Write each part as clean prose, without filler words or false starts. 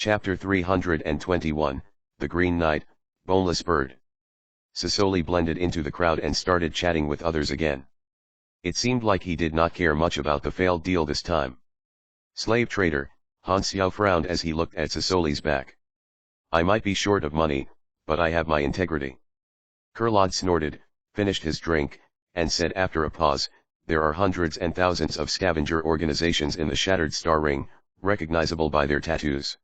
Chapter 321, The Green Knight, Boneless Bird. Sisoli blended into the crowd and started chatting with others again. It seemed like he did not care much about the failed deal this time. Slave trader, Han Xiao frowned as he looked at Sisoli's back. I might be short of money, but I have my integrity. Kurlad snorted, finished his drink, and said after a pause, there are hundreds and thousands of scavenger organizations in the Shattered Star Ring, recognizable by their tattoos.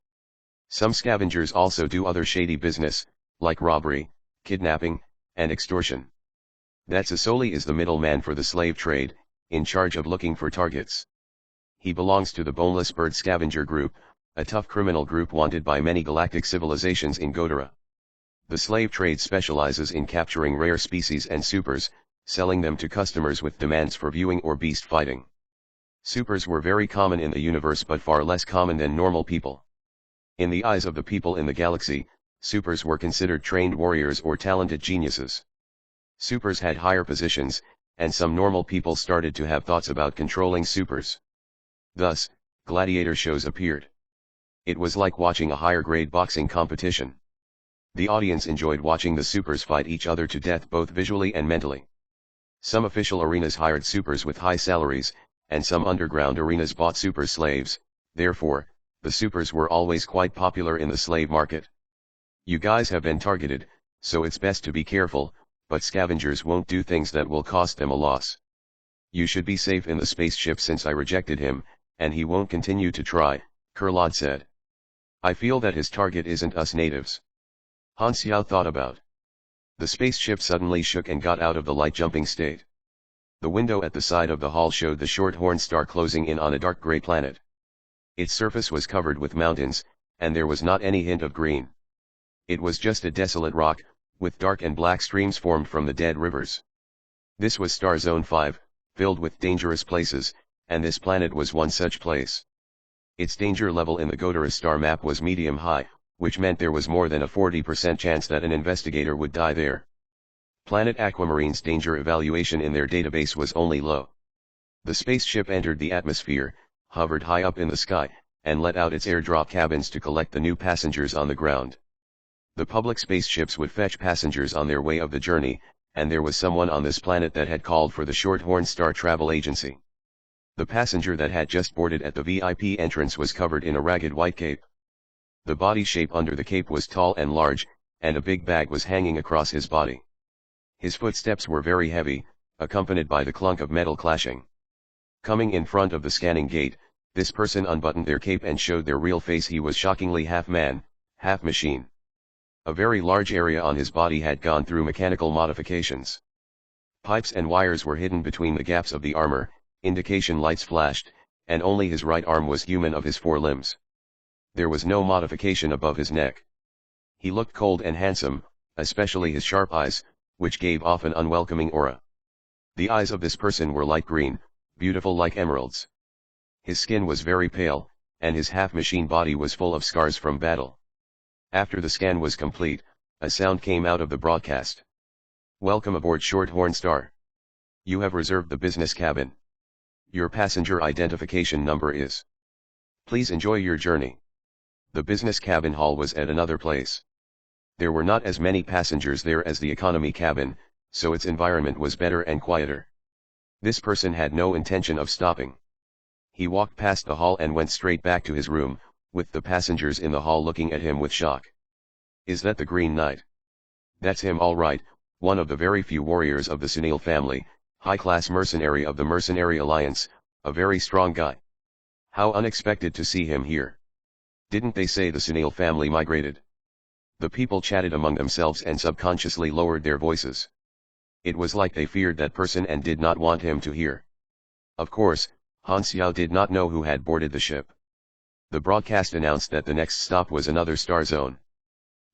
Some scavengers also do other shady business, like robbery, kidnapping, and extortion. That Sisoli is the middleman for the slave trade, in charge of looking for targets. He belongs to the Boneless Bird Scavenger Group, a tough criminal group wanted by many galactic civilizations in Godara. The slave trade specializes in capturing rare species and supers, selling them to customers with demands for viewing or beast fighting. Supers were very common in the universe but far less common than normal people. In the eyes of the people in the galaxy, supers were considered trained warriors or talented geniuses. Supers had higher positions, and some normal people started to have thoughts about controlling supers. Thus, gladiator shows appeared. It was like watching a higher-grade boxing competition. The audience enjoyed watching the supers fight each other to death both visually and mentally. Some official arenas hired supers with high salaries, and some underground arenas bought super slaves. Therefore, the supers were always quite popular in the slave market. You guys have been targeted, so it's best to be careful, but scavengers won't do things that will cost them a loss. You should be safe in the spaceship since I rejected him, and he won't continue to try, Kurlad said. I feel that his target isn't us natives. Han Xiao thought about. The spaceship suddenly shook and got out of the light-jumping state. The window at the side of the hall showed the short-horn star closing in on a dark gray planet. Its surface was covered with mountains, and there was not any hint of green. It was just a desolate rock, with dark and black streams formed from the dead rivers. This was Star Zone 5, filled with dangerous places, and this planet was one such place. Its danger level in the Godara star map was medium-high, which meant there was more than a 40% chance that an investigator would die there. Planet Aquamarine's danger evaluation in their database was only low. The spaceship entered the atmosphere, hovered high up in the sky, and let out its airdrop cabins to collect the new passengers on the ground. The public spaceships would fetch passengers on their way of the journey, and there was someone on this planet that had called for the Shorthorn Star Travel Agency. The passenger that had just boarded at the VIP entrance was covered in a ragged white cape. The body shape under the cape was tall and large, and a big bag was hanging across his body. His footsteps were very heavy, accompanied by the clunk of metal clashing. Coming in front of the scanning gate, this person unbuttoned their cape and showed their real face. He was shockingly half man, half machine. A very large area on his body had gone through mechanical modifications. Pipes and wires were hidden between the gaps of the armor, indication lights flashed, and only his right arm was human of his four limbs. There was no modification above his neck. He looked cold and handsome, especially his sharp eyes, which gave off an unwelcoming aura. The eyes of this person were light green, beautiful like emeralds. His skin was very pale, and his half-machine body was full of scars from battle. After the scan was complete, a sound came out of the broadcast. Welcome aboard Shorthorn Star. You have reserved the business cabin. Your passenger identification number is. Please enjoy your journey. The business cabin hall was at another place. There were not as many passengers there as the economy cabin, so its environment was better and quieter. This person had no intention of stopping. He walked past the hall and went straight back to his room, with the passengers in the hall looking at him with shock. Is that the Green Knight? That's him all right, one of the very few warriors of the Sunil family, high-class mercenary of the Mercenary Alliance, a very strong guy. How unexpected to see him here. Didn't they say the Sunil family migrated? The people chatted among themselves and subconsciously lowered their voices. It was like they feared that person and did not want him to hear. Of course, Han Xiao did not know who had boarded the ship. The broadcast announced that the next stop was another star zone.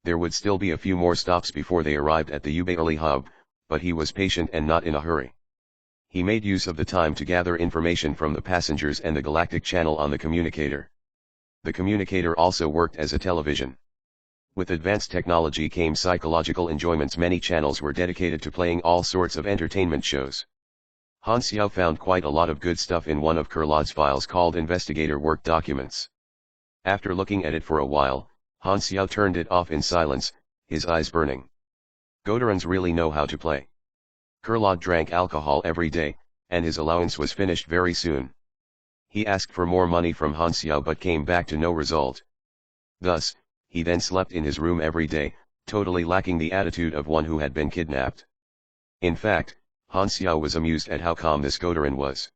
There would still be a few more stops before they arrived at the Ubaili hub, but he was patient and not in a hurry. He made use of the time to gather information from the passengers and the galactic channel on the communicator. The communicator also worked as a television. With advanced technology came psychological enjoyments. Many channels were dedicated to playing all sorts of entertainment shows. Han Xiao found quite a lot of good stuff in one of Kurlad's files called Investigator Work Documents. After looking at it for a while, Han Xiao turned it off in silence, his eyes burning. Godarans really know how to play. Kurlad drank alcohol every day, and his allowance was finished very soon. He asked for more money from Han Xiao but came back to no result. Thus, he then slept in his room every day, totally lacking the attitude of one who had been kidnapped. In fact, Han Xiao was amused at how calm this Godaran was.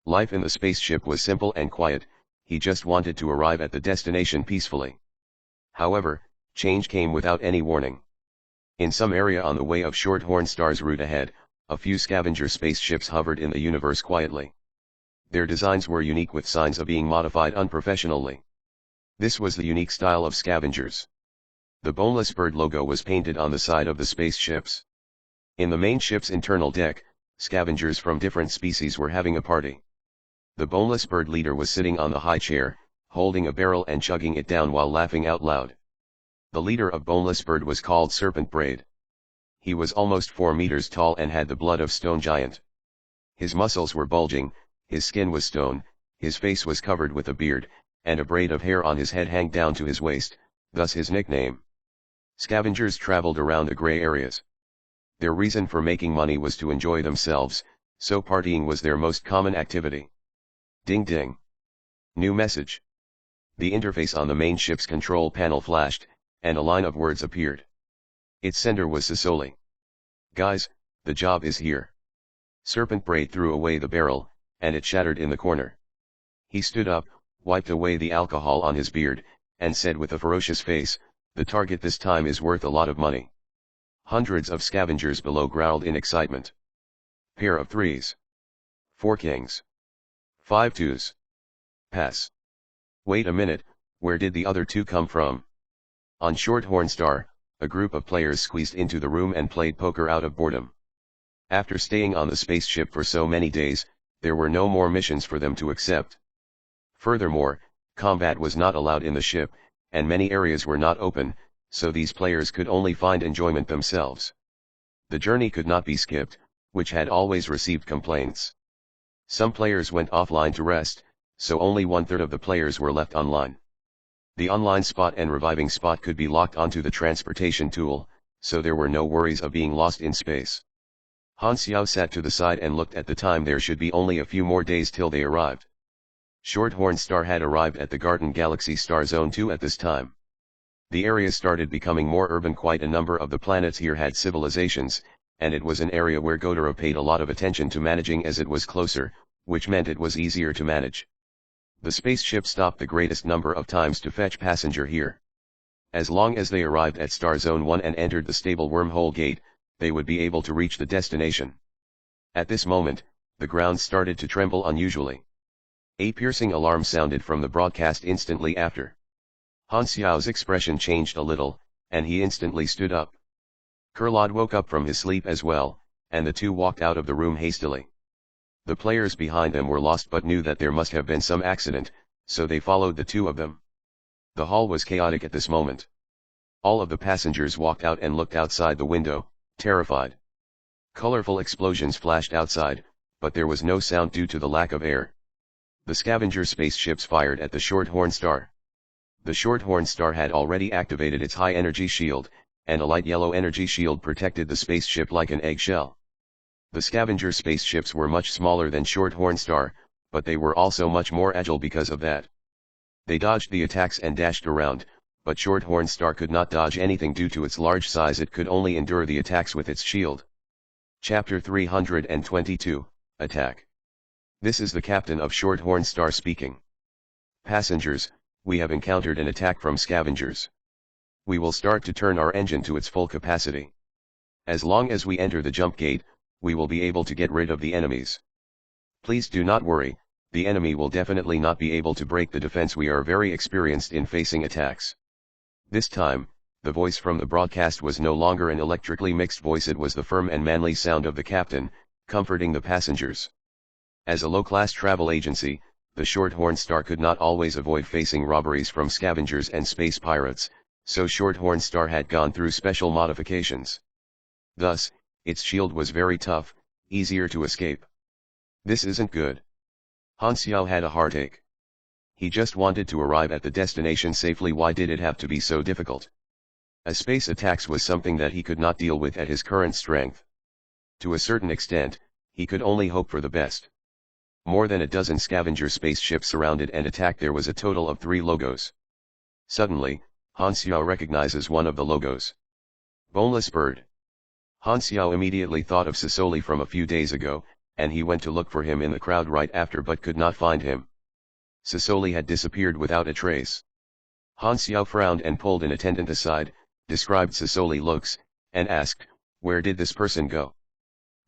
Life in the spaceship was simple and quiet, he just wanted to arrive at the destination peacefully. However, change came without any warning. In some area on the way of Shorthorn Star's route ahead, a few scavenger spaceships hovered in the universe quietly. Their designs were unique with signs of being modified unprofessionally. This was the unique style of scavengers. The boneless bird logo was painted on the side of the spaceships. In the main ship's internal deck, scavengers from different species were having a party. The boneless bird leader was sitting on the high chair, holding a barrel and chugging it down while laughing out loud. The leader of boneless bird was called Serpent Braid. He was almost 4 meters tall and had the blood of stone giant. His muscles were bulging, his skin was stone, his face was covered with a beard, and a braid of hair on his head hung down to his waist, thus his nickname. Scavengers traveled around the gray areas. Their reason for making money was to enjoy themselves, so partying was their most common activity. Ding ding. New message. The interface on the main ship's control panel flashed, and a line of words appeared. Its sender was Sisoli. Guys, the job is here. Serpent Braid threw away the barrel, and it shattered in the corner. He stood up, wiped away the alcohol on his beard, and said with a ferocious face, the target this time is worth a lot of money. Hundreds of scavengers below growled in excitement. Pair of threes. 4 kings. 5 twos. Pass. Wait a minute, where did the other 2 come from? On Shorthorn Star, a group of players squeezed into the room and played poker out of boredom. After staying on the spaceship for so many days, there were no more missions for them to accept. Furthermore, combat was not allowed in the ship, and many areas were not open, so these players could only find enjoyment themselves. The journey could not be skipped, which had always received complaints. Some players went offline to rest, so only 1/3 of the players were left online. The online spot and reviving spot could be locked onto the transportation tool, so there were no worries of being lost in space. Han Xiao sat to the side and looked at the time. There should be only a few more days till they arrived. Shorthorn Star had arrived at the Garden Galaxy Star Zone 2 at this time. The area started becoming more urban. Quite a number of the planets here had civilizations, and it was an area where Godara paid a lot of attention to managing as it was closer, which meant it was easier to manage. The spaceship stopped the greatest number of times to fetch passenger here. As long as they arrived at Star Zone 1 and entered the stable wormhole gate, they would be able to reach the destination. At this moment, the ground started to tremble unusually. A piercing alarm sounded from the broadcast instantly after. Han Xiao's expression changed a little, and he instantly stood up. Kurlad woke up from his sleep as well, and the 2 walked out of the room hastily. The players behind them were lost but knew that there must have been some accident, so they followed the 2 of them. The hall was chaotic at this moment. All of the passengers walked out and looked outside the window, terrified. Colorful explosions flashed outside, but there was no sound due to the lack of air. The scavenger spaceships fired at the Shorthorn Star. The Shorthorn Star had already activated its high-energy shield, and a light yellow energy shield protected the spaceship like an eggshell. The scavenger spaceships were much smaller than Shorthorn Star, but they were also much more agile because of that. They dodged the attacks and dashed around, but Shorthorn Star could not dodge anything due to its large size. It could only endure the attacks with its shield. Chapter 322, Attack. This is the captain of Shorthorn Star speaking. Passengers, we have encountered an attack from scavengers. We will start to turn our engine to its full capacity. As long as we enter the jump gate, we will be able to get rid of the enemies. Please do not worry, the enemy will definitely not be able to break the defense. We are very experienced in facing attacks. This time, the voice from the broadcast was no longer an electrically mixed voice. It was the firm and manly sound of the captain, comforting the passengers. As a low-class travel agency, the Shorthorn Star could not always avoid facing robberies from scavengers and space pirates, so Shorthorn Star had gone through special modifications. Thus, its shield was very tough, easier to escape. This isn't good. Han Xiao had a heartache. He just wanted to arrive at the destination safely. Why did it have to be so difficult? A space attacks was something that he could not deal with at his current strength. To a certain extent, he could only hope for the best. More than a dozen scavenger spaceships surrounded and attacked. There was a total of 3 logos. Suddenly, Han Xiao recognizes one of the logos. Boneless bird. Han Xiao immediately thought of Sisoli from a few days ago, and he went to look for him in the crowd right after but could not find him. Sisoli had disappeared without a trace. Han Xiao frowned and pulled an attendant aside, described Sisoli looks, and asked, "Where did this person go?"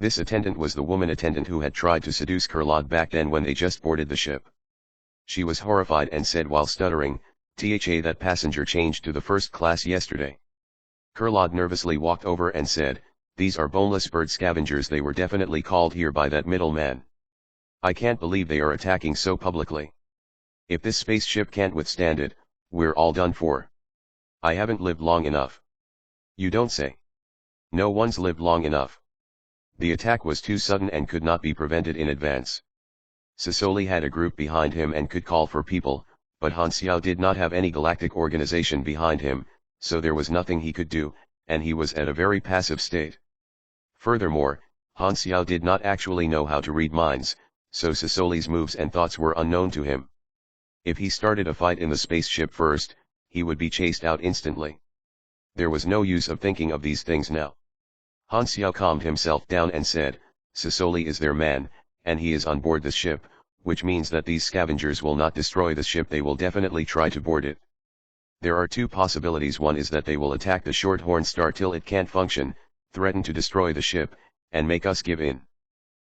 This attendant was the woman attendant who had tried to seduce Kurlad back then when they just boarded the ship. She was horrified and said while stuttering, "Tha, that passenger changed to the first class yesterday." Kurlad nervously walked over and said, "These are boneless bird scavengers. They were definitely called here by that middleman. I can't believe they are attacking so publicly. If this spaceship can't withstand it, we're all done for. I haven't lived long enough." "You don't say?" "No one's lived long enough. The attack was too sudden and could not be prevented in advance." Sisoli had a group behind him and could call for people, but Han Xiao did not have any galactic organization behind him, so there was nothing he could do, and he was at a very passive state. Furthermore, Han Xiao did not actually know how to read minds, so Sisoli's moves and thoughts were unknown to him. If he started a fight in the spaceship first, he would be chased out instantly. There was no use of thinking of these things now. Han Xiao calmed himself down and said, "Sisoli is their man, and he is on board the ship, which means that these scavengers will not destroy the ship. They will definitely try to board it. There are 2 possibilities. One is that they will attack the Shorthorn Star till it can't function, threaten to destroy the ship, and make us give in.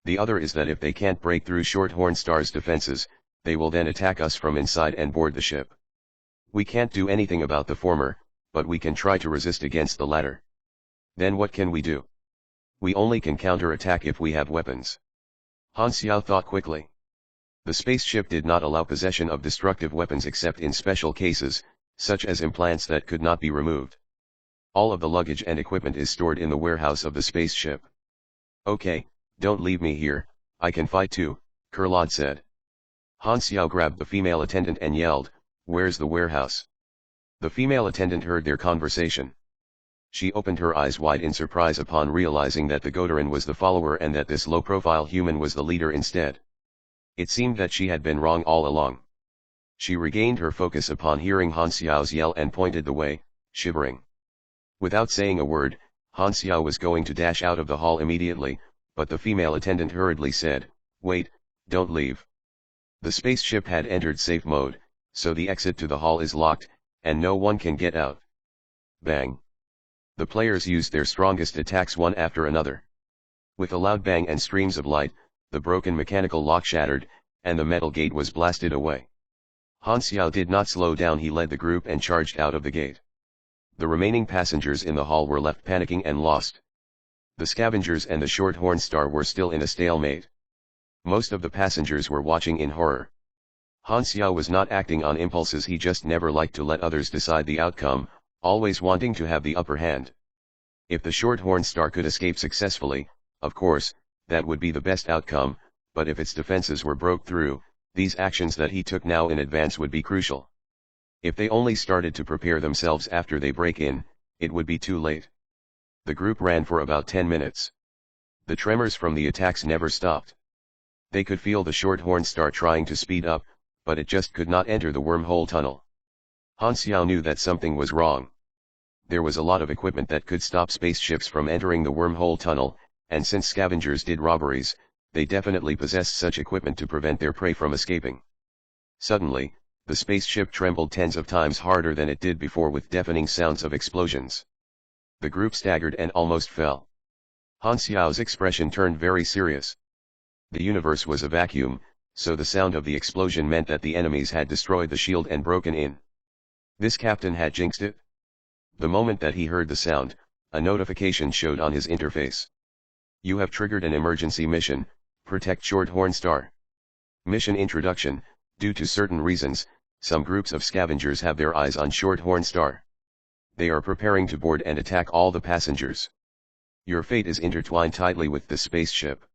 The other is that if they can't break through Shorthorn Star's defenses, they will then attack us from inside and board the ship. We can't do anything about the former, but we can try to resist against the latter. Then what can we do? We only can counter-attack if we have weapons." Han Xiao thought quickly. The spaceship did not allow possession of destructive weapons except in special cases, such as implants that could not be removed. All of the luggage and equipment is stored in the warehouse of the spaceship. "Okay, don't leave me here, I can fight too," Kurlad said. Han Xiao grabbed the female attendant and yelled, "Where's the warehouse?" The female attendant heard their conversation. She opened her eyes wide in surprise upon realizing that the Godaran was the follower and that this low-profile human was the leader instead. It seemed that she had been wrong all along. She regained her focus upon hearing Han Xiao's yell and pointed the way, shivering. Without saying a word, Han Xiao was going to dash out of the hall immediately, but the female attendant hurriedly said, "Wait, don't leave. The spaceship had entered safe mode, so the exit to the hall is locked, and no one can get out." Bang! The players used their strongest attacks one after another. With a loud bang and streams of light, the broken mechanical lock shattered, and the metal gate was blasted away. Han Xiao did not slow down. He led the group and charged out of the gate. The remaining passengers in the hall were left panicking and lost. The scavengers and the Shorthorn Star were still in a stalemate. Most of the passengers were watching in horror. Han Xiao was not acting on impulses. He just never liked to let others decide the outcome, always wanting to have the upper hand. If the Shorthorn Star could escape successfully, of course, that would be the best outcome, but if its defenses were broke through, these actions that he took now in advance would be crucial. If they only started to prepare themselves after they break in, it would be too late. The group ran for about 10 minutes. The tremors from the attacks never stopped. They could feel the Shorthorn Star trying to speed up, but it just could not enter the wormhole tunnel. Han Xiao knew that something was wrong. There was a lot of equipment that could stop spaceships from entering the wormhole tunnel, and since scavengers did robberies, they definitely possessed such equipment to prevent their prey from escaping. Suddenly, the spaceship trembled tens of times harder than it did before with deafening sounds of explosions. The group staggered and almost fell. Han Xiao's expression turned very serious. The universe was a vacuum, so the sound of the explosion meant that the enemies had destroyed the shield and broken in. This captain had jinxed it. The moment that he heard the sound, a notification showed on his interface. "You have triggered an emergency mission, protect Shorthorn Star. Mission introduction. Due to certain reasons, some groups of scavengers have their eyes on Shorthorn Star. They are preparing to board and attack all the passengers. Your fate is intertwined tightly with the spaceship.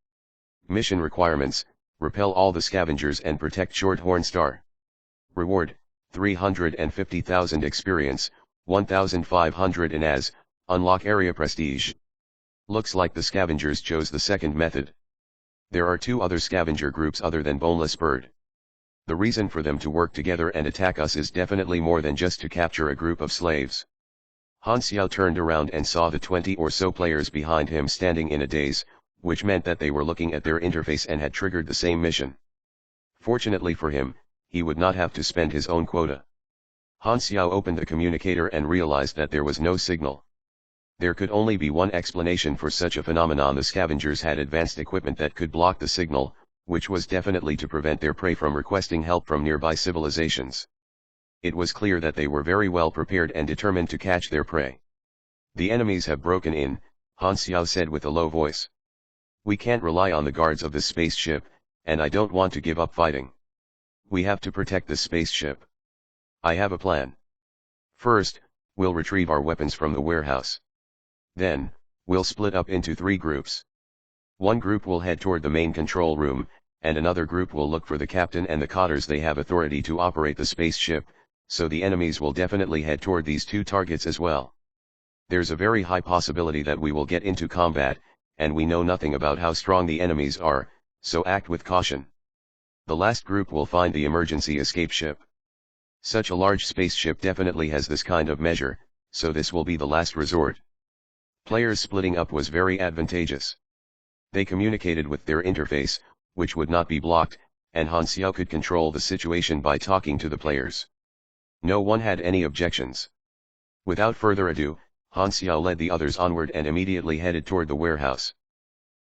Mission requirements: repel all the scavengers and protect Shorthorn Star. Reward, 350,000 experience, 1,500 in as, unlock area prestige. Looks like the scavengers chose the second method. There are two other scavenger groups other than Boneless Bird. The reason for them to work together and attack us is definitely more than just to capture a group of slaves. Han Xiao turned around and saw the 20 or so players behind him standing in a daze, which meant that they were looking at their interface and had triggered the same mission. Fortunately for him, he would not have to spend his own quota. Han Xiao opened the communicator and realized that there was no signal. There could only be one explanation for such a phenomenon: the scavengers had advanced equipment that could block the signal, which was definitely to prevent their prey from requesting help from nearby civilizations. It was clear that they were very well prepared and determined to catch their prey. The enemies have broken in, Han Xiao said with a low voice. We can't rely on the guards of this spaceship, and I don't want to give up fighting. We have to protect this spaceship. I have a plan. First, we'll retrieve our weapons from the warehouse. Then, we'll split up into 3 groups. One group will head toward the main control room, and another group will look for the captain and the cotters. They have authority to operate the spaceship, so the enemies will definitely head toward these 2 targets as well. There's a very high possibility that we will get into combat, and we know nothing about how strong the enemies are, so act with caution. The last group will find the emergency escape ship. Such a large spaceship definitely has this kind of measure, so this will be the last resort. Players splitting up was very advantageous. They communicated with their interface, which would not be blocked, and Han Xiao could control the situation by talking to the players. No one had any objections. Without further ado, Han Xiao led the others onward and immediately headed toward the warehouse.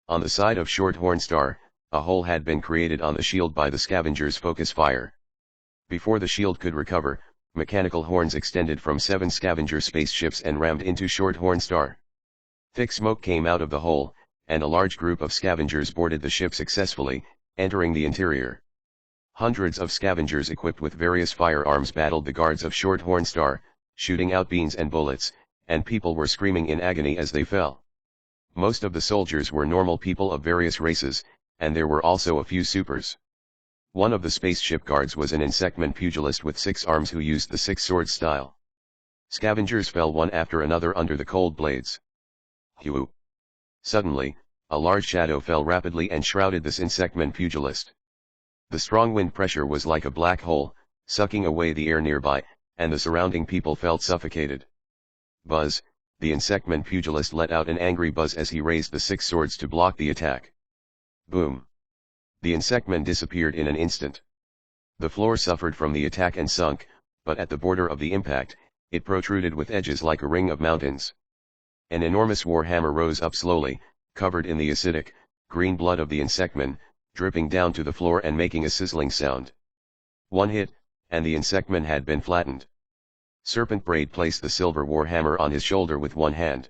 On the side of Shorthorn Star, a hole had been created on the shield by the scavengers' focus fire. Before the shield could recover, mechanical horns extended from 7 scavenger spaceships and rammed into Shorthorn Star. Thick smoke came out of the hole, and a large group of scavengers boarded the ship successfully, entering the interior. Hundreds of scavengers equipped with various firearms battled the guards of Shorthorn Star, shooting out beans and bullets, and people were screaming in agony as they fell. Most of the soldiers were normal people of various races, and there were also a few supers. One of the spaceship guards was an insectman pugilist with 6 arms who used the 6-sword style. Scavengers fell one after another under the cold blades. Hue! Suddenly, a large shadow fell rapidly and shrouded this insectman pugilist. The strong wind pressure was like a black hole, sucking away the air nearby, and the surrounding people felt suffocated. Buzz! The insectman pugilist let out an angry buzz as he raised the 6 swords to block the attack. Boom! The insectman disappeared in an instant. The floor suffered from the attack and sunk, but at the border of the impact, it protruded with edges like a ring of mountains. An enormous warhammer rose up slowly, covered in the acidic, green blood of the insectman, dripping down to the floor and making a sizzling sound. One hit, and the insectman had been flattened. Serpent Braid placed the silver warhammer on his shoulder with one hand.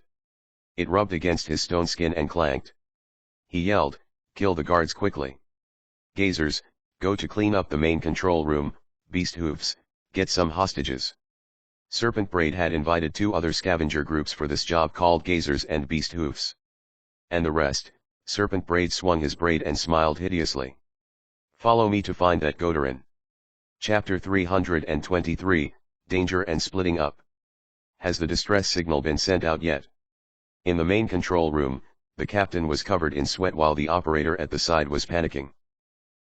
It rubbed against his stone skin and clanked. He yelled, "Kill the guards quickly. Gazers, go to clean up the main control room. Beast Hoofs, get some hostages." Serpent Braid had invited 2 other scavenger groups for this job called Gazers and Beast Hoofs. And the rest, Serpent Braid swung his braid and smiled hideously. Follow me to find that Godarin. Chapter 323, Danger and Splitting Up. Has the distress signal been sent out yet? In the main control room, the captain was covered in sweat while the operator at the side was panicking.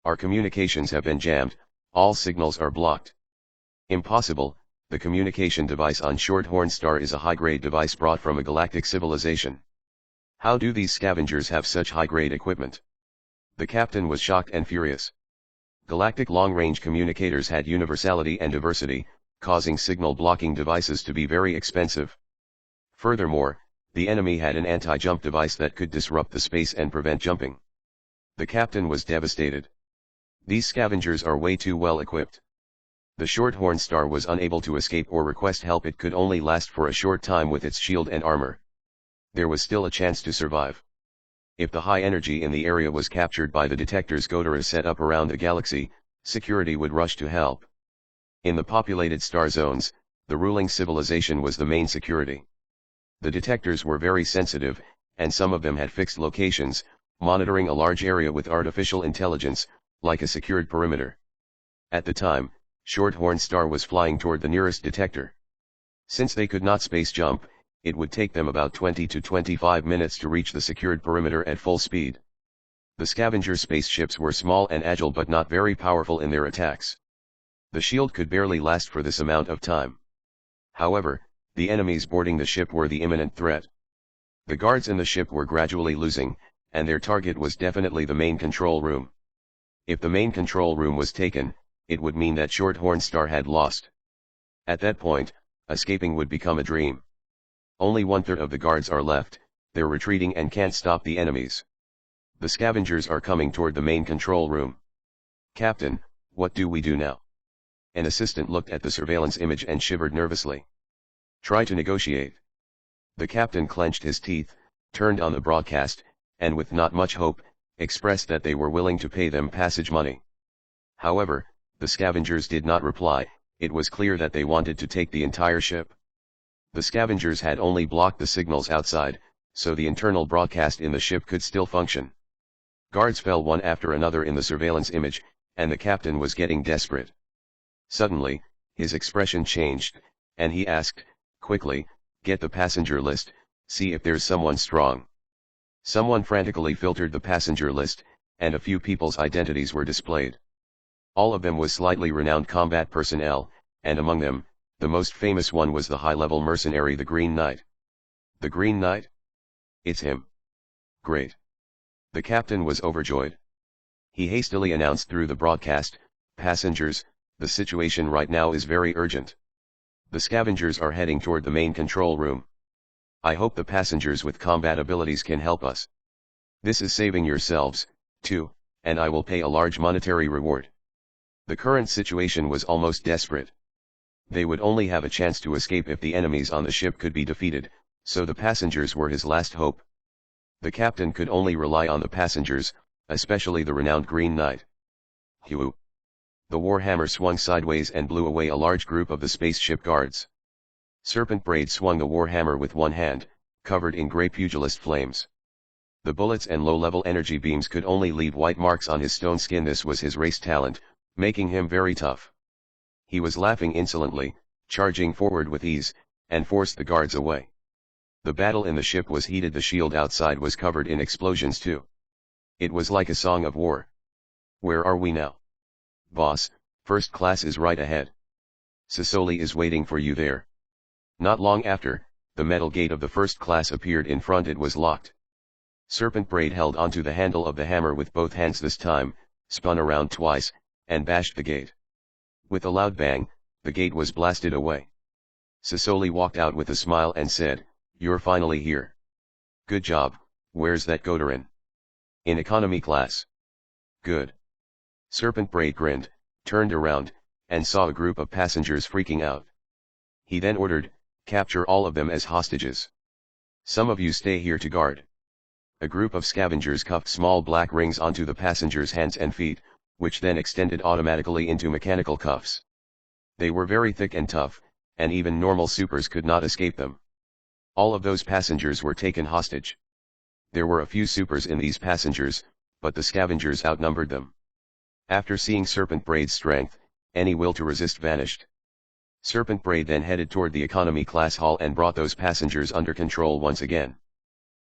Our communications have been jammed, all signals are blocked. Impossible. The communication device on Shorthorn Star is a high-grade device brought from a galactic civilization. How do these scavengers have such high-grade equipment? The captain was shocked and furious. Galactic long-range communicators had universality and diversity, causing signal-blocking devices to be very expensive. Furthermore, the enemy had an anti-jump device that could disrupt the space and prevent jumping. The captain was devastated. These scavengers are way too well equipped. The Shorthorn Star was unable to escape or request help. It could only last for a short time with its shield and armor. There was still a chance to survive. If the high energy in the area was captured by the detectors Godara set up around the galaxy, security would rush to help. In the populated star zones, the ruling civilization was the main security. The detectors were very sensitive, and some of them had fixed locations, monitoring a large area with artificial intelligence, like a secured perimeter. At the time, Shorthorn Star was flying toward the nearest detector. Since they could not space jump, it would take them about 20 to 25 minutes to reach the secured perimeter at full speed. The scavenger spaceships were small and agile but not very powerful in their attacks. The shield could barely last for this amount of time. However, the enemies boarding the ship were the imminent threat. The guards in the ship were gradually losing, and their target was definitely the main control room. If the main control room was taken, it would mean that Shorthorn Star had lost. At that point, escaping would become a dream. Only 1/3 of the guards are left, they're retreating and can't stop the enemies. The scavengers are coming toward the main control room. Captain, what do we do now? An assistant looked at the surveillance image and shivered nervously. Try to negotiate. The captain clenched his teeth, turned on the broadcast, and with not much hope, expressed that they were willing to pay them passage money. However, the scavengers did not reply. It was clear that they wanted to take the entire ship. The scavengers had only blocked the signals outside, so the internal broadcast in the ship could still function. Guards fell one after another in the surveillance image, and the captain was getting desperate. Suddenly, his expression changed, and he asked, quickly, "Get the passenger list, see if there's someone strong." Someone frantically filtered the passenger list, and a few people's identities were displayed. All of them was slightly renowned combat personnel, and among them, the most famous one was the high-level mercenary the Green Knight. The Green Knight? It's him. Great. The captain was overjoyed. He hastily announced through the broadcast, "Passengers, the situation right now is very urgent. The scavengers are heading toward the main control room. I hope the passengers with combat abilities can help us. This is saving yourselves, too, and I will pay a large monetary reward." The current situation was almost desperate. They would only have a chance to escape if the enemies on the ship could be defeated, so the passengers were his last hope. The captain could only rely on the passengers, especially the renowned Green Knight. Hue! The warhammer swung sideways and blew away a large group of the spaceship guards. Serpent Braid swung the warhammer with one hand, covered in grey pugilist flames. The bullets and low-level energy beams could only leave white marks on his stone skin. This was his race talent, making him very tough. He was laughing insolently, charging forward with ease, and forced the guards away. The battle in the ship was heated. The shield outside was covered in explosions too. It was like a song of war. "Where are we now?" "Boss, first class is right ahead. Sisoli is waiting for you there." Not long after, the metal gate of the first class appeared in front. It was locked. Serpent Braid held onto the handle of the hammer with both hands this time, spun around twice, and bashed the gate. With a loud bang, the gate was blasted away. Sisoli walked out with a smile and said, "You're finally here. Good job. Where's that Godarin?" "In economy class." "Good." Serpent Braid grinned, turned around, and saw a group of passengers freaking out. He then ordered, "Capture all of them as hostages. Some of you stay here to guard." A group of scavengers cuffed small black rings onto the passengers' hands and feet, which then extended automatically into mechanical cuffs. They were very thick and tough, and even normal supers could not escape them. All of those passengers were taken hostage. There were a few supers in these passengers, but the scavengers outnumbered them. After seeing Serpent Braid's strength, any will to resist vanished. Serpent Braid then headed toward the economy class hall and brought those passengers under control once again.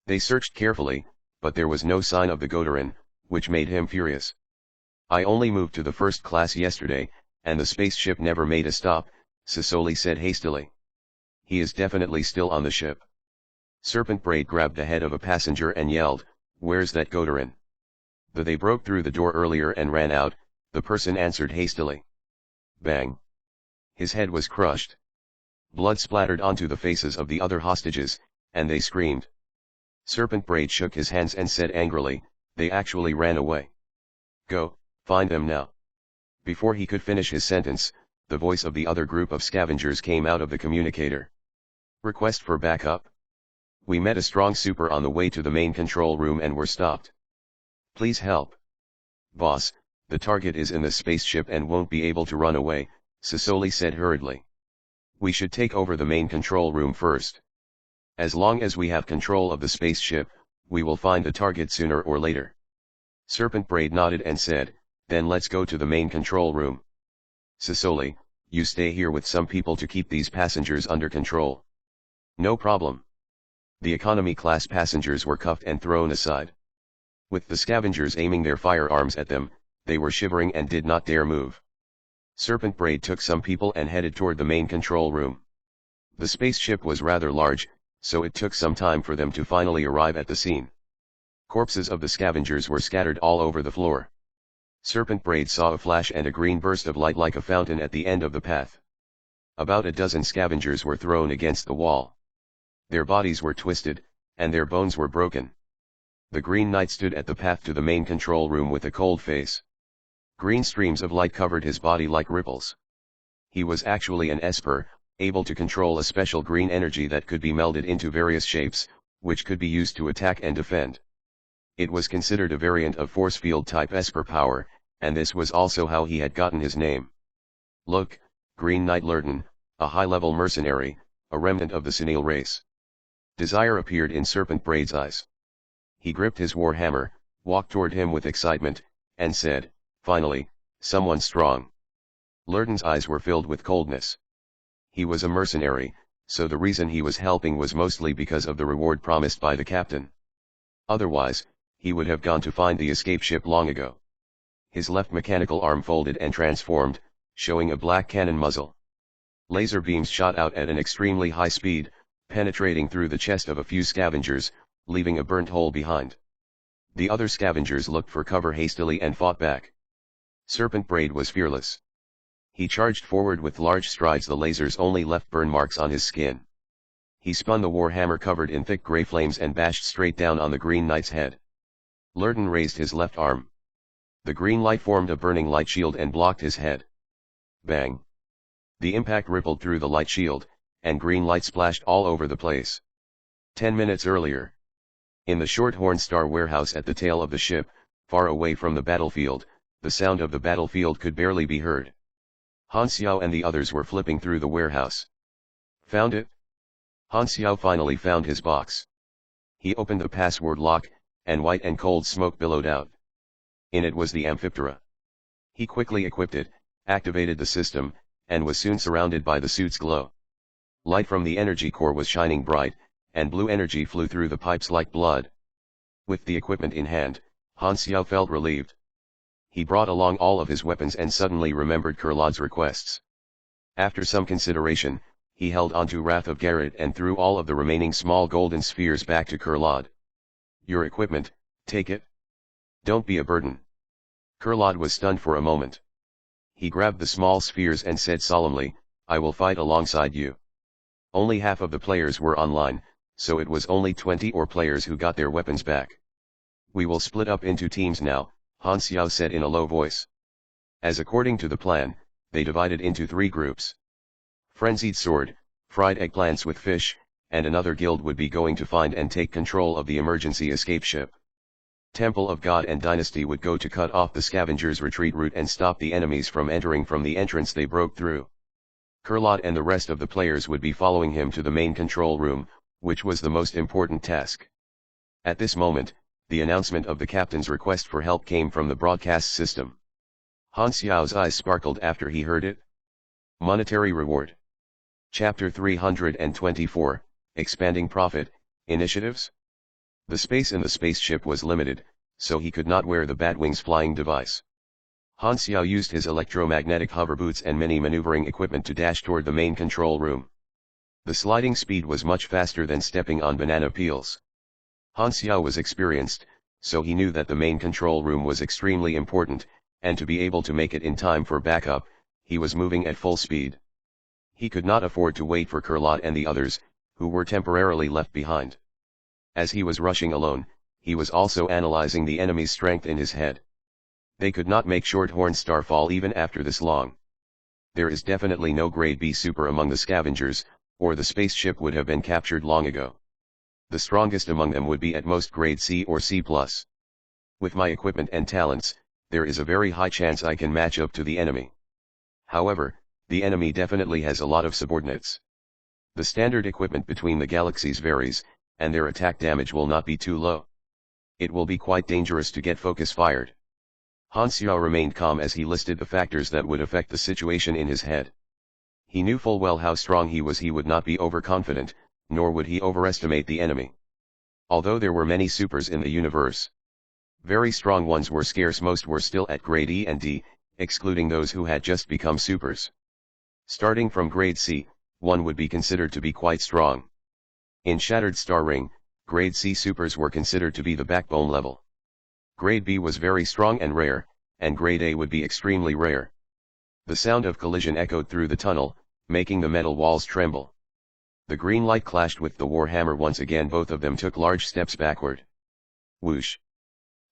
They searched carefully, but there was no sign of the Godarin, which made him furious. "I only moved to the first class yesterday, and the spaceship never made a stop," Sisoli said hastily. "He is definitely still on the ship." Serpent Braid grabbed the head of a passenger and yelled, "Where's that Godarin?" They broke through the door earlier and ran out," the person answered hastily. Bang! His head was crushed. Blood splattered onto the faces of the other hostages, and they screamed. Serpent Braid shook his hands and said angrily, "They actually ran away. Go, find them now." Before he could finish his sentence, the voice of the other group of scavengers came out of the communicator. "Request for backup. We met a strong super on the way to the main control room and were stopped. Please help." "Boss, the target is in the spaceship and won't be able to run away," Sisoli said hurriedly. "We should take over the main control room first. As long as we have control of the spaceship, we will find the target sooner or later." Serpent Braid nodded and said, "Then let's go to the main control room." Sisoli, you stay here with some people to keep these passengers under control. No problem. The economy class passengers were cuffed and thrown aside. With the scavengers aiming their firearms at them, they were shivering and did not dare move. Serpent Braid took some people and headed toward the main control room. The spaceship was rather large, so it took some time for them to finally arrive at the scene. Corpses of the scavengers were scattered all over the floor. Serpent Braid saw a flash and a green burst of light like a fountain at the end of the path. About a dozen scavengers were thrown against the wall. Their bodies were twisted, and their bones were broken. The Green Knight stood at the path to the main control room with a cold face. Green streams of light covered his body like ripples. He was actually an Esper, able to control a special green energy that could be melded into various shapes, which could be used to attack and defend. It was considered a variant of force field type Esper power, and this was also how he had gotten his name. Look, Green Knight Lurton, a high-level mercenary, a remnant of the Senile race. Desire appeared in Serpent Braid's eyes. He gripped his warhammer, walked toward him with excitement, and said, "Finally, someone strong." Lurton's eyes were filled with coldness. He was a mercenary, so the reason he was helping was mostly because of the reward promised by the captain. Otherwise, he would have gone to find the escape ship long ago. His left mechanical arm folded and transformed, showing a black cannon muzzle. Laser beams shot out at an extremely high speed, penetrating through the chest of a few scavengers, leaving a burnt hole behind. The other scavengers looked for cover hastily and fought back. Serpent Braid was fearless. He charged forward with large strides. The lasers only left burn marks on his skin. He spun the warhammer covered in thick gray flames and bashed straight down on the Green Knight's head. Lurton raised his left arm. The green light formed a burning light shield and blocked his head. Bang! The impact rippled through the light shield, and green light splashed all over the place. 10 minutes earlier. In the Shorthorn Star warehouse at the tail of the ship, far away from the battlefield, the sound of the battlefield could barely be heard. Han Xiao and the others were flipping through the warehouse. Found it? Han Xiao finally found his box. He opened the password lock, and white and cold smoke billowed out. In it was the Amphiptera. He quickly equipped it, activated the system, and was soon surrounded by the suit's glow. Light from the energy core was shining bright, and blue energy flew through the pipes like blood. With the equipment in hand, Han Xiao felt relieved. He brought along all of his weapons and suddenly remembered Kurlad's requests. After some consideration, he held onto Wrath of Garrett and threw all of the remaining small golden spheres back to Kurlad. Your equipment, take it. Don't be a burden. Kurlad was stunned for a moment. He grabbed the small spheres and said solemnly, I will fight alongside you. Only half of the players were online, so it was only 20 or players who got their weapons back. We will split up into teams now, Han Xiao said in a low voice. As according to the plan, they divided into 3 groups. Frenzied Sword, fried eggplants with fish, and another guild would be going to find and take control of the emergency escape ship. Temple of God and Dynasty would go to cut off the scavengers' retreat route and stop the enemies from entering from the entrance they broke through. Kurlad and the rest of the players would be following him to the main control room, which was the most important task. At this moment, the announcement of the captain's request for help came from the broadcast system. Han Xiao's eyes sparkled after he heard it. Monetary Reward. Chapter 324, Expanding Profit, Initiatives? The space in the spaceship was limited, so he could not wear the Batwing's flying device. Han Xiao used his electromagnetic hover boots and many maneuvering equipment to dash toward the main control room. The sliding speed was much faster than stepping on banana peels. Han Xiao was experienced, so he knew that the main control room was extremely important, and to be able to make it in time for backup, he was moving at full speed. He could not afford to wait for Kurlad and the others, who were temporarily left behind. As he was rushing alone, he was also analyzing the enemy's strength in his head. They could not make Shorthorn Star fall even after this long. There is definitely no grade B super among the scavengers, or the spaceship would have been captured long ago. The strongest among them would be at most grade C or C+. With my equipment and talents, there is a very high chance I can match up to the enemy. However, the enemy definitely has a lot of subordinates. The standard equipment between the galaxies varies, and their attack damage will not be too low. It will be quite dangerous to get focus fired. Han Xiao remained calm as he listed the factors that would affect the situation in his head. He knew full well how strong he was. He would not be overconfident, nor would he overestimate the enemy. Although there were many supers in the universe, very strong ones were scarce. Most were still at grade E and D, excluding those who had just become supers. Starting from grade C, one would be considered to be quite strong. In Shattered Star Ring, grade C supers were considered to be the backbone level. Grade B was very strong and rare, and grade A would be extremely rare. The sound of collision echoed through the tunnel, making the metal walls tremble. The green light clashed with the warhammer once again. Both of them took large steps backward. Whoosh!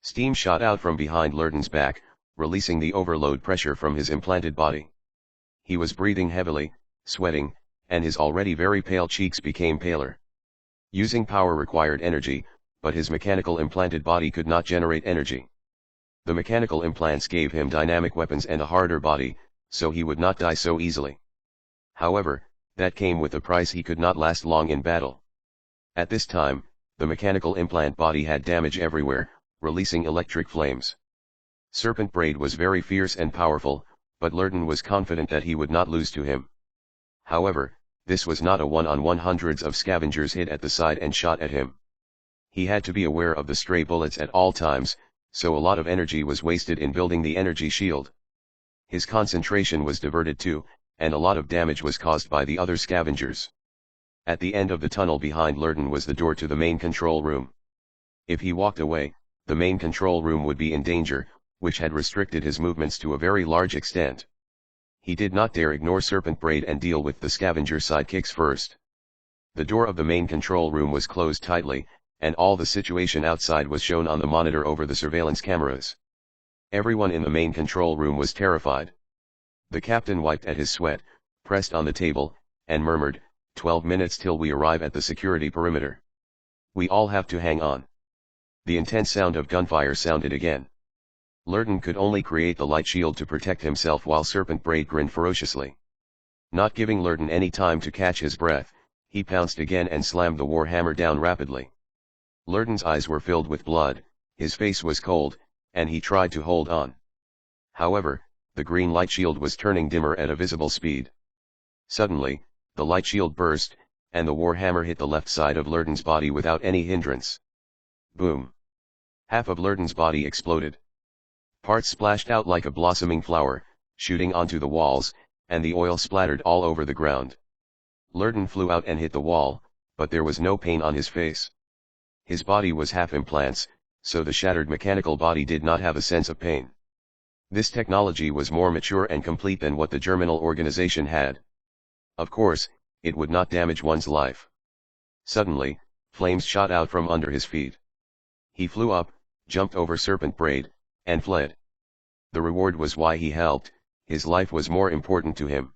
Steam shot out from behind Lurden's back, releasing the overload pressure from his implanted body. He was breathing heavily, sweating, and his already very pale cheeks became paler. Using power required energy, but his mechanical implanted body could not generate energy. The mechanical implants gave him dynamic weapons and a harder body, so he would not die so easily. However, that came with a price. He could not last long in battle. At this time, the mechanical implant body had damage everywhere, releasing electric flames. Serpent Braid was very fierce and powerful, but Lurden was confident that he would not lose to him. However, this was not a one-on-one. Hundreds of scavengers hid at the side and shot at him. He had to be aware of the stray bullets at all times, so a lot of energy was wasted in building the energy shield. His concentration was diverted too, and a lot of damage was caused by the other scavengers. At the end of the tunnel behind Lurden was the door to the main control room. If he walked away, the main control room would be in danger, which had restricted his movements to a very large extent. He did not dare ignore Serpent Braid and deal with the scavenger sidekicks first. The door of the main control room was closed tightly, and all the situation outside was shown on the monitor over the surveillance cameras. Everyone in the main control room was terrified. The captain wiped at his sweat, pressed on the table, and murmured, 12 minutes till we arrive at the security perimeter. We all have to hang on. The intense sound of gunfire sounded again. Lurden could only create the light shield to protect himself while Serpent Braid grinned ferociously. Not giving Lurden any time to catch his breath, he pounced again and slammed the warhammer down rapidly. Lurden's eyes were filled with blood, his face was cold, and he tried to hold on. However, the green light shield was turning dimmer at a visible speed. Suddenly, the light shield burst, and the warhammer hit the left side of Lurden's body without any hindrance. Boom! Half of Lurden's body exploded. Parts splashed out like a blossoming flower, shooting onto the walls, and the oil splattered all over the ground. Lurden flew out and hit the wall, but there was no pain on his face. His body was half implants, so the shattered mechanical body did not have a sense of pain. This technology was more mature and complete than what the Germinal organization had. Of course, it would not damage one's life. Suddenly, flames shot out from under his feet. He flew up, jumped over Serpent Braid, and fled. The reward was why he helped, his life was more important to him.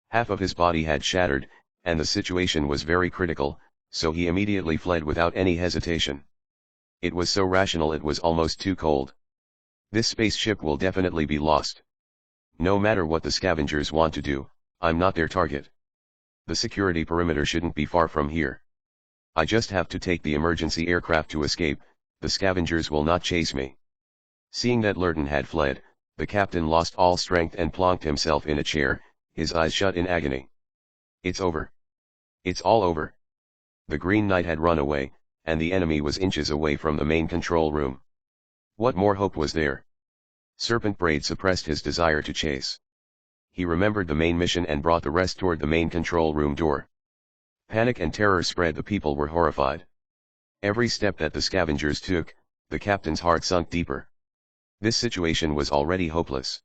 Half of his body had shattered, and the situation was very critical, so he immediately fled without any hesitation. It was so rational it was almost too cold. This spaceship will definitely be lost. No matter what the scavengers want to do, I'm not their target. The security perimeter shouldn't be far from here. I just have to take the emergency aircraft to escape, the scavengers will not chase me. Seeing that Lurden had fled, the captain lost all strength and plonked himself in a chair, his eyes shut in agony. It's over. It's all over. The Green Knight had run away, and the enemy was inches away from the main control room. What more hope was there? Serpent Braid suppressed his desire to chase. He remembered the main mission and brought the rest toward the main control room door. Panic and terror spread. The people were horrified. Every step that the scavengers took, the captain's heart sunk deeper. This situation was already hopeless.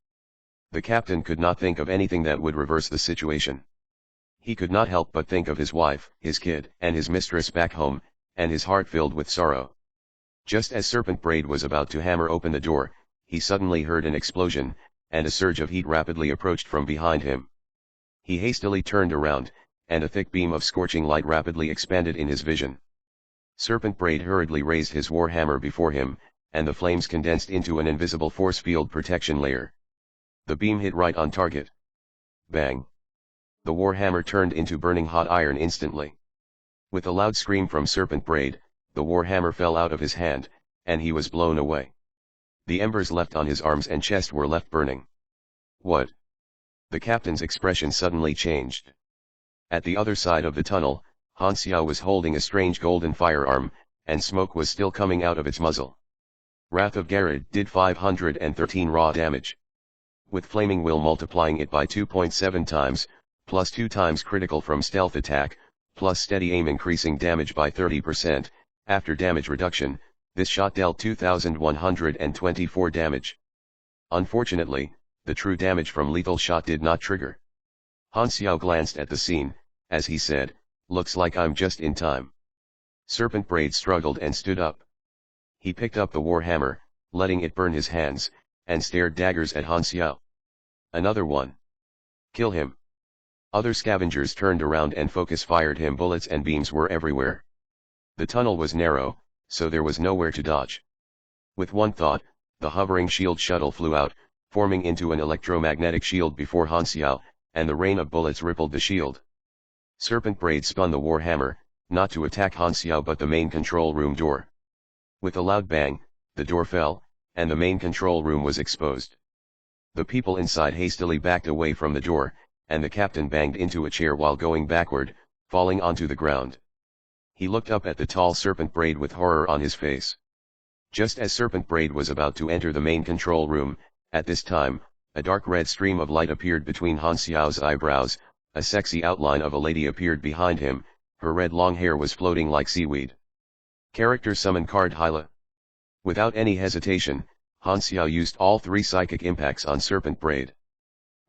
The captain could not think of anything that would reverse the situation. He could not help but think of his wife, his kid, and his mistress back home, and his heart filled with sorrow. Just as Serpent Braid was about to hammer open the door, he suddenly heard an explosion, and a surge of heat rapidly approached from behind him. He hastily turned around, and a thick beam of scorching light rapidly expanded in his vision. Serpent Braid hurriedly raised his warhammer before him, and the flames condensed into an invisible force field protection layer. The beam hit right on target. Bang! The warhammer turned into burning hot iron instantly. With a loud scream from Serpent Braid, the warhammer fell out of his hand, and he was blown away. The embers left on his arms and chest were left burning. What? The captain's expression suddenly changed. At the other side of the tunnel, Han Xiao was holding a strange golden firearm, and smoke was still coming out of its muzzle. Wrath of Garrod did 513 raw damage. With Flaming Will multiplying it by 2.7 times, plus 2 times critical from stealth attack, plus steady aim increasing damage by 30%, after damage reduction, this shot dealt 2,124 damage. Unfortunately, the true damage from lethal shot did not trigger. Han Xiao glanced at the scene, as he said, "Looks like I'm just in time." Serpent Braid struggled and stood up. He picked up the warhammer, letting it burn his hands, and stared daggers at Han Xiao. "Another one. Kill him." Other scavengers turned around and focus fired him. Bullets and beams were everywhere. The tunnel was narrow, so there was nowhere to dodge. With one thought, the hovering shield shuttle flew out, forming into an electromagnetic shield before Han Xiao, and the rain of bullets rippled the shield. Serpent Braid spun the warhammer, not to attack Han Xiao but the main control room door. With a loud bang, the door fell, and the main control room was exposed. The people inside hastily backed away from the door, and the captain banged into a chair while going backward, falling onto the ground. He looked up at the tall Serpent Braid with horror on his face. Just as Serpent Braid was about to enter the main control room, at this time, a dark red stream of light appeared between Han Xiao's eyebrows, a sexy outline of a lady appeared behind him, her red long hair was floating like seaweed. Character Summon card Hyla. Without any hesitation, Han Xiao used all 3 psychic impacts on Serpent Braid.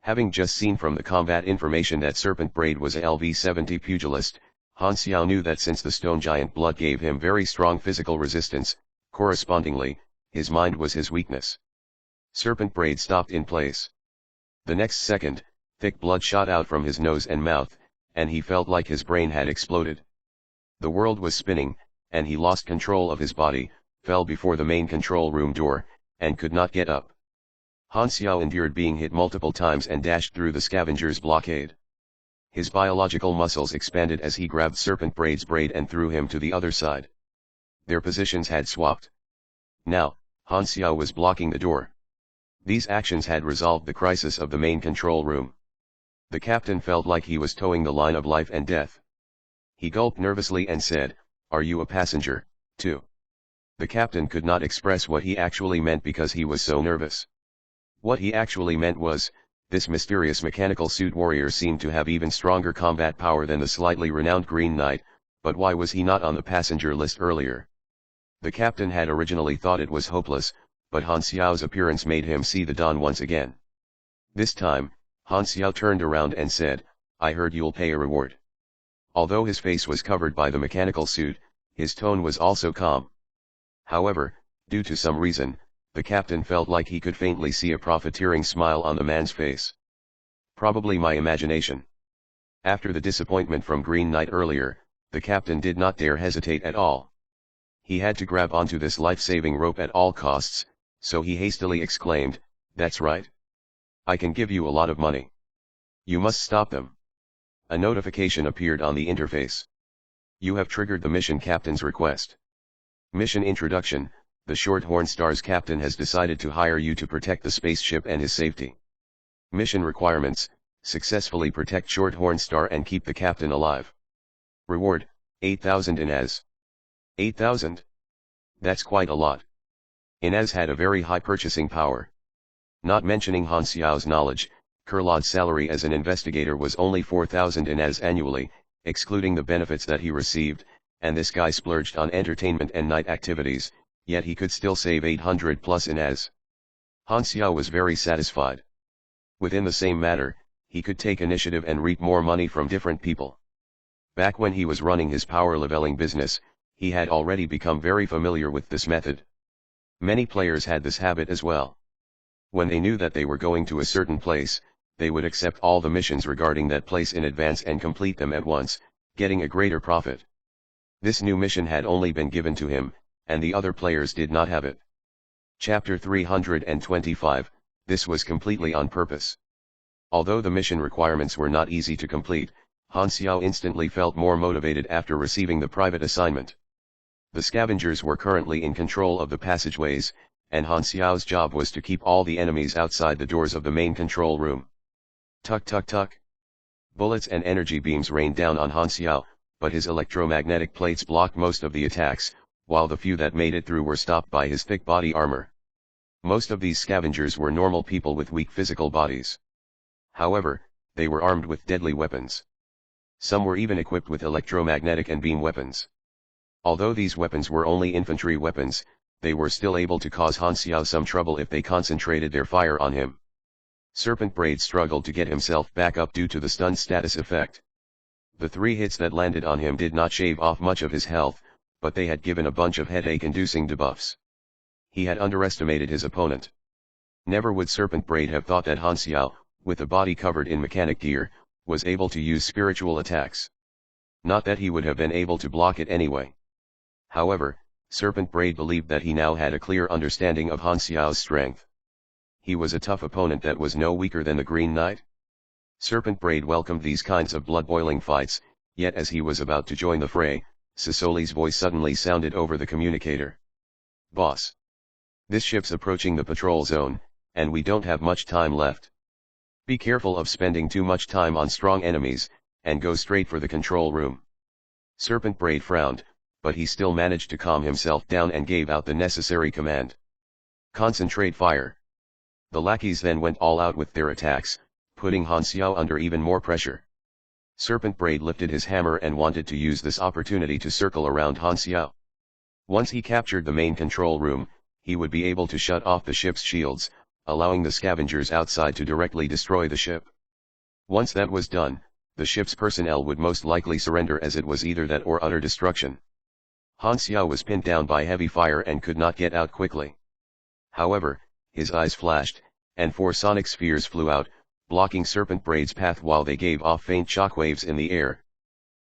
Having just seen from the combat information that Serpent Braid was a LV-70 pugilist, Han Xiao knew that since the stone giant blood gave him very strong physical resistance, correspondingly, his mind was his weakness. Serpent Braid stopped in place. The next second, thick blood shot out from his nose and mouth, and he felt like his brain had exploded. The world was spinning, and he lost control of his body, fell before the main control room door, and could not get up. Han Xiao endured being hit multiple times and dashed through the scavenger's blockade. His biological muscles expanded as he grabbed Serpent Braid's braid and threw him to the other side. Their positions had swapped. Now, Han Xiao was blocking the door. These actions had resolved the crisis of the main control room. The captain felt like he was towing the line of life and death. He gulped nervously and said, "Are you a passenger, too?" The captain could not express what he actually meant because he was so nervous. What he actually meant was, this mysterious mechanical suit warrior seemed to have even stronger combat power than the slightly renowned Green Knight, but why was he not on the passenger list earlier? The captain had originally thought it was hopeless, but Han Xiao's appearance made him see the dawn once again. This time, Han Xiao turned around and said, "I heard you'll pay a reward." Although his face was covered by the mechanical suit, his tone was also calm. However, due to some reason, the captain felt like he could faintly see a profiteering smile on the man's face. Probably my imagination. After the disappointment from Green Knight earlier, the captain did not dare hesitate at all. He had to grab onto this life-saving rope at all costs, so he hastily exclaimed, "That's right. I can give you a lot of money. You must stop them." A notification appeared on the interface. "You have triggered the mission captain's request. Mission introduction, the Shorthorn Star's captain has decided to hire you to protect the spaceship and his safety. Mission requirements, successfully protect Shorthorn Star and keep the captain alive. Reward, 8,000 Inaz. 8,000? That's quite a lot. Inaz had a very high purchasing power. Not mentioning Han Xiao's knowledge, Kurlad's salary as an investigator was only 4,000 Inaz annually, excluding the benefits that he received, and this guy splurged on entertainment and night activities, yet he could still save 800 plus Inaz. Han Xiao was very satisfied. Within the same matter, he could take initiative and reap more money from different people. Back when he was running his power leveling business, he had already become very familiar with this method. Many players had this habit as well. When they knew that they were going to a certain place, they would accept all the missions regarding that place in advance and complete them at once, getting a greater profit. This new mission had only been given to him, and the other players did not have it. Chapter 325, this was completely on purpose. Although the mission requirements were not easy to complete, Han Xiao instantly felt more motivated after receiving the private assignment. The scavengers were currently in control of the passageways, and Han Xiao's job was to keep all the enemies outside the doors of the main control room. Tuk tuk tuk. Bullets and energy beams rained down on Han Xiao, but his electromagnetic plates blocked most of the attacks, while the few that made it through were stopped by his thick body armor. Most of these scavengers were normal people with weak physical bodies. However, they were armed with deadly weapons. Some were even equipped with electromagnetic and beam weapons. Although these weapons were only infantry weapons, they were still able to cause Han Xiao some trouble if they concentrated their fire on him. Serpent Braid struggled to get himself back up due to the stun status effect. The 3 hits that landed on him did not shave off much of his health, but they had given a bunch of headache-inducing debuffs. He had underestimated his opponent. Never would Serpent Braid have thought that Han Xiao, with a body covered in mechanic gear, was able to use spiritual attacks. Not that he would have been able to block it anyway. However, Serpent Braid believed that he now had a clear understanding of Han Xiao's strength. He was a tough opponent that was no weaker than the Green Knight. Serpent Braid welcomed these kinds of blood-boiling fights, yet as he was about to join the fray, Sisoli's voice suddenly sounded over the communicator. "Boss. This ship's approaching the patrol zone, and we don't have much time left. Be careful of spending too much time on strong enemies, and go straight for the control room." Serpent Braid frowned, but he still managed to calm himself down and gave out the necessary command. "Concentrate fire." The lackeys then went all out with their attacks, putting Han Xiao under even more pressure. Serpent Braid lifted his hammer and wanted to use this opportunity to circle around Han Xiao. Once he captured the main control room, he would be able to shut off the ship's shields, allowing the scavengers outside to directly destroy the ship. Once that was done, the ship's personnel would most likely surrender, as it was either that or utter destruction. Han Xiao was pinned down by heavy fire and could not get out quickly. However, his eyes flashed, and 4 sonic spheres flew out, blocking Serpent Braid's path while they gave off faint shockwaves in the air.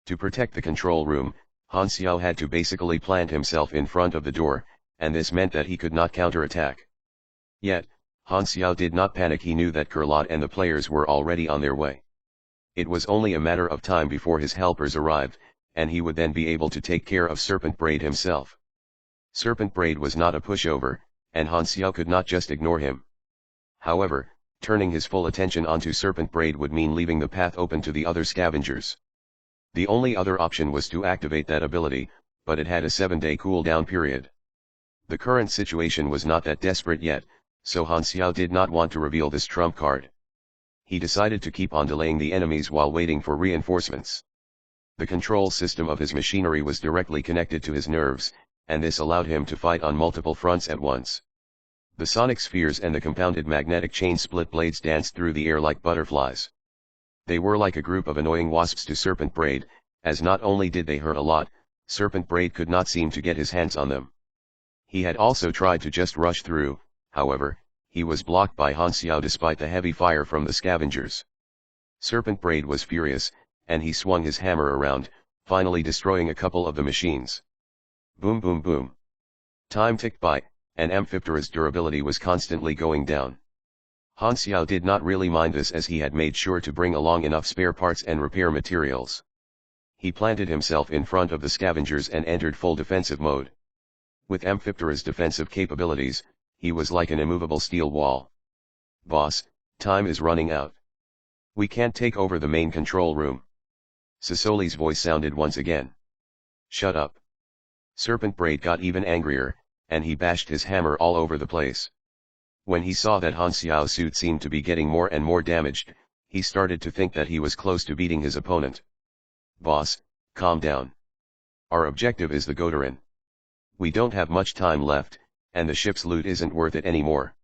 To protect the control room, Han Xiao had to basically plant himself in front of the door, and this meant that he could not counterattack. Yet, Han Xiao did not panic. He knew that Kurlot and the players were already on their way. It was only a matter of time before his helpers arrived, and he would then be able to take care of Serpent Braid himself. Serpent Braid was not a pushover, and Han Xiao could not just ignore him. However, turning his full attention onto Serpent Braid would mean leaving the path open to the other scavengers. The only other option was to activate that ability, but it had a 7-day cooldown period. The current situation was not that desperate yet, so Han Xiao did not want to reveal this trump card. He decided to keep on delaying the enemies while waiting for reinforcements. The control system of his machinery was directly connected to his nerves, and this allowed him to fight on multiple fronts at once. The sonic spheres and the compounded magnetic chain split blades danced through the air like butterflies. They were like a group of annoying wasps to Serpent Braid, as not only did they hurt a lot, Serpent Braid could not seem to get his hands on them. He had also tried to just rush through, however, he was blocked by Han Xiao despite the heavy fire from the scavengers. Serpent Braid was furious, and he swung his hammer around, finally destroying a couple of the machines. Boom boom boom. Time ticked by, and Amphiptera's durability was constantly going down. Han Xiao did not really mind this, as he had made sure to bring along enough spare parts and repair materials. He planted himself in front of the scavengers and entered full defensive mode. With Amphiptera's defensive capabilities, he was like an immovable steel wall. "Boss, time is running out. We can't take over the main control room." Sisoli's voice sounded once again. "Shut up." Serpent Braid got even angrier, and he bashed his hammer all over the place. When he saw that Han Xiao's suit seemed to be getting more and more damaged, he started to think that he was close to beating his opponent. "Boss, calm down. Our objective is the Godarin. We don't have much time left, and the ship's loot isn't worth it anymore.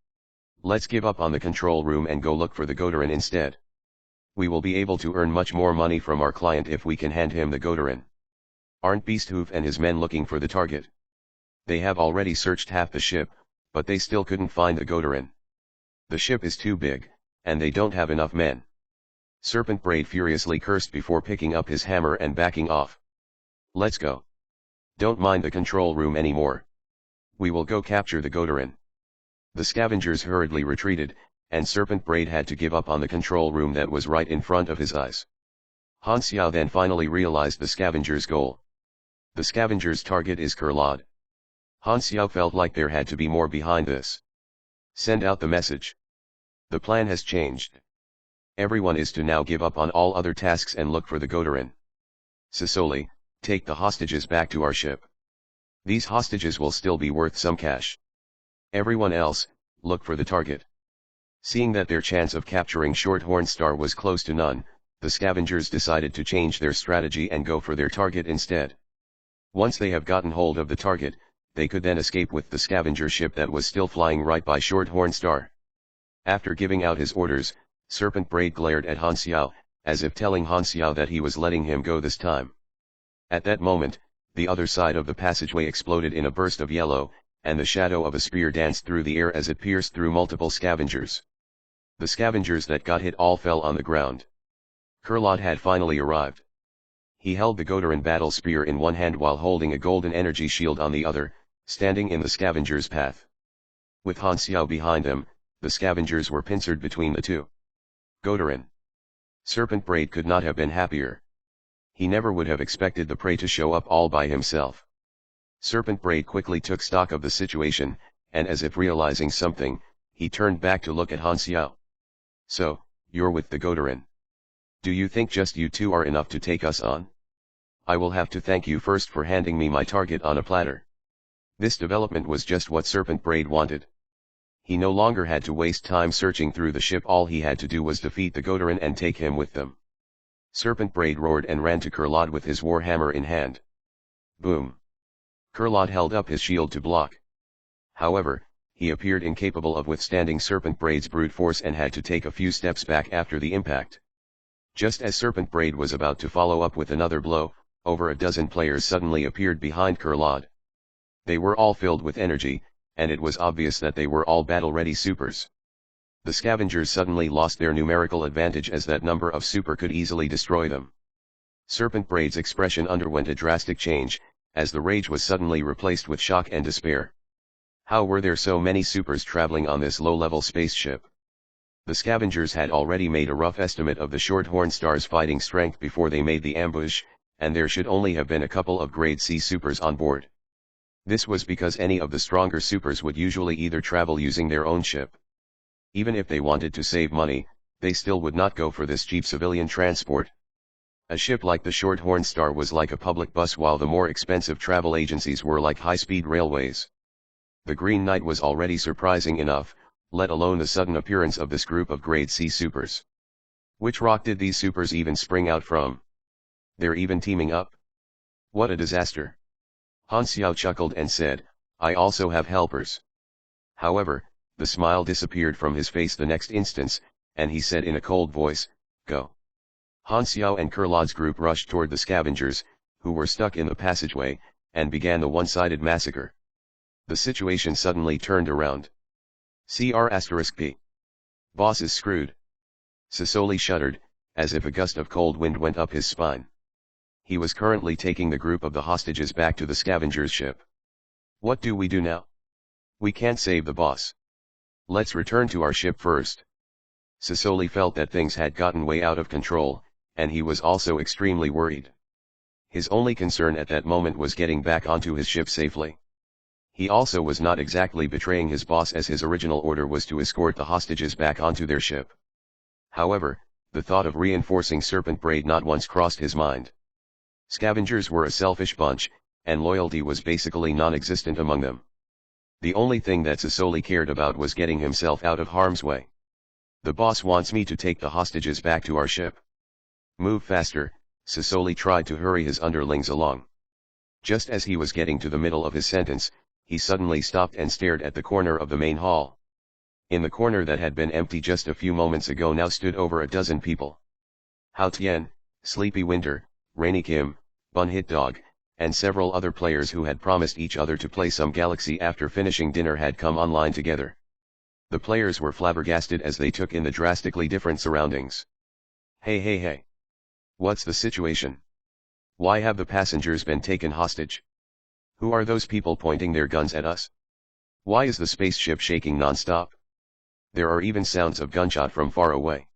Let's give up on the control room and go look for the Godarin instead. We will be able to earn much more money from our client if we can hand him the Godarin. Aren't Beasthoof and his men looking for the target? They have already searched half the ship, but they still couldn't find the Godarin. The ship is too big, and they don't have enough men." Serpent Braid furiously cursed before picking up his hammer and backing off. "Let's go. Don't mind the control room anymore. We will go capture the Godarin." The scavengers hurriedly retreated, and Serpent Braid had to give up on the control room that was right in front of his eyes. Han Xiao then finally realized the scavengers' goal. The scavengers' target is Kurlod. Han Xiao felt like there had to be more behind this. Send out the message. The plan has changed. Everyone is to now give up on all other tasks and look for the Godarin. Sisoli, take the hostages back to our ship. These hostages will still be worth some cash. Everyone else, look for the target. Seeing that their chance of capturing Shorthorn Star was close to none, the scavengers decided to change their strategy and go for their target instead. Once they have gotten hold of the target, they could then escape with the scavenger ship that was still flying right by Shorthorn Star. After giving out his orders, Serpent Braid glared at Han Xiao, as if telling Han Xiao that he was letting him go this time. At that moment, the other side of the passageway exploded in a burst of yellow, and the shadow of a spear danced through the air as it pierced through multiple scavengers. The scavengers that got hit all fell on the ground. Kurlad had finally arrived. He held the Godarin battle spear in one hand while holding a golden energy shield on the other, standing in the scavenger's path. With Han Xiao behind him, the scavengers were pincered between the two. Godarin. Serpent Braid could not have been happier. He never would have expected the prey to show up all by himself. Serpent Braid quickly took stock of the situation, and as if realizing something, he turned back to look at Han Xiao. So, you're with the Godarin. Do you think just you two are enough to take us on? I will have to thank you first for handing me my target on a platter. This development was just what Serpent Braid wanted. He no longer had to waste time searching through the ship, all he had to do was defeat the Godarin and take him with them. Serpent Braid roared and ran to Kurlad with his warhammer in hand. Boom! Kurlad held up his shield to block. However, he appeared incapable of withstanding Serpent Braid's brute force and had to take a few steps back after the impact. Just as Serpent Braid was about to follow up with another blow, over a dozen players suddenly appeared behind Kurlad. They were all filled with energy, and it was obvious that they were all battle-ready supers. The scavengers suddenly lost their numerical advantage as that number of super could easily destroy them. Serpent Braid's expression underwent a drastic change, as the rage was suddenly replaced with shock and despair. How were there so many supers traveling on this low-level spaceship? The scavengers had already made a rough estimate of the Shorthorn Star's fighting strength before they made the ambush, and there should only have been a couple of grade C supers on board. This was because any of the stronger supers would usually either travel using their own ship. Even if they wanted to save money, they still would not go for this cheap civilian transport. A ship like the Shorthorn Star was like a public bus, while the more expensive travel agencies were like high-speed railways. The Green Knight was already surprising enough, let alone the sudden appearance of this group of grade C supers. Which rock did these supers even spring out from? They're even teaming up? What a disaster! Han Xiao chuckled and said, I also have helpers. However, the smile disappeared from his face the next instant, and he said in a cold voice, Go. Han Xiao and Kurlad's group rushed toward the scavengers, who were stuck in the passageway, and began the one-sided massacre. The situation suddenly turned around. Cr*P. Boss is screwed. Sisoli shuddered, as if a gust of cold wind went up his spine. He was currently taking the group of the hostages back to the scavenger's ship. What do we do now? We can't save the boss. Let's return to our ship first. Sisoli felt that things had gotten way out of control, and he was also extremely worried. His only concern at that moment was getting back onto his ship safely. He also was not exactly betraying his boss, as his original order was to escort the hostages back onto their ship. However, the thought of reinforcing Serpent Braid not once crossed his mind. Scavengers were a selfish bunch, and loyalty was basically non-existent among them. The only thing that Sisoli cared about was getting himself out of harm's way. The boss wants me to take the hostages back to our ship. Move faster, Sisoli tried to hurry his underlings along. Just as he was getting to the middle of his sentence, he suddenly stopped and stared at the corner of the main hall. In the corner that had been empty just a few moments ago now stood over a dozen people. Hao Tian, Sleepy Winter, Rainy Kim, Bun Hit Dog, and several other players who had promised each other to play some Galaxy after finishing dinner had come online together. The players were flabbergasted as they took in the drastically different surroundings. Hey! What's the situation? Why have the passengers been taken hostage? Who are those people pointing their guns at us? Why is the spaceship shaking non-stop? There are even sounds of gunshot from far away.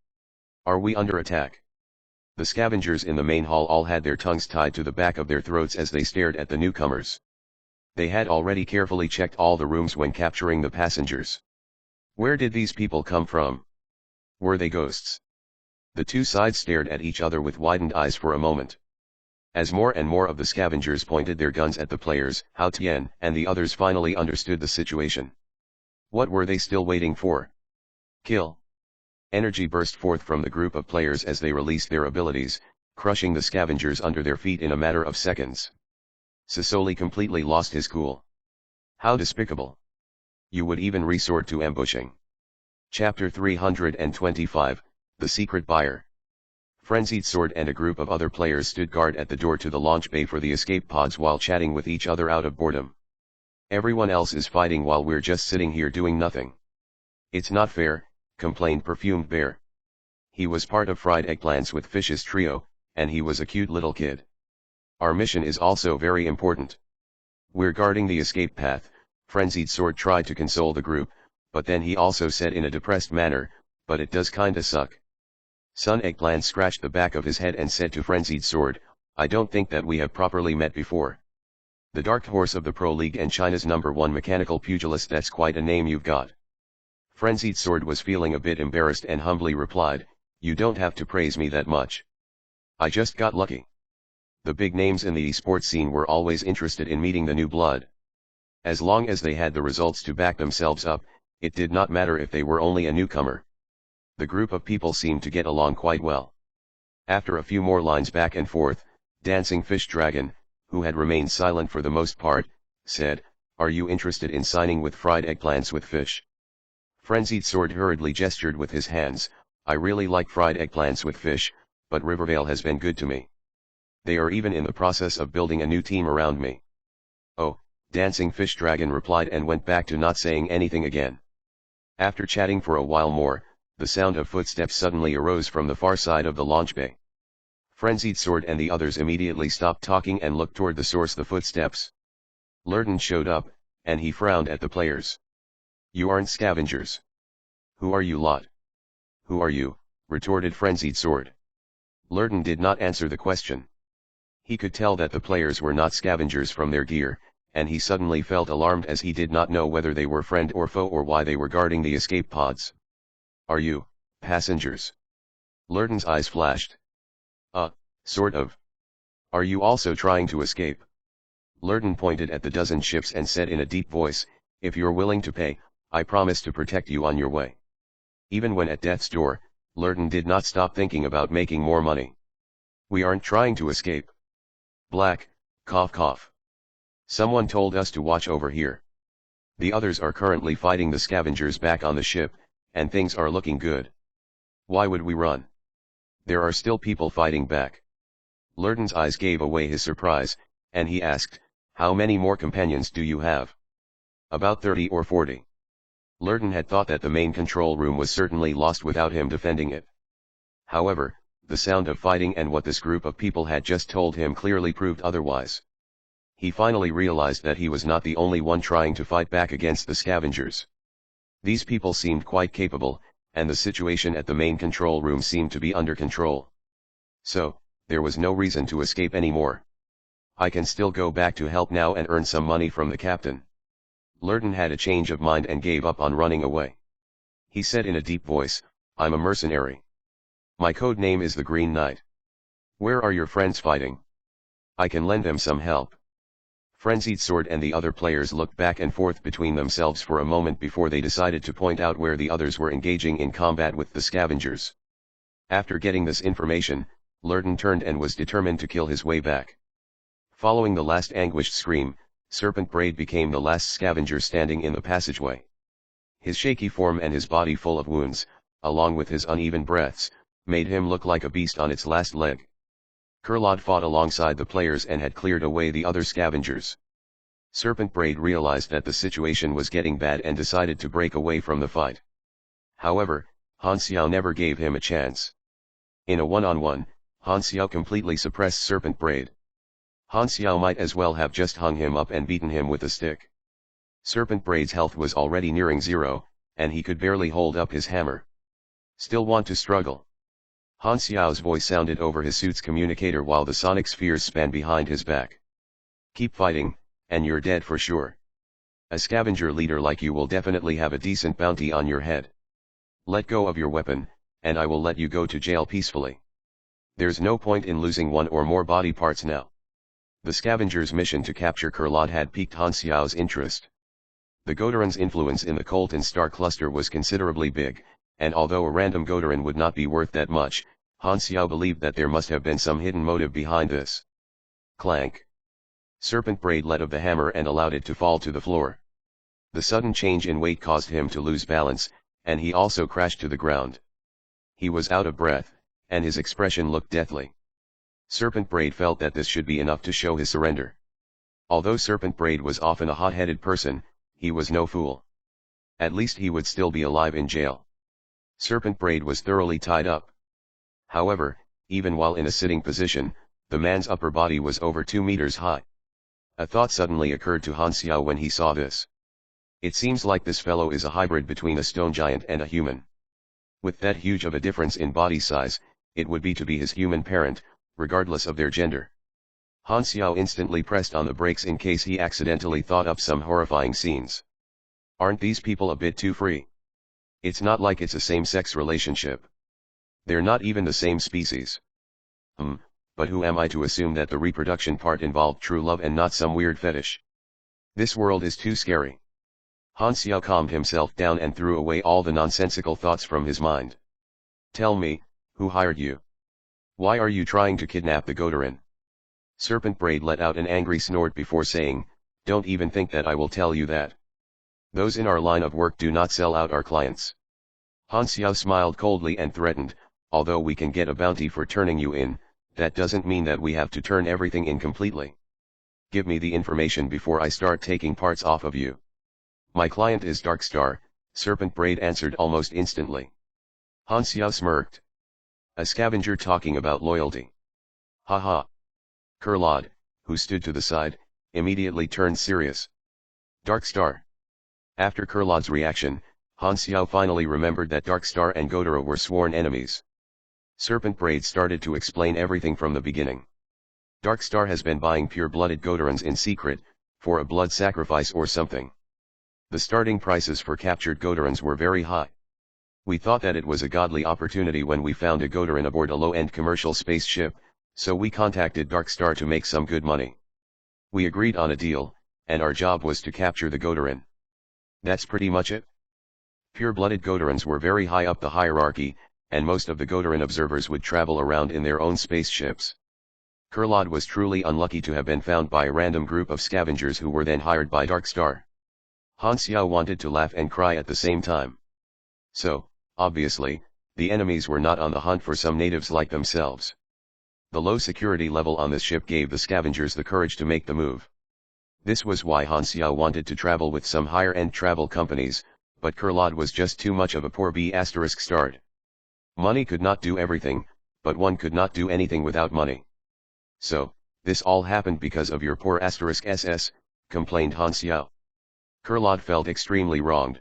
Are we under attack? The scavengers in the main hall all had their tongues tied to the back of their throats as they stared at the newcomers. They had already carefully checked all the rooms when capturing the passengers. Where did these people come from? Were they ghosts? The two sides stared at each other with widened eyes for a moment. As more and more of the scavengers pointed their guns at the players, Hao Tian and the others finally understood the situation. What were they still waiting for? Kill! Energy burst forth from the group of players as they released their abilities, crushing the scavengers under their feet in a matter of seconds. Sisoli completely lost his cool. How despicable! You would even resort to ambushing. Chapter 325, The Secret Buyer. Frenzied Sword and a group of other players stood guard at the door to the launch bay for the escape pods while chatting with each other out of boredom. Everyone else is fighting while we're just sitting here doing nothing. It's not fair, complained Perfumed Bear. He was part of Fried Eggplants with Fish's trio, and he was a cute little kid. Our mission is also very important. We're guarding the escape path. Frenzied Sword tried to console the group, but then he also said in a depressed manner, but it does kinda suck. Sun Eggplant scratched the back of his head and said to Frenzied Sword, I don't think that we have properly met before. The dark horse of the Pro League and China's #1 mechanical pugilist, that's quite a name you've got. Frenzied Sword was feeling a bit embarrassed and humbly replied, you don't have to praise me that much. I just got lucky. The big names in the esports scene were always interested in meeting the new blood. As long as they had the results to back themselves up, it did not matter if they were only a newcomer. The group of people seemed to get along quite well. After a few more lines back and forth, Dancing Fish Dragon, who had remained silent for the most part, said, are you interested in signing with Fried Eggplants with Fish? Frenzied Sword hurriedly gestured with his hands, I really like Fried Eggplants with Fish, but Rivervale has been good to me. They are even in the process of building a new team around me. Oh, Dancing Fish Dragon replied and went back to not saying anything again. After chatting for a while more, the sound of footsteps suddenly arose from the far side of the launch bay. Frenzied Sword and the others immediately stopped talking and looked toward the source of the footsteps. Lurden showed up, and he frowned at the players. You aren't scavengers. Who are you lot? Who are you? Retorted Frenzied Sword. Lurden did not answer the question. He could tell that the players were not scavengers from their gear, and he suddenly felt alarmed as he did not know whether they were friend or foe or why they were guarding the escape pods. Are you, passengers? Lurden's eyes flashed. Sort of. Are you also trying to escape? Lurden pointed at the dozen ships and said in a deep voice, if you're willing to pay, I promise to protect you on your way. Even when at death's door, Lurden did not stop thinking about making more money. We aren't trying to escape. Black, cough cough. Someone told us to watch over here. The others are currently fighting the scavengers back on the ship, and things are looking good. Why would we run? There are still people fighting back. Lurden's eyes gave away his surprise, and he asked, how many more companions do you have? About 30 or 40. Lurden had thought that the main control room was certainly lost without him defending it. However, the sound of fighting and what this group of people had just told him clearly proved otherwise. He finally realized that he was not the only one trying to fight back against the scavengers. These people seemed quite capable, and the situation at the main control room seemed to be under control. So, there was no reason to escape anymore. I can still go back to help now and earn some money from the captain. Lurden had a change of mind and gave up on running away. He said in a deep voice, I'm a mercenary. My code name is the Green Knight. Where are your friends fighting? I can lend them some help. Frenzied Sword and the other players looked back and forth between themselves for a moment before they decided to point out where the others were engaging in combat with the scavengers. After getting this information, Lurden turned and was determined to kill his way back. Following the last anguished scream, Serpent Braid became the last scavenger standing in the passageway. His shaky form and his body full of wounds, along with his uneven breaths, made him look like a beast on its last leg. Kurlod fought alongside the players and had cleared away the other scavengers. Serpent Braid realized that the situation was getting bad and decided to break away from the fight. However, Han Xiao never gave him a chance. In a one-on-one, Han Xiao completely suppressed Serpent Braid. Han Xiao might as well have just hung him up and beaten him with a stick. Serpent Braid's health was already nearing zero, and he could barely hold up his hammer. Still want to struggle? Han Xiao's voice sounded over his suit's communicator while the sonic spheres span behind his back. Keep fighting, and you're dead for sure. A scavenger leader like you will definitely have a decent bounty on your head. Let go of your weapon, and I will let you go to jail peacefully. There's no point in losing one or more body parts now. The scavenger's mission to capture Kurlad had piqued Han Xiao's interest. The Godarin's influence in the Colton star cluster was considerably big, and although a random Godarin would not be worth that much, Han Xiao believed that there must have been some hidden motive behind this. Clank. Serpent Braid let of the hammer and allowed it to fall to the floor. The sudden change in weight caused him to lose balance, and he also crashed to the ground. He was out of breath, and his expression looked deathly. Serpent Braid felt that this should be enough to show his surrender. Although Serpent Braid was often a hot-headed person, he was no fool. At least he would still be alive in jail. Serpent Braid was thoroughly tied up. However, even while in a sitting position, the man's upper body was over 2 meters high. A thought suddenly occurred to Han Xiao when he saw this. It seems like this fellow is a hybrid between a stone giant and a human. With that huge of a difference in body size, it would be to be his human parent, regardless of their gender. Han Xiao instantly pressed on the brakes in case he accidentally thought up some horrifying scenes. Aren't these people a bit too free? It's not like it's a same-sex relationship. They're not even the same species. But who am I to assume that the reproduction part involved true love and not some weird fetish? This world is too scary. Han Xiao calmed himself down and threw away all the nonsensical thoughts from his mind. Tell me, who hired you? Why are you trying to kidnap the Godarin? Serpent Braid let out an angry snort before saying, don't even think that I will tell you that. Those in our line of work do not sell out our clients. Han Xiao smiled coldly and threatened, although we can get a bounty for turning you in, that doesn't mean that we have to turn everything in completely. Give me the information before I start taking parts off of you. My client is Dark Star, Serpent Braid answered almost instantly. Han Xiao smirked. A scavenger talking about loyalty. Ha ha. Kurlad, who stood to the side, immediately turned serious. Dark Star. After Kurlad's reaction, Han Xiao finally remembered that Dark Star and Godara were sworn enemies. Serpent Braid started to explain everything from the beginning. Dark Star has been buying pure-blooded Godarins in secret, for a blood sacrifice or something. The starting prices for captured Godarins were very high. We thought that it was a godly opportunity when we found a Godarin aboard a low-end commercial spaceship, so we contacted Dark Star to make some good money. We agreed on a deal, and our job was to capture the Godarin. That's pretty much it. Pure-blooded Godarins were very high up the hierarchy, and most of the Godarin observers would travel around in their own spaceships. Kurlad was truly unlucky to have been found by a random group of scavengers who were then hired by Dark Star. Han Xiao wanted to laugh and cry at the same time. So, obviously, the enemies were not on the hunt for some natives like themselves. The low security level on this ship gave the scavengers the courage to make the move. This was why Han Xiao wanted to travel with some higher-end travel companies, but Kurlad was just too much of a poor B*****. Money could not do everything, but one could not do anything without money. So, this all happened because of your poor *SS, complained Han Xiao. Kurlad felt extremely wronged.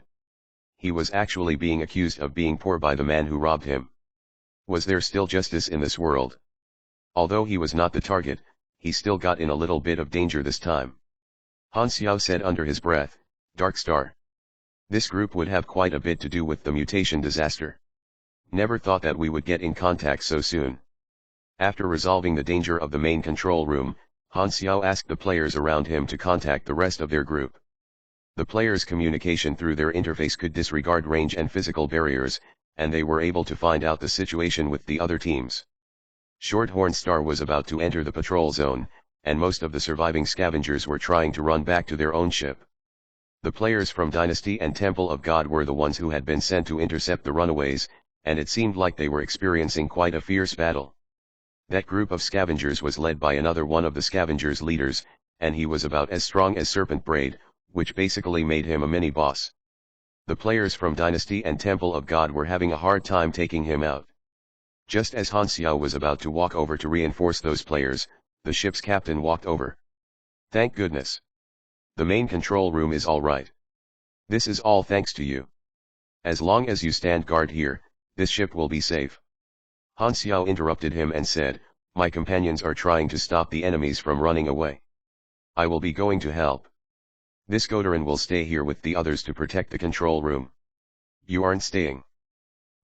He was actually being accused of being poor by the man who robbed him. Was there still justice in this world? Although he was not the target, he still got in a little bit of danger this time. Han Xiao said under his breath, Dark Star. This group would have quite a bit to do with the mutation disaster. Never thought that we would get in contact so soon. After resolving the danger of the main control room, Han Xiao asked the players around him to contact the rest of their group. The players' communication through their interface could disregard range and physical barriers, and they were able to find out the situation with the other teams. Shorthorn Star was about to enter the patrol zone, and most of the surviving scavengers were trying to run back to their own ship. The players from Dynasty and Temple of God were the ones who had been sent to intercept the runaways, and it seemed like they were experiencing quite a fierce battle. That group of scavengers was led by another one of the scavengers' leaders, and he was about as strong as Serpent Braid, which basically made him a mini-boss. The players from Dynasty and Temple of God were having a hard time taking him out. Just as Han Xiao was about to walk over to reinforce those players, the ship's captain walked over. Thank goodness. The main control room is all right. This is all thanks to you. As long as you stand guard here, this ship will be safe. Han Xiao interrupted him and said, my companions are trying to stop the enemies from running away. I will be going to help. This Godarin will stay here with the others to protect the control room. You aren't staying.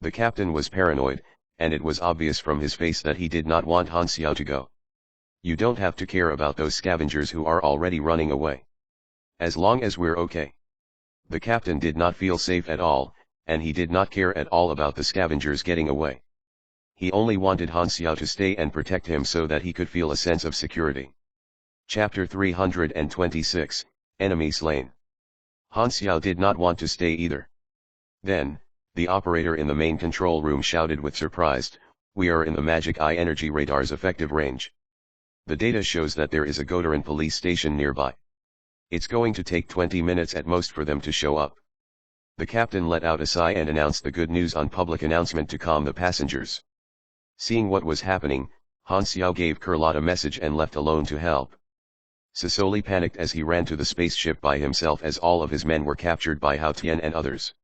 The captain was paranoid, and it was obvious from his face that he did not want Han Xiao to go. You don't have to care about those scavengers who are already running away. As long as we're okay. The captain did not feel safe at all, and he did not care at all about the scavengers getting away. He only wanted Han Xiao to stay and protect him so that he could feel a sense of security. Chapter 326, Enemy Slain. Han Xiao did not want to stay either. Then, the operator in the main control room shouted with surprise, "We are in the Magic Eye energy radar's effective range. The data shows that there is a Godarin police station nearby. It's going to take 20 minutes at most for them to show up." The captain let out a sigh and announced the good news on public announcement to calm the passengers. Seeing what was happening, Han Xiao gave Kurlat a message and left alone to help. Sisoli panicked as he ran to the spaceship by himself as all of his men were captured by Hao Tian and others.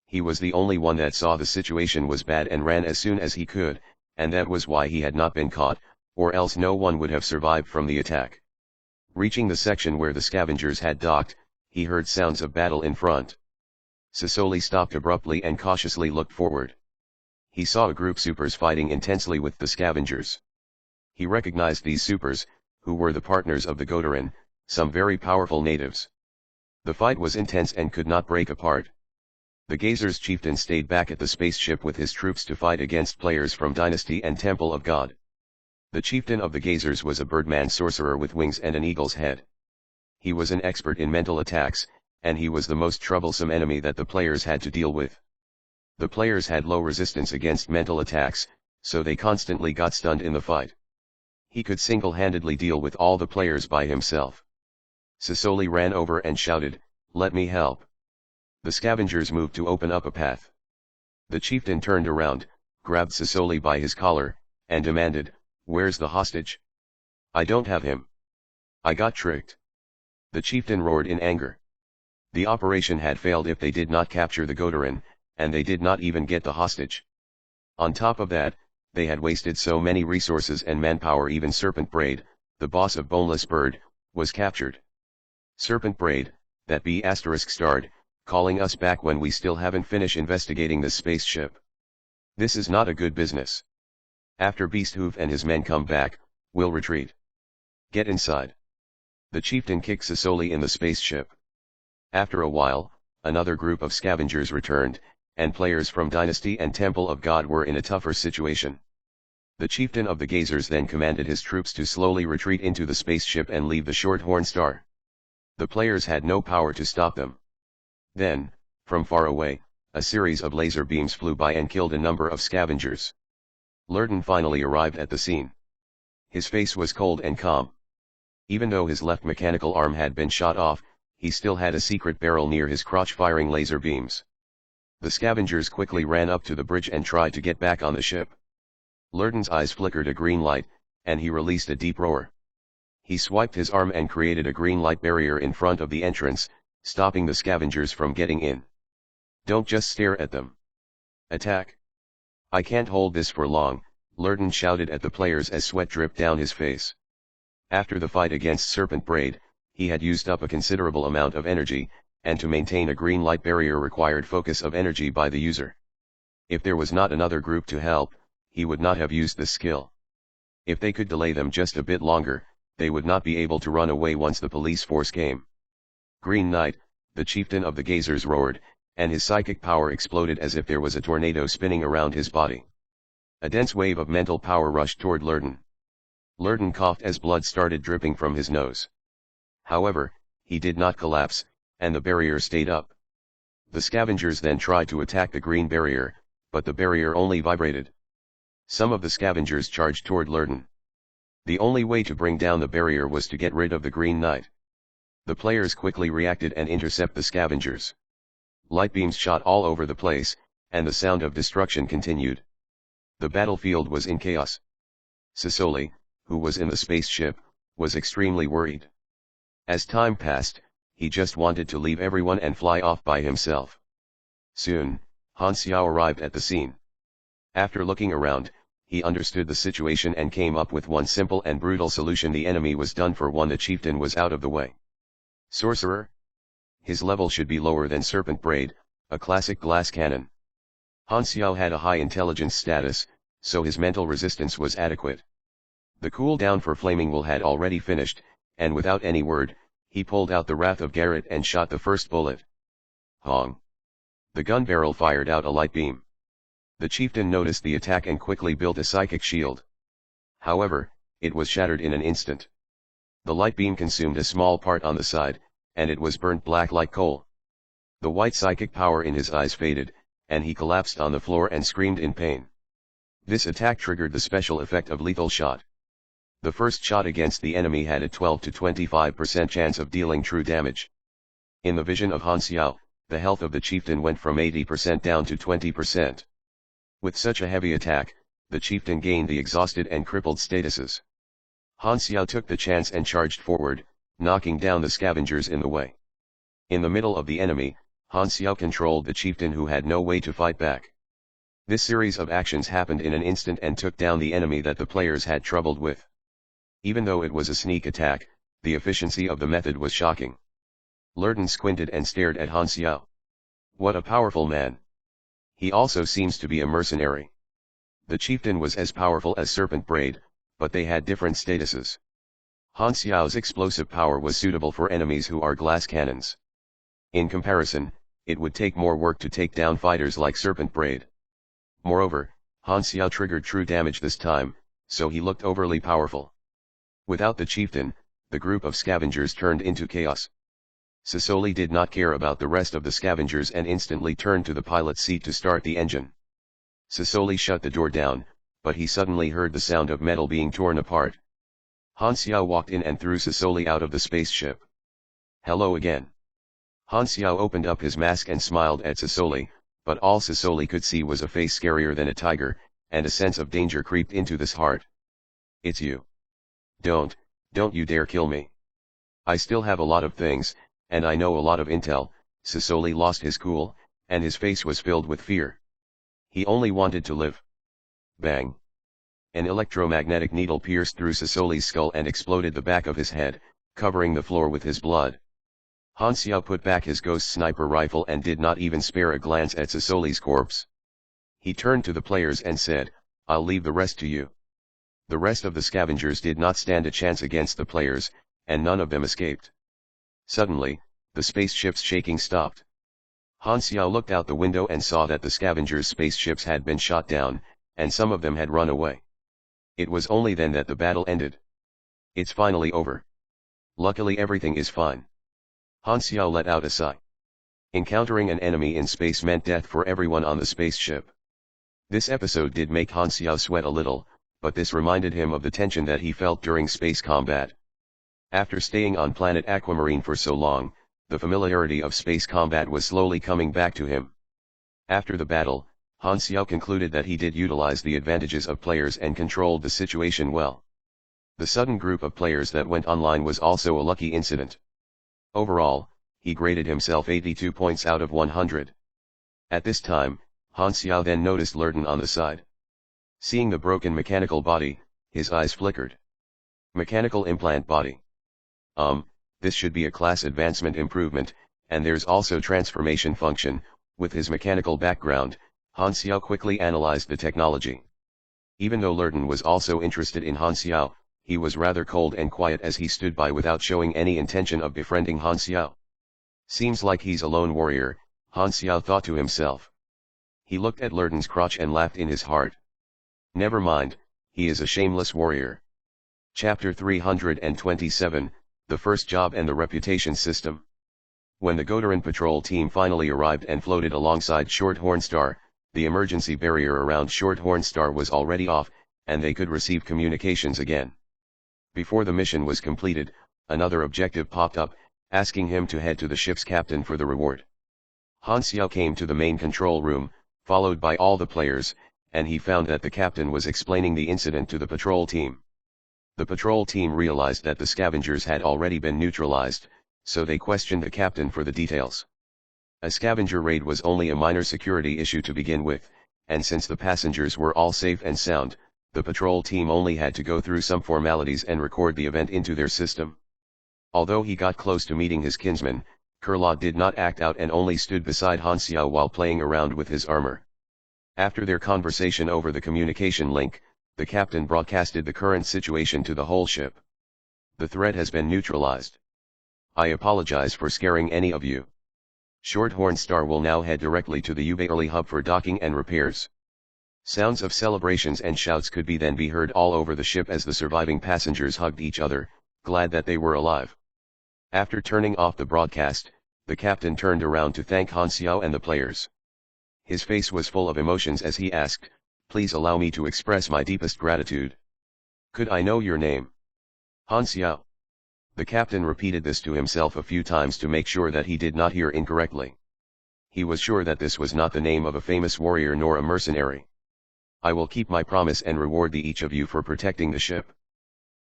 He was the only one that saw the situation was bad and ran as soon as he could, and that was why he had not been caught, or else no one would have survived from the attack. Reaching the section where the scavengers had docked, he heard sounds of battle in front. Sisoli stopped abruptly and cautiously looked forward. He saw a group supers fighting intensely with the scavengers. He recognized these supers, who were the partners of the Godarin, some very powerful natives. The fight was intense and could not break apart. The Gazer's chieftain stayed back at the spaceship with his troops to fight against players from Dynasty and Temple of God. The chieftain of the Gazers was a birdman sorcerer with wings and an eagle's head. He was an expert in mental attacks, and he was the most troublesome enemy that the players had to deal with. The players had low resistance against mental attacks, so they constantly got stunned in the fight. He could single-handedly deal with all the players by himself. Sisoli ran over and shouted, "Let me help." The scavengers moved to open up a path. The chieftain turned around, grabbed Sisoli by his collar, and demanded, "Where's the hostage? I don't have him. I got tricked." The chieftain roared in anger. The operation had failed if they did not capture the Godarin, and they did not even get the hostage. On top of that, they had wasted so many resources and manpower. Even Serpent Braid, the boss of Boneless Bird, was captured. Serpent Braid, that B** starred, calling us back when we still haven't finished investigating this spaceship. This is not a good business. After Beasthoof and his men come back, we'll retreat. Get inside. The chieftain kicked Sisoli in the spaceship. After a while, another group of scavengers returned, and players from Dynasty and Temple of God were in a tougher situation. The chieftain of the Gazers then commanded his troops to slowly retreat into the spaceship and leave the Shorthorn Star. The players had no power to stop them. Then, from far away, a series of laser beams flew by and killed a number of scavengers. Lurden finally arrived at the scene. His face was cold and calm. Even though his left mechanical arm had been shot off, he still had a secret barrel near his crotch firing laser beams. The scavengers quickly ran up to the bridge and tried to get back on the ship. Lurden's eyes flickered a green light, and he released a deep roar. He swiped his arm and created a green light barrier in front of the entrance, stopping the scavengers from getting in. Don't just stare at them. Attack. I can't hold this for long, Lurden shouted at the players as sweat dripped down his face. After the fight against Serpent Braid, he had used up a considerable amount of energy, and to maintain a green light barrier required focus of energy by the user. If there was not another group to help, he would not have used this skill. If they could delay them just a bit longer, they would not be able to run away once the police force came. Green Knight, the chieftain of the Gazers, roared, and his psychic power exploded as if there was a tornado spinning around his body. A dense wave of mental power rushed toward Lurden. Lurden coughed as blood started dripping from his nose. However, he did not collapse, and the barrier stayed up. The scavengers then tried to attack the green barrier, but the barrier only vibrated. Some of the scavengers charged toward Lurden. The only way to bring down the barrier was to get rid of the Green Knight. The players quickly reacted and intercept the scavengers. Light beams shot all over the place, and the sound of destruction continued. The battlefield was in chaos. Sisoli, who was in the spaceship, was extremely worried. As time passed, he just wanted to leave everyone and fly off by himself. Soon, Han Xiao arrived at the scene. After looking around, he understood the situation and came up with one simple and brutal solution. The enemy was done for. One, the chieftain was out of the way. Sorcerer? His level should be lower than Serpent Braid, a classic glass cannon. Han Xiao had a high intelligence status, so his mental resistance was adequate. The cooldown for Flaming Will had already finished, and without any word, he pulled out the Wrath of Garrett and shot the first bullet. Hong! The gun barrel fired out a light beam. The chieftain noticed the attack and quickly built a psychic shield. However, it was shattered in an instant. The light beam consumed a small part on the side, and it was burnt black like coal. The white psychic power in his eyes faded, and he collapsed on the floor and screamed in pain. This attack triggered the special effect of lethal shot. The first shot against the enemy had a 12 to 25% chance of dealing true damage. In the vision of Han Xiao, the health of the chieftain went from 80% down to 20%. With such a heavy attack, the chieftain gained the exhausted and crippled statuses. Han Xiao took the chance and charged forward, knocking down the scavengers in the way. In the middle of the enemy, Han Xiao controlled the chieftain who had no way to fight back. This series of actions happened in an instant and took down the enemy that the players had troubled with. Even though it was a sneak attack, the efficiency of the method was shocking. Lurden squinted and stared at Han Xiao. What a powerful man! He also seems to be a mercenary. The chieftain was as powerful as Serpent Braid, but they had different statuses. Han Xiao's explosive power was suitable for enemies who are glass cannons. In comparison, it would take more work to take down fighters like Serpent Braid. Moreover, Han Xiao triggered true damage this time, so he looked overly powerful. Without the chieftain, the group of scavengers turned into chaos. Sisoli did not care about the rest of the scavengers and instantly turned to the pilot's seat to start the engine. Sisoli shut the door down, but he suddenly heard the sound of metal being torn apart. Han Xiao walked in and threw Sisoli out of the spaceship. Hello again. Han Xiao opened up his mask and smiled at Sisoli, but all Sisoli could see was a face scarier than a tiger, and a sense of danger creeped into his heart. It's you. Don't you dare kill me. I still have a lot of things, and I know a lot of intel. Sisoli lost his cool, and his face was filled with fear. He only wanted to live. Bang! An electromagnetic needle pierced through Sisoli's skull and exploded the back of his head, covering the floor with his blood. Han Xiao put back his ghost sniper rifle and did not even spare a glance at Sisoli's corpse. He turned to the players and said, I'll leave the rest to you. The rest of the scavengers did not stand a chance against the players, and none of them escaped. Suddenly, the spaceship's shaking stopped. Han Xiao looked out the window and saw that the scavengers' spaceships had been shot down, and some of them had run away. It was only then that the battle ended. It's finally over. Luckily everything is fine. Han Xiao let out a sigh. Encountering an enemy in space meant death for everyone on the spaceship. This episode did make Han Xiao sweat a little, but this reminded him of the tension that he felt during space combat. After staying on planet Aquamarine for so long, the familiarity of space combat was slowly coming back to him. After the battle, Han Xiao concluded that he did utilize the advantages of players and controlled the situation well. The sudden group of players that went online was also a lucky incident. Overall, he graded himself 82 points out of 100. At this time, Han Xiao then noticed Lurden on the side. Seeing the broken mechanical body, his eyes flickered. Mechanical implant body. This should be a class advancement improvement, and there's also transformation function. With his mechanical background, Han Xiao quickly analyzed the technology. Even though Lurden was also interested in Han Xiao, he was rather cold and quiet as he stood by without showing any intention of befriending Han Xiao. Seems like he's a lone warrior, Han Xiao thought to himself. He looked at Lurden's crotch and laughed in his heart. Never mind, he is a shameless warrior. Chapter 327, The First Job and the Reputation System. When the Godaran patrol team finally arrived and floated alongside Shorthorn Star, the emergency barrier around Shorthorn Star was already off, and they could receive communications again. Before the mission was completed, another objective popped up, asking him to head to the ship's captain for the reward. Han Xiao came to the main control room, followed by all the players, and he found that the captain was explaining the incident to the patrol team. The patrol team realized that the scavengers had already been neutralized, so they questioned the captain for the details. A scavenger raid was only a minor security issue to begin with, and since the passengers were all safe and sound, the patrol team only had to go through some formalities and record the event into their system. Although he got close to meeting his kinsman, Kurla did not act out and only stood beside Han Xiao while playing around with his armor. After their conversation over the communication link, the captain broadcasted the current situation to the whole ship. The threat has been neutralized. I apologize for scaring any of you. Shorthorn Star will now head directly to the Ubaili hub for docking and repairs. Sounds of celebrations and shouts could then be heard all over the ship as the surviving passengers hugged each other, glad that they were alive. After turning off the broadcast, the captain turned around to thank Han Xiao and the players. His face was full of emotions as he asked, "Please allow me to express my deepest gratitude. Could I know your name?" Han Xiao. The captain repeated this to himself a few times to make sure that he did not hear incorrectly. He was sure that this was not the name of a famous warrior nor a mercenary. "I will keep my promise and reward each of you for protecting the ship."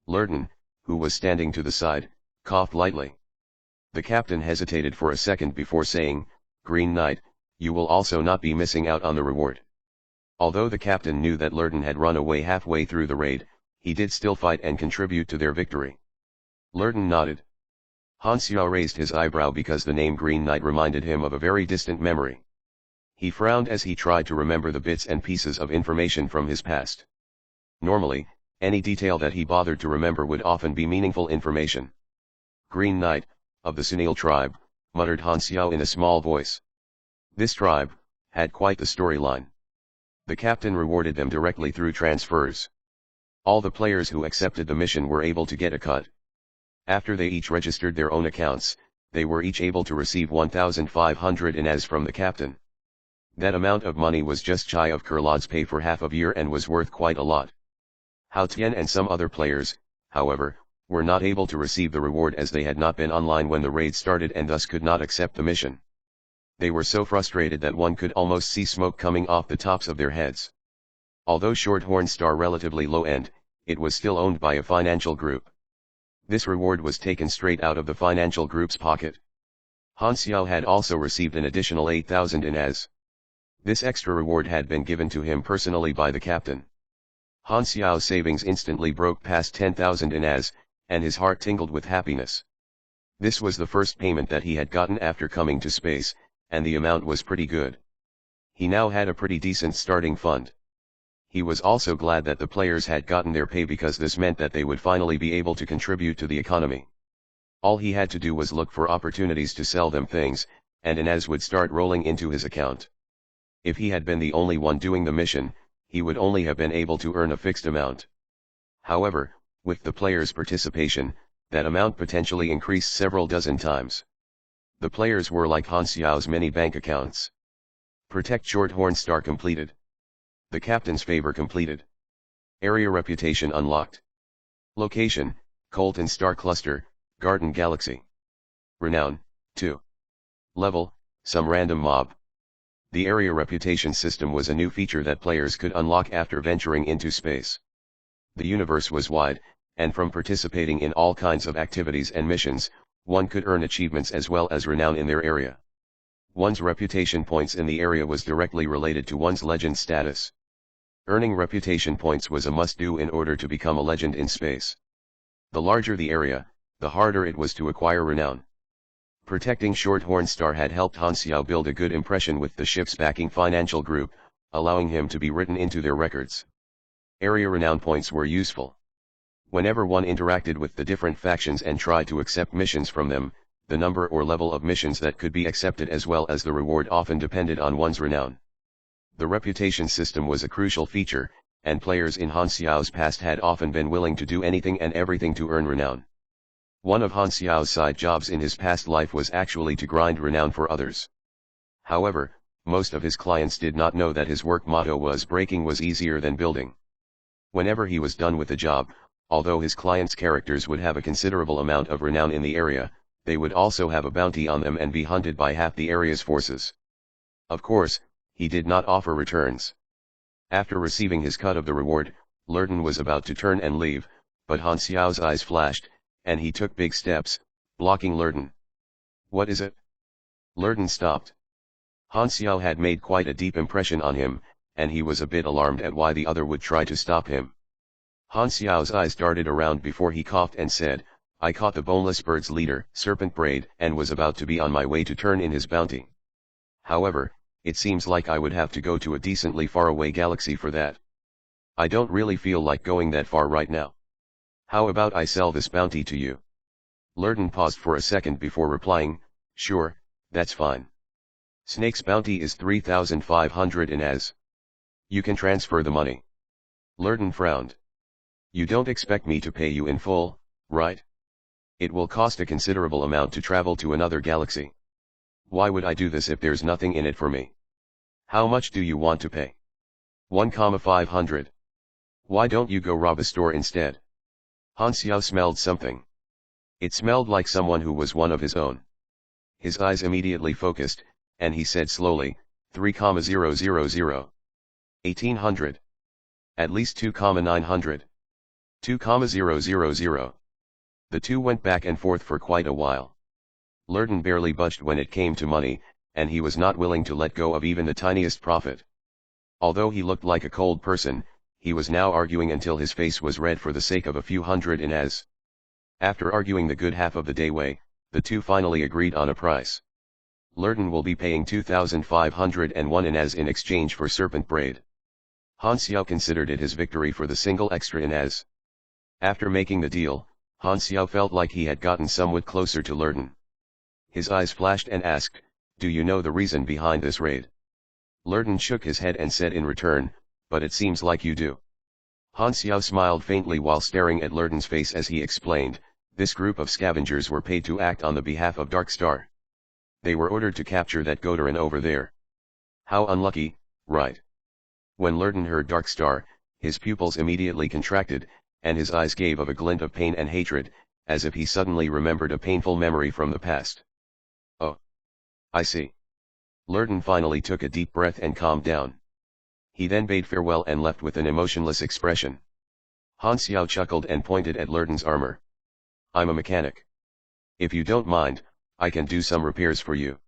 Lurden, who was standing to the side, coughed lightly. The captain hesitated for a second before saying, "Green Knight, you will also not be missing out on the reward." Although the captain knew that Lurden had run away halfway through the raid, he did still fight and contribute to their victory. Lurden nodded. Han Xiao raised his eyebrow because the name Green Knight reminded him of a very distant memory. He frowned as he tried to remember the bits and pieces of information from his past. Normally, any detail that he bothered to remember would often be meaningful information. "Green Knight, of the Sunil tribe," muttered Han Xiao in a small voice. This tribe had quite the storyline. The captain rewarded them directly through transfers. All the players who accepted the mission were able to get a cut. After they each registered their own accounts, they were each able to receive 1,500 inas from the captain. That amount of money was just shy of Kurlad's pay for half a year and was worth quite a lot. Hao Tian and some other players, however, were not able to receive the reward as they had not been online when the raid started and thus could not accept the mission. They were so frustrated that one could almost see smoke coming off the tops of their heads. Although Shorthorn Star relatively low-end, it was still owned by a financial group. This reward was taken straight out of the financial group's pocket. Han Xiao had also received an additional 8,000 inas. This extra reward had been given to him personally by the captain. Han Xiao's savings instantly broke past 10,000 inas, and his heart tingled with happiness. This was the first payment that he had gotten after coming to space, and the amount was pretty good. He now had a pretty decent starting fund. He was also glad that the players had gotten their pay because this meant that they would finally be able to contribute to the economy. All he had to do was look for opportunities to sell them things, and inas would start rolling into his account. If he had been the only one doing the mission, he would only have been able to earn a fixed amount. However, with the players' participation, that amount potentially increased several dozen times. The players were like Han Xiao's many bank accounts. Protect Shorthorn Star completed. The captain's favor completed. Area reputation unlocked. Location, Colton Star Cluster, Garden Galaxy. Renown, 2. Level, some random mob. The area reputation system was a new feature that players could unlock after venturing into space. The universe was wide, and from participating in all kinds of activities and missions, one could earn achievements as well as renown in their area. One's reputation points in the area was directly related to one's legend status. Earning reputation points was a must-do in order to become a legend in space. The larger the area, the harder it was to acquire renown. Protecting Shorthorn Star had helped Han Xiao build a good impression with the ship's backing financial group, allowing him to be written into their records. Area renown points were useful. Whenever one interacted with the different factions and tried to accept missions from them, the number or level of missions that could be accepted as well as the reward often depended on one's renown. The reputation system was a crucial feature, and players in Han Xiao's past had often been willing to do anything and everything to earn renown. One of Han Xiao's side jobs in his past life was actually to grind renown for others. However, most of his clients did not know that his work motto was breaking was easier than building. Whenever he was done with a job, although his clients' characters would have a considerable amount of renown in the area, they would also have a bounty on them and be hunted by half the area's forces. Of course, he did not offer returns. After receiving his cut of the reward, Lurden was about to turn and leave, but Han Xiao's eyes flashed, and he took big steps, blocking Lurden. "What is it?" Lurden stopped. Han Xiao had made quite a deep impression on him, and he was a bit alarmed at why the other would try to stop him. Han Xiao's eyes darted around before he coughed and said, I caught the boneless bird's leader, Serpent Braid, and was about to be on my way to turn in his bounty. However, it seems like I would have to go to a decently faraway galaxy for that. I don't really feel like going that far right now. How about I sell this bounty to you? Lurden paused for a second before replying, sure, that's fine. Snake's bounty is 3,500 as. You can transfer the money. Lurden frowned. You don't expect me to pay you in full, right? It will cost a considerable amount to travel to another galaxy. Why would I do this if there's nothing in it for me? How much do you want to pay? 1,500. Why don't you go rob a store instead? Han Xiao smelled something. It smelled like someone who was one of his own. His eyes immediately focused, and he said slowly, 3,000. 1,800. At least 2,900. 2,000. The two went back and forth for quite a while. Lurden barely budged when it came to money, and he was not willing to let go of even the tiniest profit. Although he looked like a cold person, he was now arguing until his face was red for the sake of a few hundred as. After arguing the good half of the day way, the two finally agreed on a price. Lurden will be paying 2,501 as in exchange for Serpent Braid. Han Xiao considered it his victory for the single extra as. After making the deal, Han Xiao felt like he had gotten somewhat closer to Lurden. His eyes flashed and asked, do you know the reason behind this raid? Lurden shook his head and said in return, but it seems like you do. Han Xiao smiled faintly while staring at Lurden's face as he explained, this group of scavengers were paid to act on the behalf of Dark Star. They were ordered to capture that Godarin over there. How unlucky, right? When Lurden heard Dark Star, his pupils immediately contracted, and his eyes gave of a glint of pain and hatred, as if he suddenly remembered a painful memory from the past. Oh. I see. Lurden finally took a deep breath and calmed down. He then bade farewell and left with an emotionless expression. Han Xiao chuckled and pointed at Lurden's armor. I'm a mechanic. If you don't mind, I can do some repairs for you.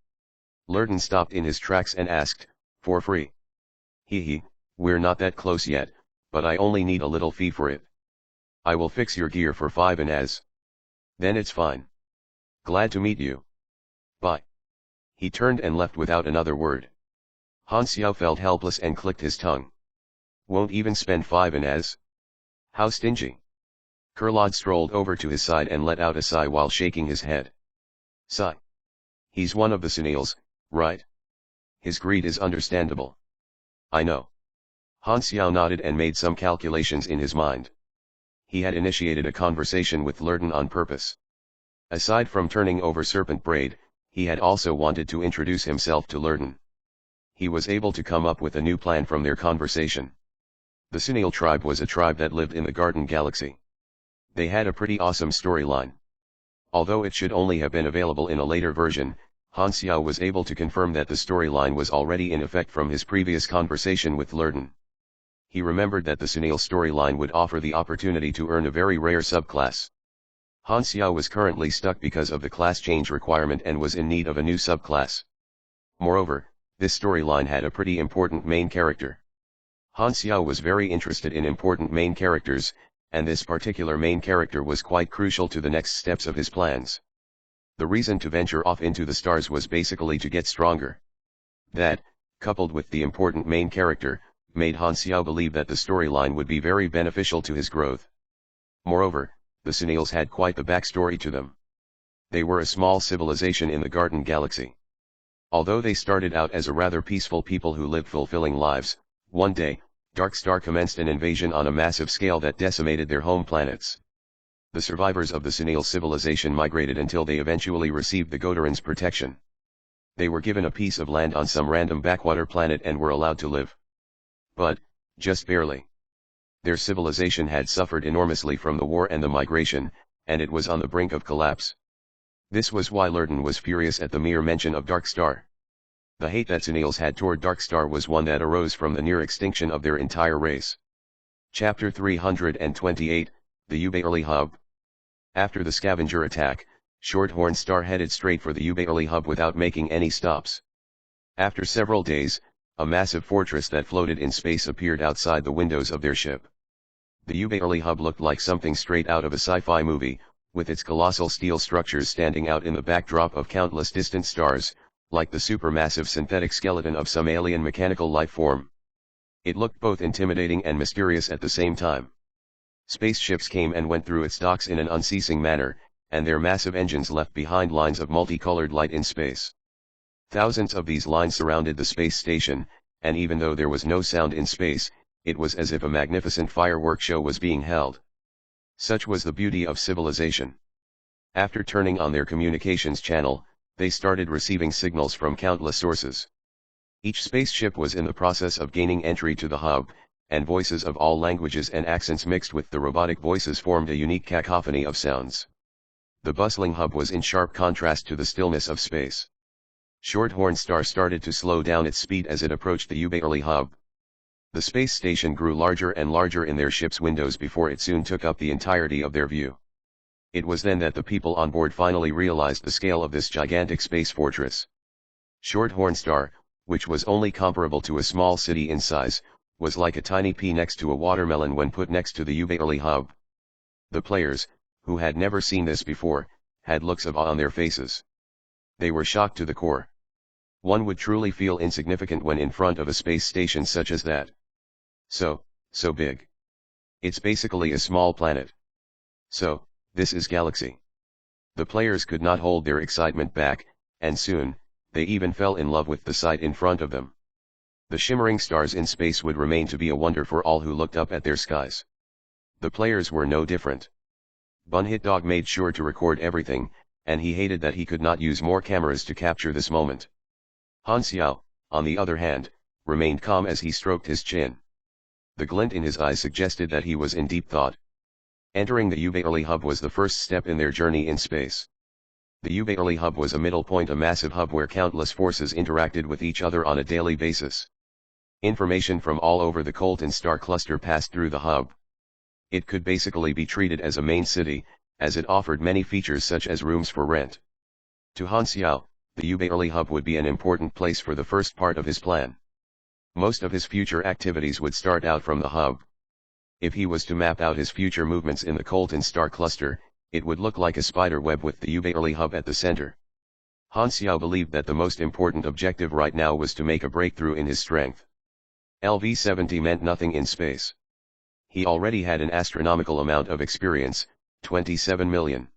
Lurden stopped in his tracks and asked, for free? Hee, we're not that close yet, but I only need a little fee for it. I will fix your gear for 5 as. Then it's fine. Glad to meet you. Bye. He turned and left without another word. Han Xiao felt helpless and clicked his tongue. Won't even spend 5 as? How stingy. Kurlad strolled over to his side and let out a sigh while shaking his head. Sigh. He's one of the Sunils, right? His greed is understandable. I know. Han Xiao nodded and made some calculations in his mind. He had initiated a conversation with Lurden on purpose. Aside from turning over Serpent Braid, he had also wanted to introduce himself to Lurden. He was able to come up with a new plan from their conversation. The Sunil tribe was a tribe that lived in the Garden Galaxy. They had a pretty awesome storyline. Although it should only have been available in a later version, Han Xiao was able to confirm that the storyline was already in effect from his previous conversation with Lurden. He remembered that the Sunil storyline would offer the opportunity to earn a very rare subclass. Han Xiao was currently stuck because of the class change requirement and was in need of a new subclass. Moreover, this storyline had a pretty important main character. Han Xiao was very interested in important main characters, and this particular main character was quite crucial to the next steps of his plans. The reason to venture off into the stars was basically to get stronger. That, coupled with the important main character, made Han Xiao believe that the storyline would be very beneficial to his growth. Moreover, the Sunils had quite the backstory to them. They were a small civilization in the Garden Galaxy. Although they started out as a rather peaceful people who lived fulfilling lives, one day, Dark Star commenced an invasion on a massive scale that decimated their home planets. The survivors of the Sunil civilization migrated until they eventually received the Godarin's protection. They were given a piece of land on some random backwater planet and were allowed to live. But, just barely. Their civilization had suffered enormously from the war and the migration, and it was on the brink of collapse. This was why Lurden was furious at the mere mention of Dark Star. The hate that Sunils had toward Dark Star was one that arose from the near extinction of their entire race. Chapter 328, The Ubaearly Hub. After the scavenger attack, Shorthorn Star headed straight for the Ubaearly Hub without making any stops. After several days, a massive fortress that floated in space appeared outside the windows of their ship. The Ubearly hub looked like something straight out of a sci-fi movie, with its colossal steel structures standing out in the backdrop of countless distant stars, like the supermassive synthetic skeleton of some alien mechanical life form. It looked both intimidating and mysterious at the same time. Spaceships came and went through its docks in an unceasing manner, and their massive engines left behind lines of multicolored light in space. Thousands of these lines surrounded the space station, and even though there was no sound in space, it was as if a magnificent firework show was being held. Such was the beauty of civilization. After turning on their communications channel, they started receiving signals from countless sources. Each spaceship was in the process of gaining entry to the hub, and voices of all languages and accents mixed with the robotic voices formed a unique cacophony of sounds. The bustling hub was in sharp contrast to the stillness of space. Shorthorn Star started to slow down its speed as it approached the Ubearly hub. The space station grew larger and larger in their ship's windows before it soon took up the entirety of their view. It was then that the people on board finally realized the scale of this gigantic space fortress. Shorthorn Star, which was only comparable to a small city in size, was like a tiny pea next to a watermelon when put next to the Ubearly hub. The players, who had never seen this before, had looks of awe on their faces. They were shocked to the core. One would truly feel insignificant when in front of a space station such as that. So big. It's basically a small planet. So, this is galaxy. The players could not hold their excitement back, and soon, they even fell in love with the sight in front of them. The shimmering stars in space would remain to be a wonder for all who looked up at their skies. The players were no different. Bunhitdog made sure to record everything, and he hated that he could not use more cameras to capture this moment. Han Xiao, on the other hand, remained calm as he stroked his chin. The glint in his eyes suggested that he was in deep thought. Entering the Ubearly hub was the first step in their journey in space. The Ubearly hub was a middle point, a massive hub where countless forces interacted with each other on a daily basis. Information from all over the Colton star cluster passed through the hub. It could basically be treated as a main city, as it offered many features such as rooms for rent. To Han Xiao, the Ubearly hub would be an important place for the first part of his plan. Most of his future activities would start out from the hub. If he was to map out his future movements in the Colton star cluster, it would look like a spider web with the Ubearly hub at the center. Han Xiao believed that the most important objective right now was to make a breakthrough in his strength. LV-70 meant nothing in space. He already had an astronomical amount of experience, 27 million.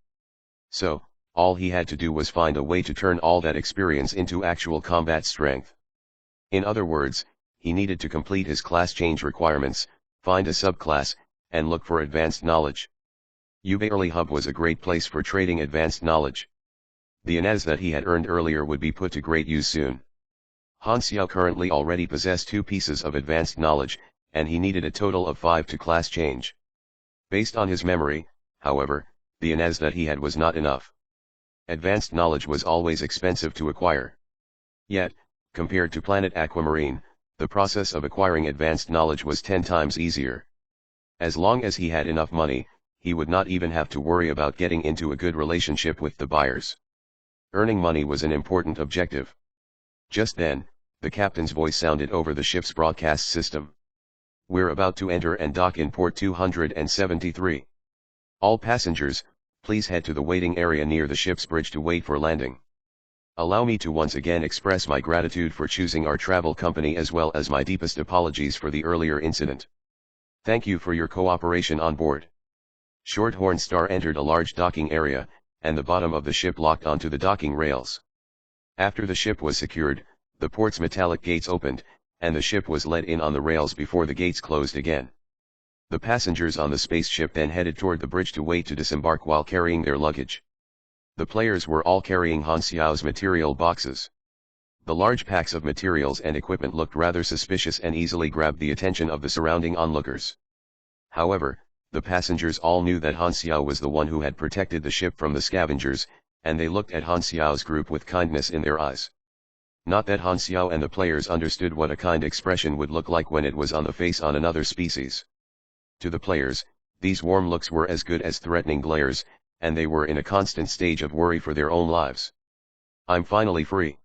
So, all he had to do was find a way to turn all that experience into actual combat strength. In other words, he needed to complete his class change requirements, find a subclass, and look for advanced knowledge. Ubearly hub was a great place for trading advanced knowledge. The INAS that he had earned earlier would be put to great use soon. Han Xiao currently already possessed 2 pieces of advanced knowledge, and he needed a total of 5 to class change. Based on his memory, however, the INAS that he had was not enough. Advanced knowledge was always expensive to acquire. Yet, compared to Planet Aquamarine, the process of acquiring advanced knowledge was 10 times easier. As long as he had enough money, he would not even have to worry about getting into a good relationship with the buyers. Earning money was an important objective. Just then, the captain's voice sounded over the ship's broadcast system. We're about to enter and dock in port 273. All passengers, please head to the waiting area near the ship's bridge to wait for landing. Allow me to once again express my gratitude for choosing our travel company as well as my deepest apologies for the earlier incident. Thank you for your cooperation on board. Shorthorn Star entered a large docking area, and the bottom of the ship locked onto the docking rails. After the ship was secured, the port's metallic gates opened, and the ship was let in on the rails before the gates closed again. The passengers on the spaceship then headed toward the bridge to wait to disembark while carrying their luggage. The players were all carrying Han Xiao's material boxes. The large packs of materials and equipment looked rather suspicious and easily grabbed the attention of the surrounding onlookers. However, the passengers all knew that Han Xiao was the one who had protected the ship from the scavengers, and they looked at Han Xiao's group with kindness in their eyes. Not that Han Xiao and the players understood what a kind expression would look like when it was on the face on another species. To the players, these warm looks were as good as threatening glares, and they were in a constant stage of worry for their own lives. I'm finally free.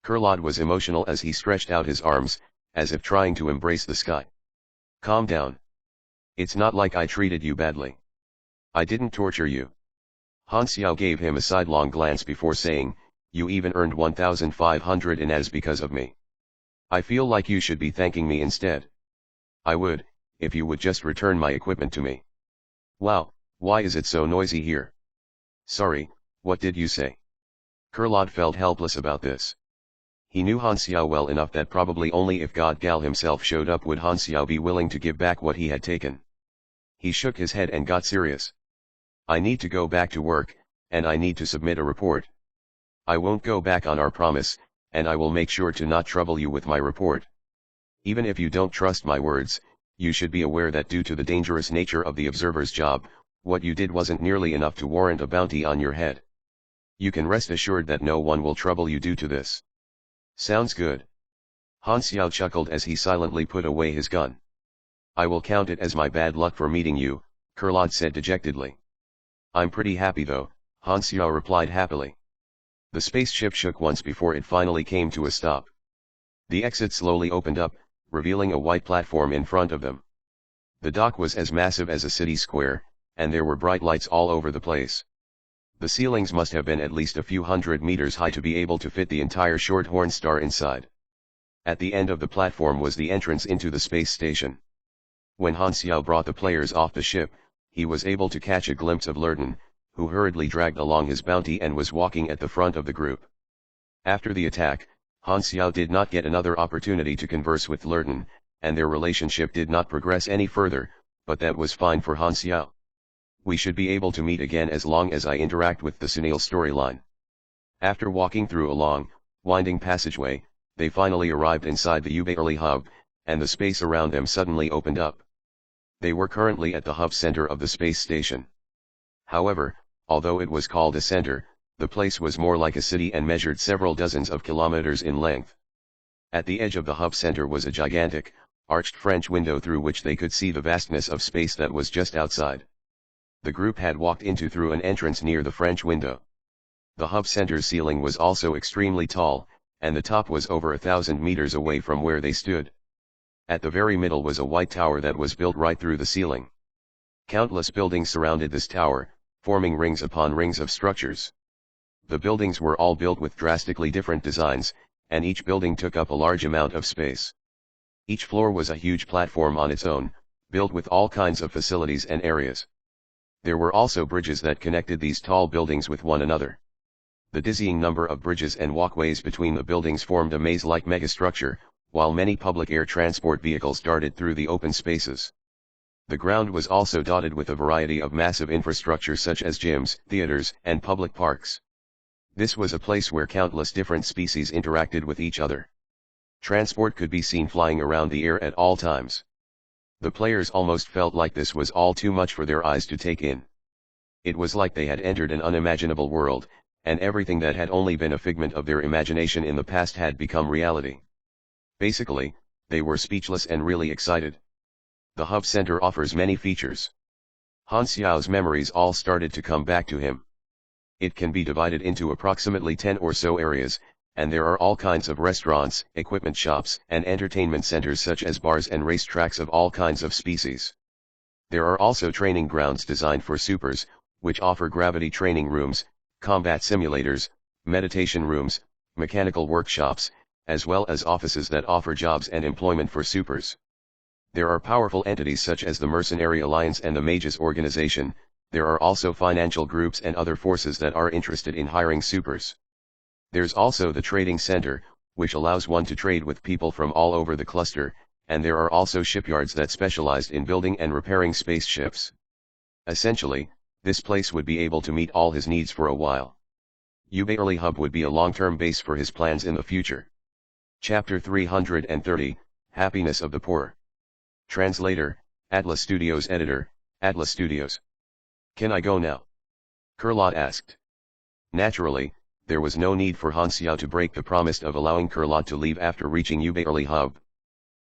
Kurlad was emotional as he stretched out his arms, as if trying to embrace the sky. Calm down. It's not like I treated you badly. I didn't torture you. Han Xiao gave him a sidelong glance before saying, you even earned 1,500 INAs because of me. I feel like you should be thanking me instead. I would, if you would just return my equipment to me. Wow, why is it so noisy here? Sorry, what did you say? Kurlad felt helpless about this. He knew Han Xiao well enough that probably only if God Gal himself showed up would Han Xiao be willing to give back what he had taken. He shook his head and got serious. I need to go back to work, and I need to submit a report. I won't go back on our promise, and I will make sure to not trouble you with my report. Even if you don't trust my words, you should be aware that due to the dangerous nature of the observer's job, what you did wasn't nearly enough to warrant a bounty on your head. You can rest assured that no one will trouble you due to this. Sounds good. Han Xiao chuckled as he silently put away his gun. I will count it as my bad luck for meeting you, Kurlad said dejectedly. I'm pretty happy though, Han Xiao replied happily. The spaceship shook once before it finally came to a stop. The exit slowly opened up, revealing a white platform in front of them. The dock was as massive as a city square, and there were bright lights all over the place. The ceilings must have been at least a few hundred meters high to be able to fit the entire Shorthorn star inside. At the end of the platform was the entrance into the space station. When Han Xiao brought the players off the ship, he was able to catch a glimpse of Lurton, who hurriedly dragged along his bounty and was walking at the front of the group. After the attack, Han Xiao did not get another opportunity to converse with Lurton, and their relationship did not progress any further, but that was fine for Han Xiao. We should be able to meet again as long as I interact with the Sunil storyline. After walking through a long, winding passageway, they finally arrived inside the Ubaerli hub, and the space around them suddenly opened up. They were currently at the hub center of the space station. However, although it was called a center, the place was more like a city and measured several dozens of kilometers in length. At the edge of the hub center was a gigantic, arched French window through which they could see the vastness of space that was just outside. The group had walked into through an entrance near the French window. The hub center's ceiling was also extremely tall, and the top was over 1,000 meters away from where they stood. At the very middle was a white tower that was built right through the ceiling. Countless buildings surrounded this tower, forming rings upon rings of structures. The buildings were all built with drastically different designs, and each building took up a large amount of space. Each floor was a huge platform on its own, built with all kinds of facilities and areas. There were also bridges that connected these tall buildings with one another. The dizzying number of bridges and walkways between the buildings formed a maze-like megastructure, while many public air transport vehicles darted through the open spaces. The ground was also dotted with a variety of massive infrastructure such as gyms, theaters, and public parks. This was a place where countless different species interacted with each other. Transport could be seen flying around the air at all times. The players almost felt like this was all too much for their eyes to take in. It was like they had entered an unimaginable world, and everything that had only been a figment of their imagination in the past had become reality. Basically, they were speechless and really excited. The hub center offers many features. Han Xiao's memories all started to come back to him. It can be divided into approximately 10 or so areas, and there are all kinds of restaurants, equipment shops, and entertainment centers such as bars and racetracks of all kinds of species. There are also training grounds designed for supers, which offer gravity training rooms, combat simulators, meditation rooms, mechanical workshops, as well as offices that offer jobs and employment for supers. There are powerful entities such as the Mercenary Alliance and the Mages Organization. There are also financial groups and other forces that are interested in hiring supers. There's also the trading center, which allows one to trade with people from all over the cluster, and there are also shipyards that specialized in building and repairing spaceships. Essentially, this place would be able to meet all his needs for a while. Ubaerli Hub would be a long-term base for his plans in the future. Chapter 330, Happiness of the Poor. Translator, Atlas Studios Editor, Atlas Studios. Can I go now? Kurlad asked. Naturally, there was no need for Han Xiao to break the promise of allowing Kurlad to leave after reaching Ubaerli Hub.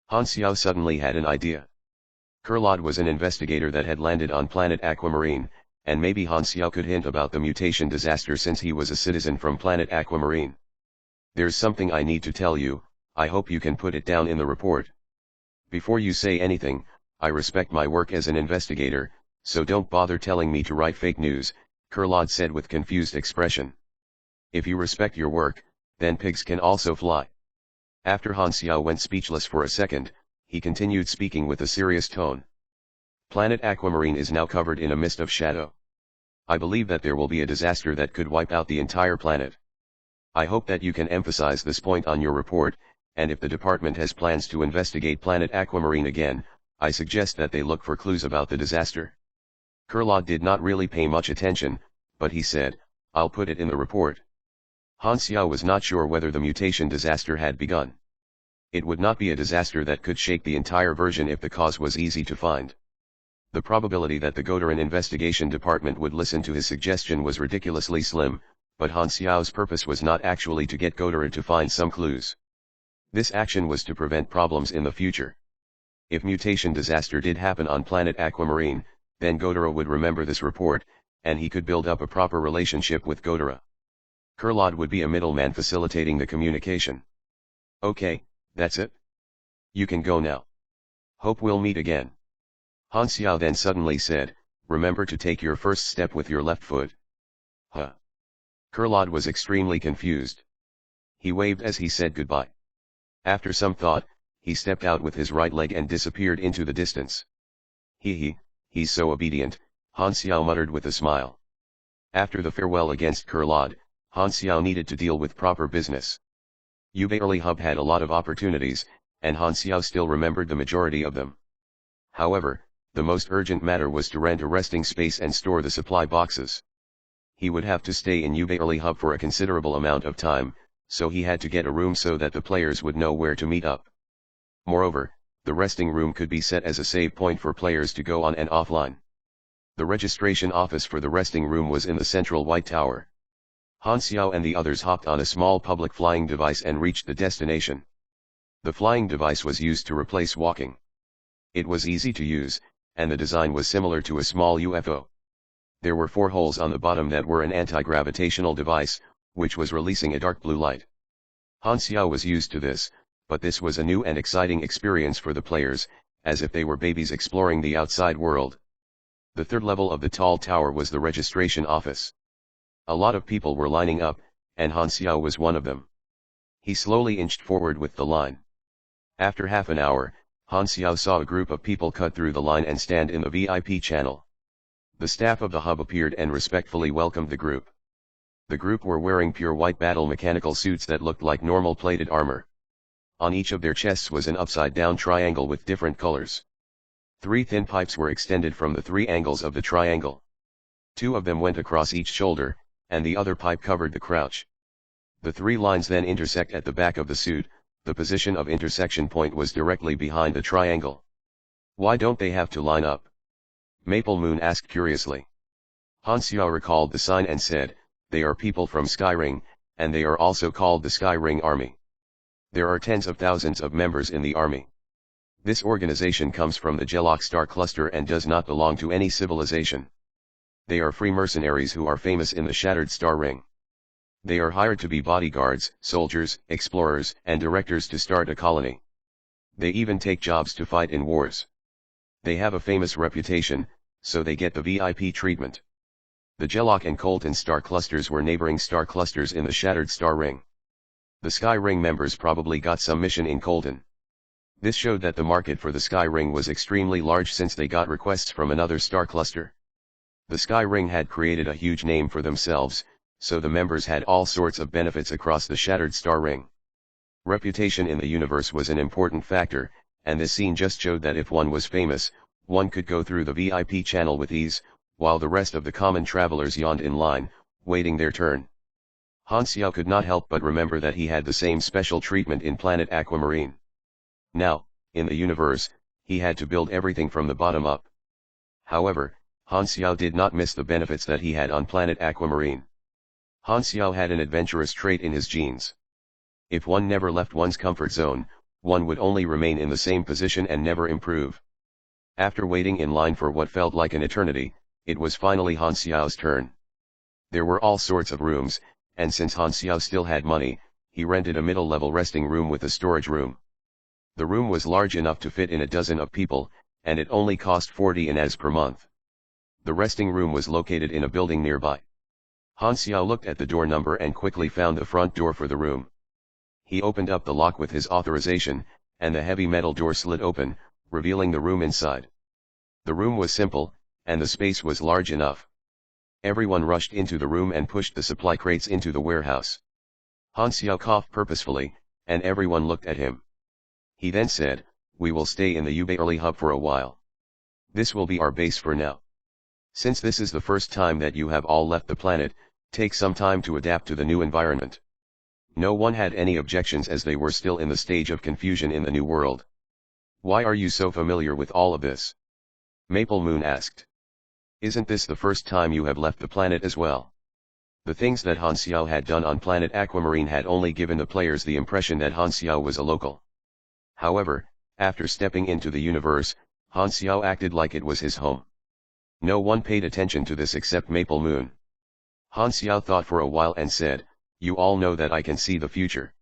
Han Xiao suddenly had an idea. Kurlad was an investigator that had landed on planet Aquamarine, and maybe Han Xiao could hint about the mutation disaster since he was a citizen from planet Aquamarine. There's something I need to tell you, I hope you can put it down in the report. Before you say anything, I respect my work as an investigator, so don't bother telling me to write fake news, Kurlad said with confused expression. If you respect your work, then pigs can also fly. After Han Xiao went speechless for a second, he continued speaking with a serious tone. Planet Aquamarine is now covered in a mist of shadow. I believe that there will be a disaster that could wipe out the entire planet. I hope that you can emphasize this point on your report, and if the department has plans to investigate Planet Aquamarine again, I suggest that they look for clues about the disaster. Kurlad did not really pay much attention, but he said, I'll put it in the report. Han Xiao was not sure whether the mutation disaster had begun. It would not be a disaster that could shake the entire version if the cause was easy to find. The probability that the Godaran investigation department would listen to his suggestion was ridiculously slim, but Han Xiao's purpose was not actually to get Godaran to find some clues. This action was to prevent problems in the future. If mutation disaster did happen on planet Aquamarine, then Godara would remember this report, and he could build up a proper relationship with Godara. Kurlad would be a middleman facilitating the communication. Okay, that's it. You can go now. Hope we'll meet again. Han Xiao then suddenly said, remember to take your first step with your left foot. Huh. Kurlad was extremely confused. He waved as he said goodbye. After some thought, he stepped out with his right leg and disappeared into the distance. He's so obedient, Han Xiao muttered with a smile. After the farewell against Kurlad, Han Xiao needed to deal with proper business. Ubairli Hub had a lot of opportunities, and Han Xiao still remembered the majority of them. However, the most urgent matter was to rent a resting space and store the supply boxes. He would have to stay in Ubairli Hub for a considerable amount of time, so he had to get a room so that the players would know where to meet up. Moreover, the resting room could be set as a save point for players to go on and offline. The registration office for the resting room was in the central White Tower. Han Xiao and the others hopped on a small public flying device and reached the destination. The flying device was used to replace walking. It was easy to use, and the design was similar to a small UFO. There were 4 holes on the bottom that were an anti-gravitational device, which was releasing a dark blue light. Han Xiao was used to this, but this was a new and exciting experience for the players, as if they were babies exploring the outside world. The 3rd level of the tall tower was the registration office. A lot of people were lining up, and Han Xiao was one of them. He slowly inched forward with the line. After half an hour, Han Xiao saw a group of people cut through the line and stand in the VIP channel. The staff of the hub appeared and respectfully welcomed the group. The group were wearing pure white battle mechanical suits that looked like normal plated armor. On each of their chests was an upside-down triangle with different colors. 3 thin pipes were extended from the 3 angles of the triangle. 2 of them went across each shoulder, and the other pipe covered the crouch. The 3 lines then intersect at the back of the suit. The position of intersection point was directly behind the triangle. Why don't they have to line up? Maple Moon asked curiously. Han Xiao recalled the sign and said, they are people from Skyring, and they are also called the Skyring Army. There are tens of thousands of members in the army. This organization comes from the Jelok star cluster and does not belong to any civilization. They are free mercenaries who are famous in the Shattered Star Ring. They are hired to be bodyguards, soldiers, explorers, and directors to start a colony. They even take jobs to fight in wars. They have a famous reputation, so they get the VIP treatment. The Jelok and Colton star clusters were neighboring star clusters in the Shattered Star Ring. The Sky Ring members probably got some mission in Colton. This showed that the market for the Sky Ring was extremely large since they got requests from another star cluster. The Sky Ring had created a huge name for themselves, so the members had all sorts of benefits across the Shattered Star Ring. Reputation in the universe was an important factor, and this scene just showed that if one was famous, one could go through the VIP channel with ease, while the rest of the common travelers yawned in line, waiting their turn. Han Xiao could not help but remember that he had the same special treatment in Planet Aquamarine. Now, in the universe, he had to build everything from the bottom up. However, Han Xiao did not miss the benefits that he had on Planet Aquamarine. Han Xiao had an adventurous trait in his genes. If one never left one's comfort zone, one would only remain in the same position and never improve. After waiting in line for what felt like an eternity, it was finally Han Xiao's turn. There were all sorts of rooms, and since Han Xiao still had money, he rented a middle-level resting room with a storage room. The room was large enough to fit in a dozen of people, and it only cost 40 ines per month. The resting room was located in a building nearby. Han Xiao looked at the door number and quickly found the front door for the room. He opened up the lock with his authorization, and the heavy metal door slid open, revealing the room inside. The room was simple, and the space was large enough. Everyone rushed into the room and pushed the supply crates into the warehouse. Han Xiao coughed purposefully, and everyone looked at him. He then said, "We will stay in the Ubaili hub for a while. This will be our base for now. Since this is the first time that you have all left the planet, take some time to adapt to the new environment." No one had any objections as they were still in the stage of confusion in the new world. "Why are you so familiar with all of this?" Maple Moon asked. "Isn't this the first time you have left the planet as well?" The things that Han Xiao had done on planet Aquamarine had only given the players the impression that Han Xiao was a local. However, after stepping into the universe, Han Xiao acted like it was his home. No one paid attention to this except Maple Moon. Han Xiao thought for a while and said, "You all know that I can see the future.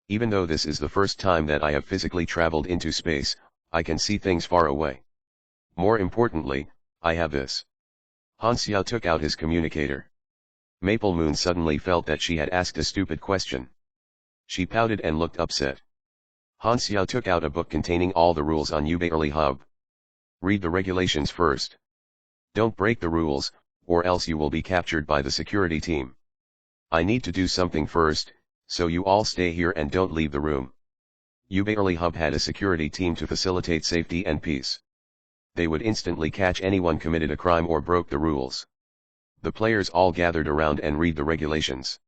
Even though this is the first time that I have physically traveled into space, I can see things far away. More importantly, I have this." Han Xiao took out his communicator. Maple Moon suddenly felt that she had asked a stupid question. She pouted and looked upset. Han Xiao took out a book containing all the rules on Ubaili Hub. "Read the regulations first. Don't break the rules, or else you will be captured by the security team. I need to do something first, so you all stay here and don't leave the room." Ubaili Hub had a security team to facilitate safety and peace. They would instantly catch anyone committed a crime or broke the rules. The players all gathered around and read the regulations.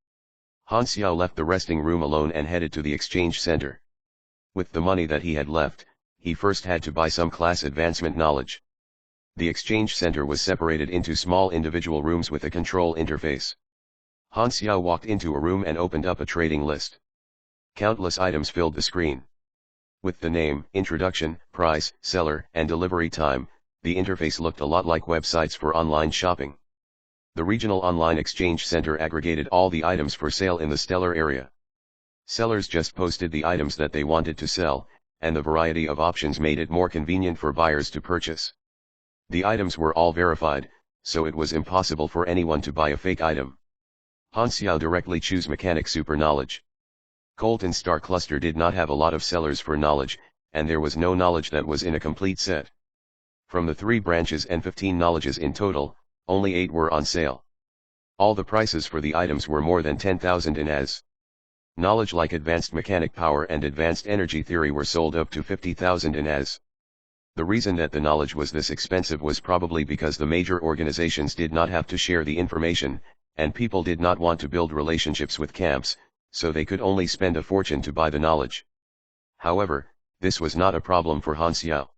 Han Xiao left the resting room alone and headed to the exchange center. With the money that he had left, he first had to buy some class advancement knowledge. The exchange center was separated into small individual rooms with a control interface. Han Xiao walked into a room and opened up a trading list. Countless items filled the screen. With the name, introduction, price, seller, and delivery time, the interface looked a lot like websites for online shopping. The regional online exchange center aggregated all the items for sale in the stellar area. Sellers just posted the items that they wanted to sell, and the variety of options made it more convenient for buyers to purchase. The items were all verified, so it was impossible for anyone to buy a fake item. Han Xiao directly chose Mechanic Super Knowledge. Colton Star Cluster did not have a lot of sellers for knowledge, and there was no knowledge that was in a complete set. From the 3 branches and 15 knowledges in total, only 8 were on sale. All the prices for the items were more than 10,000 ines. Knowledge like Advanced Mechanic Power and Advanced Energy Theory were sold up to 50,000 ines. The reason that the knowledge was this expensive was probably because the major organizations did not have to share the information, and people did not want to build relationships with camps, so they could only spend a fortune to buy the knowledge. However, this was not a problem for Han Xiao.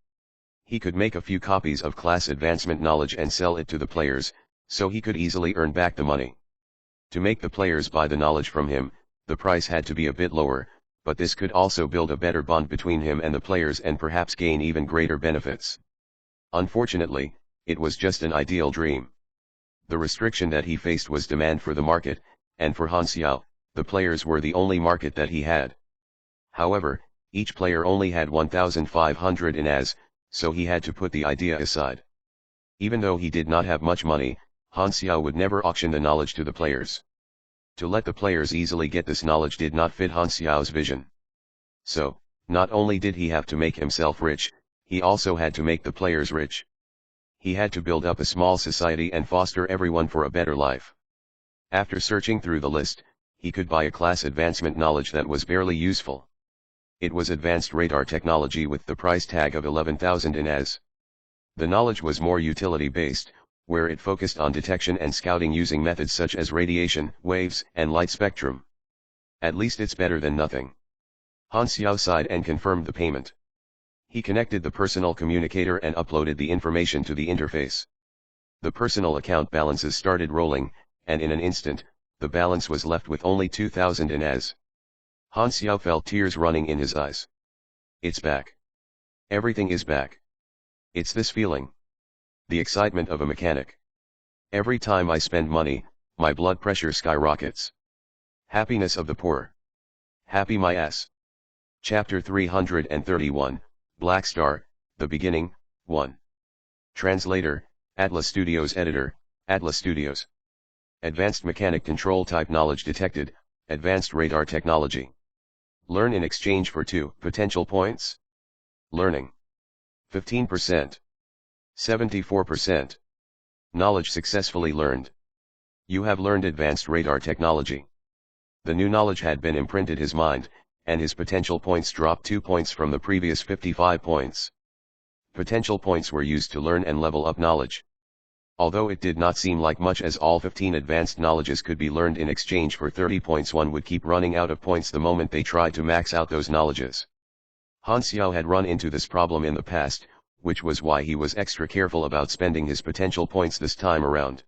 He could make a few copies of class advancement knowledge and sell it to the players, so he could easily earn back the money. To make the players buy the knowledge from him, the price had to be a bit lower, but this could also build a better bond between him and the players and perhaps gain even greater benefits. Unfortunately, it was just an ideal dream. The restriction that he faced was demand for the market, and for Han Xiao, the players were the only market that he had. However, each player only had 1,500 ines, so he had to put the idea aside. Even though he did not have much money, Han Xiao would never auction the knowledge to the players. To let the players easily get this knowledge did not fit Han Xiao's vision. So, not only did he have to make himself rich, he also had to make the players rich. He had to build up a small society and foster everyone for a better life. After searching through the list, he could buy a class advancement knowledge that was barely useful. It was advanced radar technology with the price tag of 11,000 ines. The knowledge was more utility-based, where it focused on detection and scouting using methods such as radiation, waves, and light spectrum. At least it's better than nothing. Han Xiao sighed and confirmed the payment. He connected the personal communicator and uploaded the information to the interface. The personal account balances started rolling, and in an instant, the balance was left with only 2,000 ines. Han Xiao felt tears running in his eyes. It's back. Everything is back. It's this feeling. The excitement of a mechanic. Every time I spend money, my blood pressure skyrockets. Happiness of the poor. Happy my ass. Chapter 331, Black Star, The Beginning, 1. Translator, Atlas Studios Editor, Atlas Studios. Advanced Mechanic Control Type Knowledge Detected, Advanced Radar Technology. Learn in exchange for 2 potential points. Learning. 15%. 74%. Knowledge successfully learned. You have learned advanced radar technology. The new knowledge had been imprinted his mind, and his potential points dropped 2 points from the previous 55 points. Potential points were used to learn and level up knowledge. Although it did not seem like much as all 15 advanced knowledges could be learned in exchange for 30 points, one would keep running out of points the moment they tried to max out those knowledges. Han Xiao had run into this problem in the past, which was why he was extra careful about spending his potential points this time around.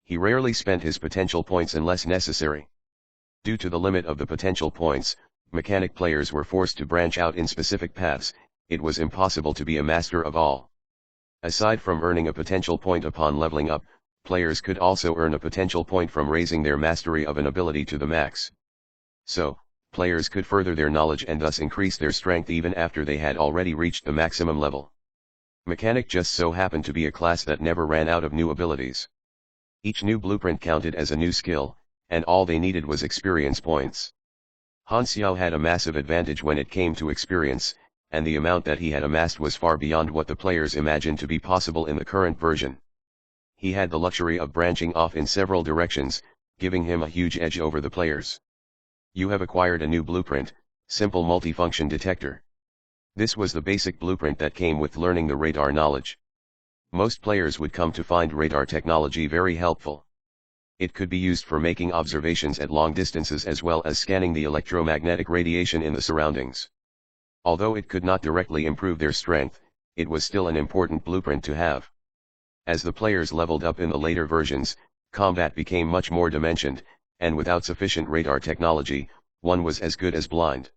He rarely spent his potential points unless necessary. Due to the limit of the potential points, mechanic players were forced to branch out in specific paths. It was impossible to be a master of all. Aside from earning a potential point upon leveling up, players could also earn a potential point from raising their mastery of an ability to the max. So, players could further their knowledge and thus increase their strength even after they had already reached the maximum level. Mechanic just so happened to be a class that never ran out of new abilities. Each new blueprint counted as a new skill, and all they needed was experience points. Han Xiao had a massive advantage when it came to experience, and the amount that he had amassed was far beyond what the players imagined to be possible in the current version. He had the luxury of branching off in several directions, giving him a huge edge over the players. You have acquired a new blueprint, Simple Multifunction Detector. This was the basic blueprint that came with learning the radar knowledge. Most players would come to find radar technology very helpful. It could be used for making observations at long distances as well as scanning the electromagnetic radiation in the surroundings. Although it could not directly improve their strength, it was still an important blueprint to have. As the players leveled up in the later versions, combat became much more dimensioned, and without sufficient radar technology, one was as good as blind.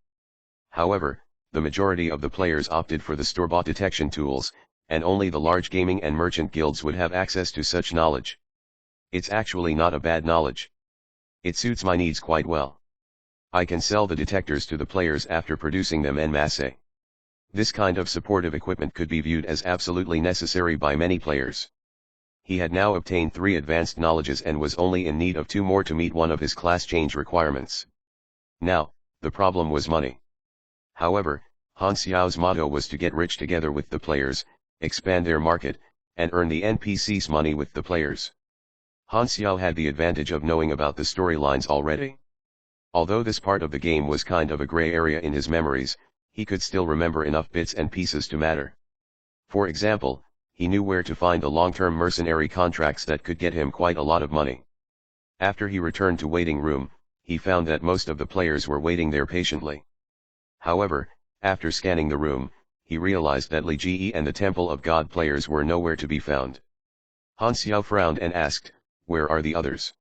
However, the majority of the players opted for the store-bought detection tools, and only the large gaming and merchant guilds would have access to such knowledge. It's actually not a bad knowledge. It suits my needs quite well. I can sell the detectors to the players after producing them en masse. This kind of supportive equipment could be viewed as absolutely necessary by many players. He had now obtained 3 advanced knowledges and was only in need of 2 more to meet one of his class change requirements. Now, the problem was money. However, Han Xiao's motto was to get rich together with the players, expand their market, and earn the NPCs' money with the players. Han Xiao had the advantage of knowing about the storylines already. Although this part of the game was kind of a gray area in his memories, he could still remember enough bits and pieces to matter. For example, he knew where to find the long-term mercenary contracts that could get him quite a lot of money. After he returned to waiting room, he found that most of the players were waiting there patiently. However, after scanning the room, he realized that Li Ji and the Temple of God players were nowhere to be found. Han Xiao frowned and asked, "Where are the others?"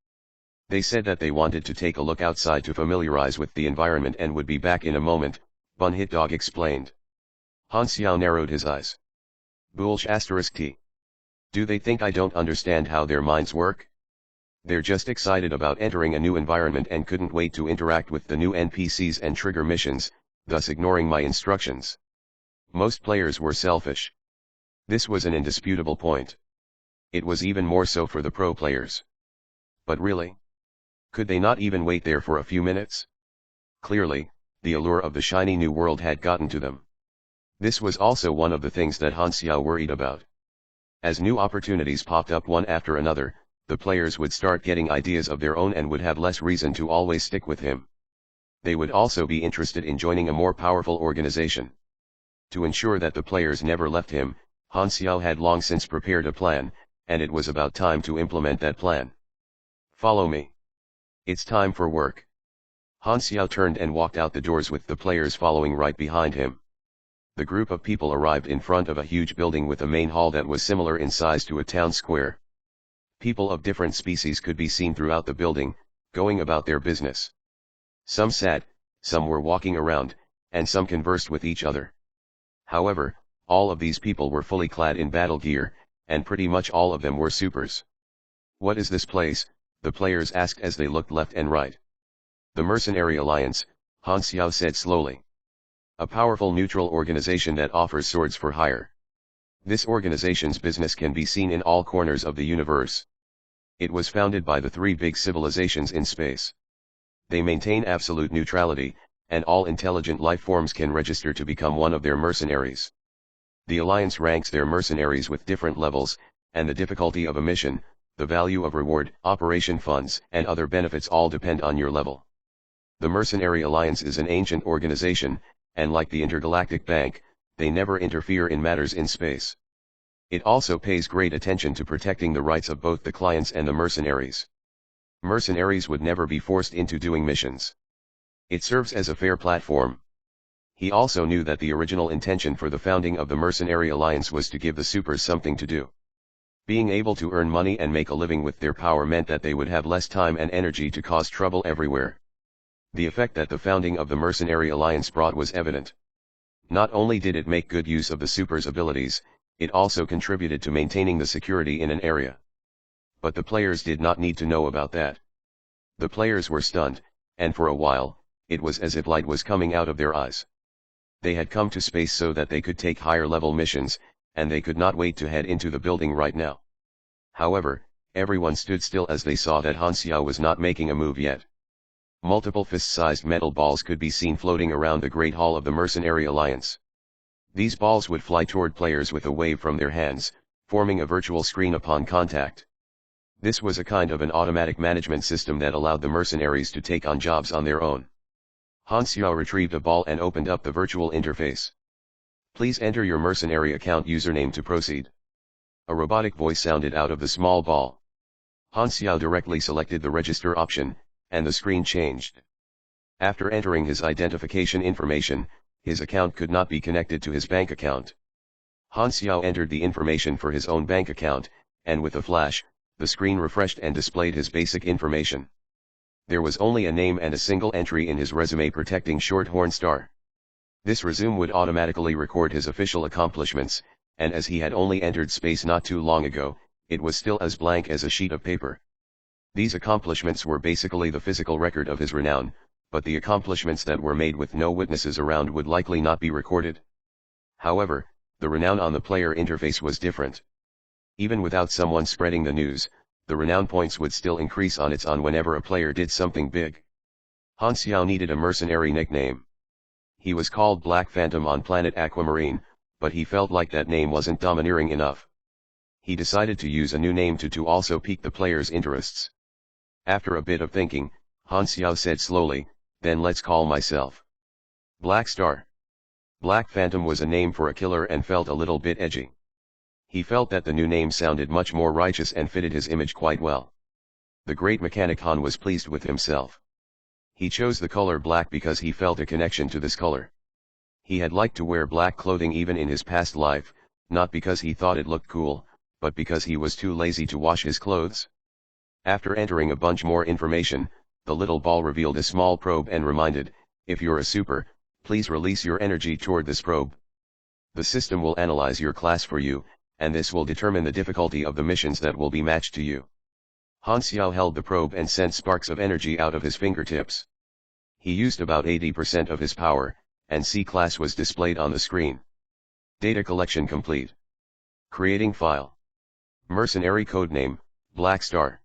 They said that they wanted to take a look outside to familiarize with the environment and would be back in a moment, Bun Hit Dog explained. Han Xiao narrowed his eyes. Boolsh *T. Do they think I don't understand how their minds work? They're just excited about entering a new environment and couldn't wait to interact with the new NPCs and trigger missions, thus ignoring my instructions. Most players were selfish. This was an indisputable point. It was even more so for the pro players. But really? Could they not even wait there for a few minutes? Clearly, the allure of the shiny new world had gotten to them. This was also one of the things that Han Xiao worried about. As new opportunities popped up one after another, the players would start getting ideas of their own and would have less reason to always stick with him. They would also be interested in joining a more powerful organization. To ensure that the players never left him, Han Xiao had long since prepared a plan, and it was about time to implement that plan. Follow me. It's time for work. Han Xiao turned and walked out the doors with the players following right behind him. The group of people arrived in front of a huge building with a main hall that was similar in size to a town square. People of different species could be seen throughout the building, going about their business. Some sat, some were walking around, and some conversed with each other. However, all of these people were fully clad in battle gear, and pretty much all of them were supers. What is this place? The players asked as they looked left and right. The Mercenary Alliance, Han Xiao said slowly. A powerful neutral organization that offers swords for hire. This organization's business can be seen in all corners of the universe. It was founded by the three big civilizations in space. They maintain absolute neutrality, and all intelligent life forms can register to become one of their mercenaries. The Alliance ranks their mercenaries with different levels, and the difficulty of a mission, the value of reward, operation funds, and other benefits all depend on your level. The Mercenary Alliance is an ancient organization, and like the Intergalactic Bank, they never interfere in matters in space. It also pays great attention to protecting the rights of both the clients and the mercenaries. Mercenaries would never be forced into doing missions. It serves as a fair platform. He also knew that the original intention for the founding of the Mercenary Alliance was to give the supers something to do. Being able to earn money and make a living with their power meant that they would have less time and energy to cause trouble everywhere. The effect that the founding of the Mercenary Alliance brought was evident. Not only did it make good use of the supers' abilities, it also contributed to maintaining the security in an area. But the players did not need to know about that. The players were stunned, and for a while, it was as if light was coming out of their eyes. They had come to space so that they could take higher level missions, and they could not wait to head into the building right now. However, everyone stood still as they saw that Han Xiao was not making a move yet. Multiple fist-sized metal balls could be seen floating around the Great Hall of the Mercenary Alliance. These balls would fly toward players with a wave from their hands, forming a virtual screen upon contact. This was a kind of an automatic management system that allowed the mercenaries to take on jobs on their own. Han Xiao retrieved a ball and opened up the virtual interface. Please enter your mercenary account username to proceed. A robotic voice sounded out of the small ball. Han Xiao directly selected the register option, and the screen changed. After entering his identification information, his account could not be connected to his bank account. Han Xiao entered the information for his own bank account, and with a flash, the screen refreshed and displayed his basic information. There was only a name and a single entry in his resume protecting Shorthorn Star. This resume would automatically record his official accomplishments, and as he had only entered space not too long ago, it was still as blank as a sheet of paper. These accomplishments were basically the physical record of his renown, but the accomplishments that were made with no witnesses around would likely not be recorded. However, the renown on the player interface was different. Even without someone spreading the news, the renown points would still increase on its own whenever a player did something big. Han Xiao needed a mercenary nickname. He was called Black Phantom on planet Aquamarine, but he felt like that name wasn't domineering enough. He decided to use a new name to also pique the players' interests. After a bit of thinking, Han Xiao said slowly, then let's call myself Black Star. Black Phantom was a name for a killer and felt a little bit edgy. He felt that the new name sounded much more righteous and fitted his image quite well. The great mechanic Han was pleased with himself. He chose the color black because he felt a connection to this color. He had liked to wear black clothing even in his past life, not because he thought it looked cool, but because he was too lazy to wash his clothes. After entering a bunch more information, the little ball revealed a small probe and reminded, if you're a super, please release your energy toward this probe. The system will analyze your class for you, and this will determine the difficulty of the missions that will be matched to you. Han Xiao held the probe and sent sparks of energy out of his fingertips. He used about 80% of his power, and C-class was displayed on the screen. Data collection complete. Creating file. Mercenary codename, Black Star.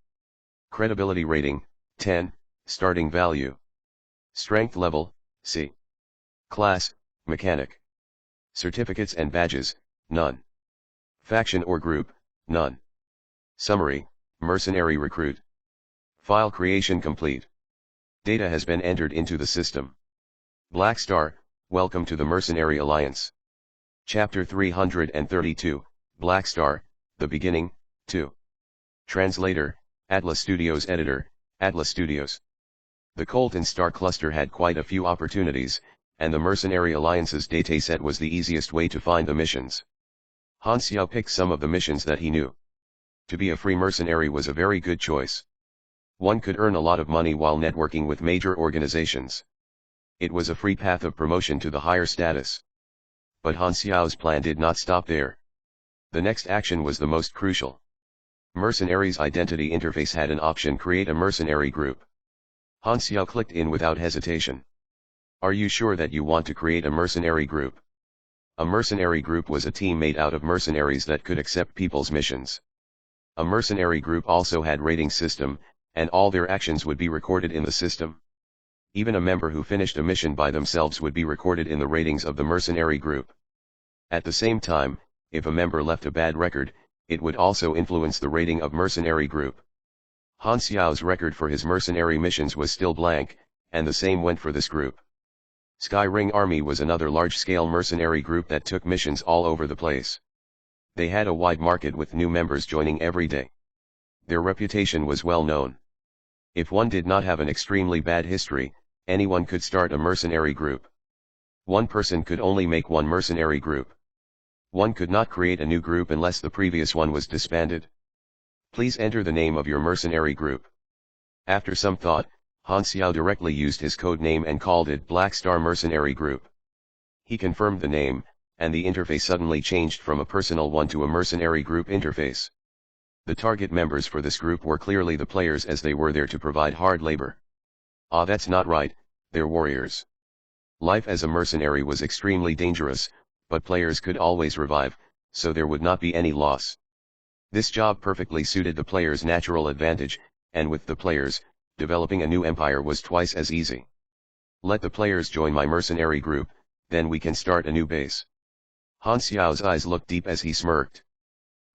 Credibility rating, 10, starting value. Strength level, C. Class, Mechanic. Certificates and badges, none. Faction or group, none. Summary, Mercenary Recruit. File creation complete. Data has been entered into the system. Black Star, welcome to the Mercenary Alliance. Chapter 332, Black Star, The Beginning, 2. Translator, Atlas Studios Editor, Atlas Studios. The Colton Star Cluster had quite a few opportunities, and the Mercenary Alliance's dataset was the easiest way to find the missions. Han Xiao picked some of the missions that he knew. To be a free mercenary was a very good choice. One could earn a lot of money while networking with major organizations. It was a free path of promotion to the higher status. But Han Xiao's plan did not stop there. The next action was the most crucial. Mercenary's identity interface had an option: create a mercenary group. Han Xiao clicked in without hesitation. Are you sure that you want to create a mercenary group? A mercenary group was a team made out of mercenaries that could accept people's missions. A mercenary group also had rating system, and all their actions would be recorded in the system. Even a member who finished a mission by themselves would be recorded in the ratings of the mercenary group. At the same time, if a member left a bad record, it would also influence the rating of mercenary group. Han Xiao's record for his mercenary missions was still blank, and the same went for this group. Sky Ring Army was another large-scale mercenary group that took missions all over the place. They had a wide market with new members joining every day. Their reputation was well known. If one did not have an extremely bad history, anyone could start a mercenary group. One person could only make one mercenary group. One could not create a new group unless the previous one was disbanded. Please enter the name of your mercenary group. After some thought, Han Xiao directly used his code name and called it Black Star Mercenary Group. He confirmed the name, and the interface suddenly changed from a personal one to a mercenary group interface. The target members for this group were clearly the players, as they were there to provide hard labor. Ah, that's not right, they're warriors. Life as a mercenary was extremely dangerous, but players could always revive, so there would not be any loss. This job perfectly suited the players' natural advantage, and with the players, developing a new empire was twice as easy. Let the players join my mercenary group, then we can start a new base. Han Xiao's eyes looked deep as he smirked.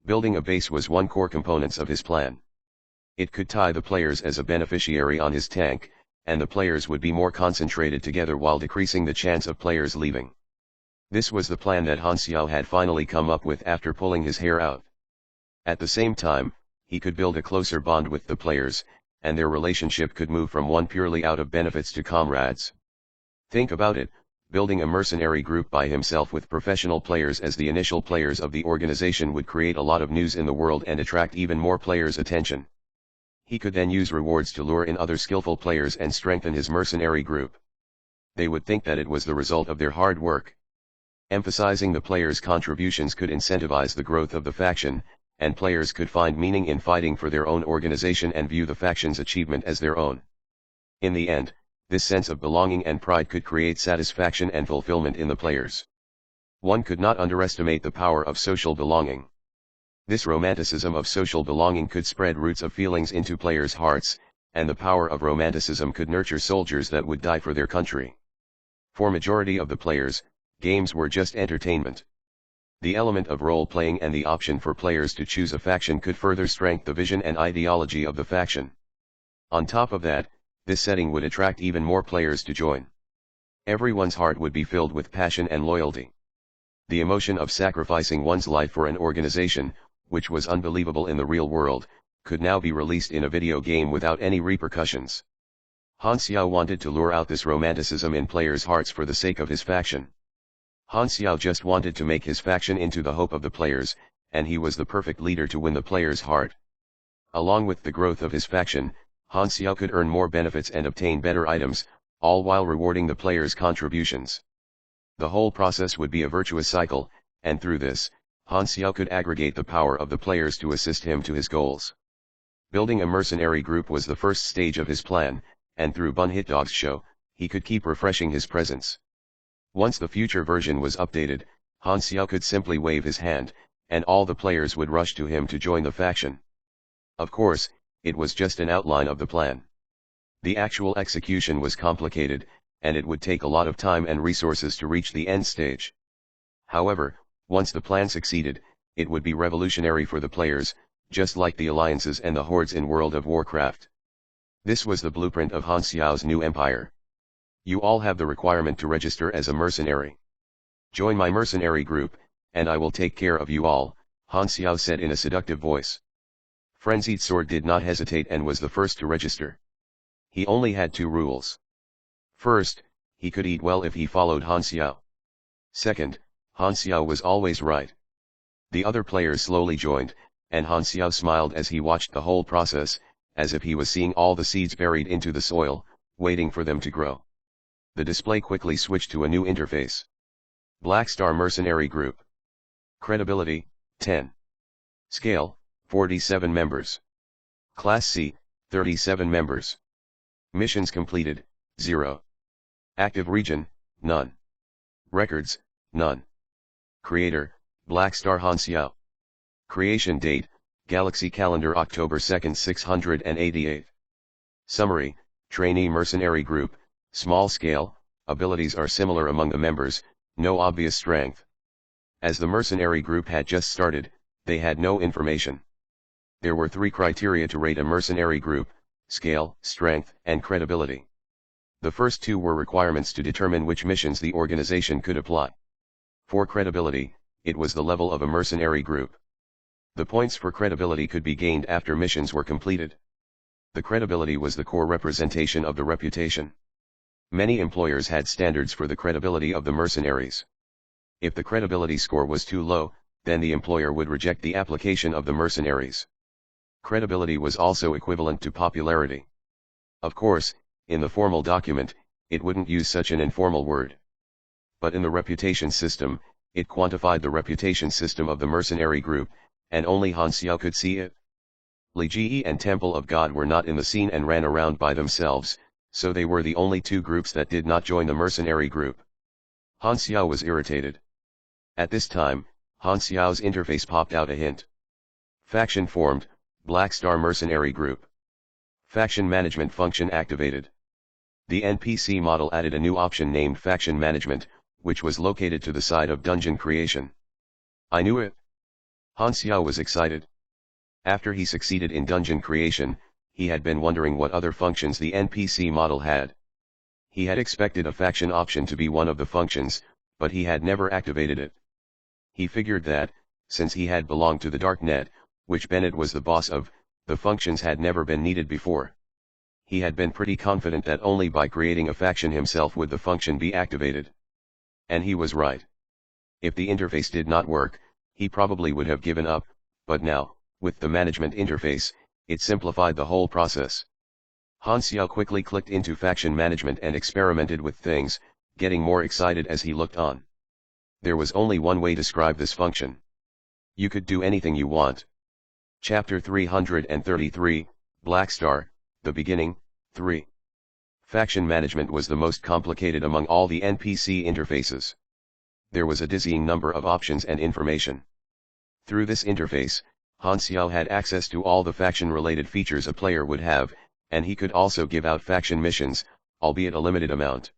Building a base was one core component of his plan. It could tie the players as a beneficiary on his tank, and the players would be more concentrated together while decreasing the chance of players leaving. This was the plan that Han Xiao had finally come up with after pulling his hair out. At the same time, he could build a closer bond with the players, and their relationship could move from one purely out of benefits to comrades. Think about it, building a mercenary group by himself with professional players as the initial players of the organization would create a lot of news in the world and attract even more players' attention. He could then use rewards to lure in other skillful players and strengthen his mercenary group. They would think that it was the result of their hard work. Emphasizing the players' contributions could incentivize the growth of the faction, and players could find meaning in fighting for their own organization and view the faction's achievement as their own. In the end, this sense of belonging and pride could create satisfaction and fulfillment in the players. One could not underestimate the power of social belonging. This romanticism of social belonging could spread roots of feelings into players' hearts, and the power of romanticism could nurture soldiers that would die for their country. For majority of the players, games were just entertainment. The element of role-playing and the option for players to choose a faction could further strengthen the vision and ideology of the faction. On top of that, this setting would attract even more players to join. Everyone's heart would be filled with passion and loyalty. The emotion of sacrificing one's life for an organization, which was unbelievable in the real world, could now be released in a video game without any repercussions. Han Xiao wanted to lure out this romanticism in players' hearts for the sake of his faction. Han Xiao just wanted to make his faction into the hope of the players, and he was the perfect leader to win the players' heart. Along with the growth of his faction, Han Xiao could earn more benefits and obtain better items, all while rewarding the players' contributions. The whole process would be a virtuous cycle, and through this, Han Xiao could aggregate the power of the players to assist him to his goals. Building a mercenary group was the first stage of his plan, and through Bun Hit Dog's show, he could keep refreshing his presence. Once the future version was updated, Han Xiao could simply wave his hand, and all the players would rush to him to join the faction. Of course, it was just an outline of the plan. The actual execution was complicated, and it would take a lot of time and resources to reach the end stage. However, once the plan succeeded, it would be revolutionary for the players, just like the alliances and the hordes in World of Warcraft. This was the blueprint of Han Xiao's new empire. You all have the requirement to register as a mercenary. Join my mercenary group, and I will take care of you all, Han Xiao said in a seductive voice. Frenzied Sword did not hesitate and was the first to register. He only had two rules. First, he could eat well if he followed Han Xiao. Second, Han Xiao was always right. The other players slowly joined, and Han Xiao smiled as he watched the whole process, as if he was seeing all the seeds buried into the soil, waiting for them to grow. The display quickly switched to a new interface. Black Star Mercenary Group. Credibility, 10. Scale, 47 members. Class C, 37 members. Missions completed, 0. Active region, none. Records, none. Creator, Black Star Han Xiao. Creation date, Galaxy Calendar October 2nd 688. Summary, Trainee Mercenary Group, small scale, abilities are similar among the members, no obvious strength. As the mercenary group had just started, they had no information. There were 3 criteria to rate a mercenary group: scale, strength, and credibility. The first 2 were requirements to determine which missions the organization could apply. For credibility, it was the level of a mercenary group. The points for credibility could be gained after missions were completed. The credibility was the core representation of the reputation. Many employers had standards for the credibility of the mercenaries. If the credibility score was too low, then the employer would reject the application of the mercenaries. Credibility was also equivalent to popularity. Of course, in the formal document, it wouldn't use such an informal word. But in the reputation system, it quantified the reputation system of the mercenary group, and only Han Xiao could see it. Li Ji and Temple of God were not in the scene and ran around by themselves, so they were the only 2 groups that did not join the mercenary group. Han Xiao was irritated. At this time, Han Xiao's interface popped out a hint. Faction formed, Black Star Mercenary Group. Faction Management function activated. The NPC model added a new option named Faction Management, which was located to the side of Dungeon Creation. I knew it! Han Xiao was excited. After he succeeded in Dungeon Creation, he had been wondering what other functions the NPC model had. He had expected a faction option to be one of the functions, but he had never activated it. He figured that, since he had belonged to the Darknet, which Bennett was the boss of, the functions had never been needed before. He had been pretty confident that only by creating a faction himself would the function be activated. And he was right. If the interface did not work, he probably would have given up, but now, with the management interface, it simplified the whole process. Han Xiao quickly clicked into faction management and experimented with things, getting more excited as he looked on. There was only one way to describe this function. You could do anything you want. Chapter 333, Black Star, The Beginning, 3. Faction management was the most complicated among all the NPC interfaces. There was a dizzying number of options and information. Through this interface, Han Xiao had access to all the faction-related features a player would have, and he could also give out faction missions, albeit a limited amount.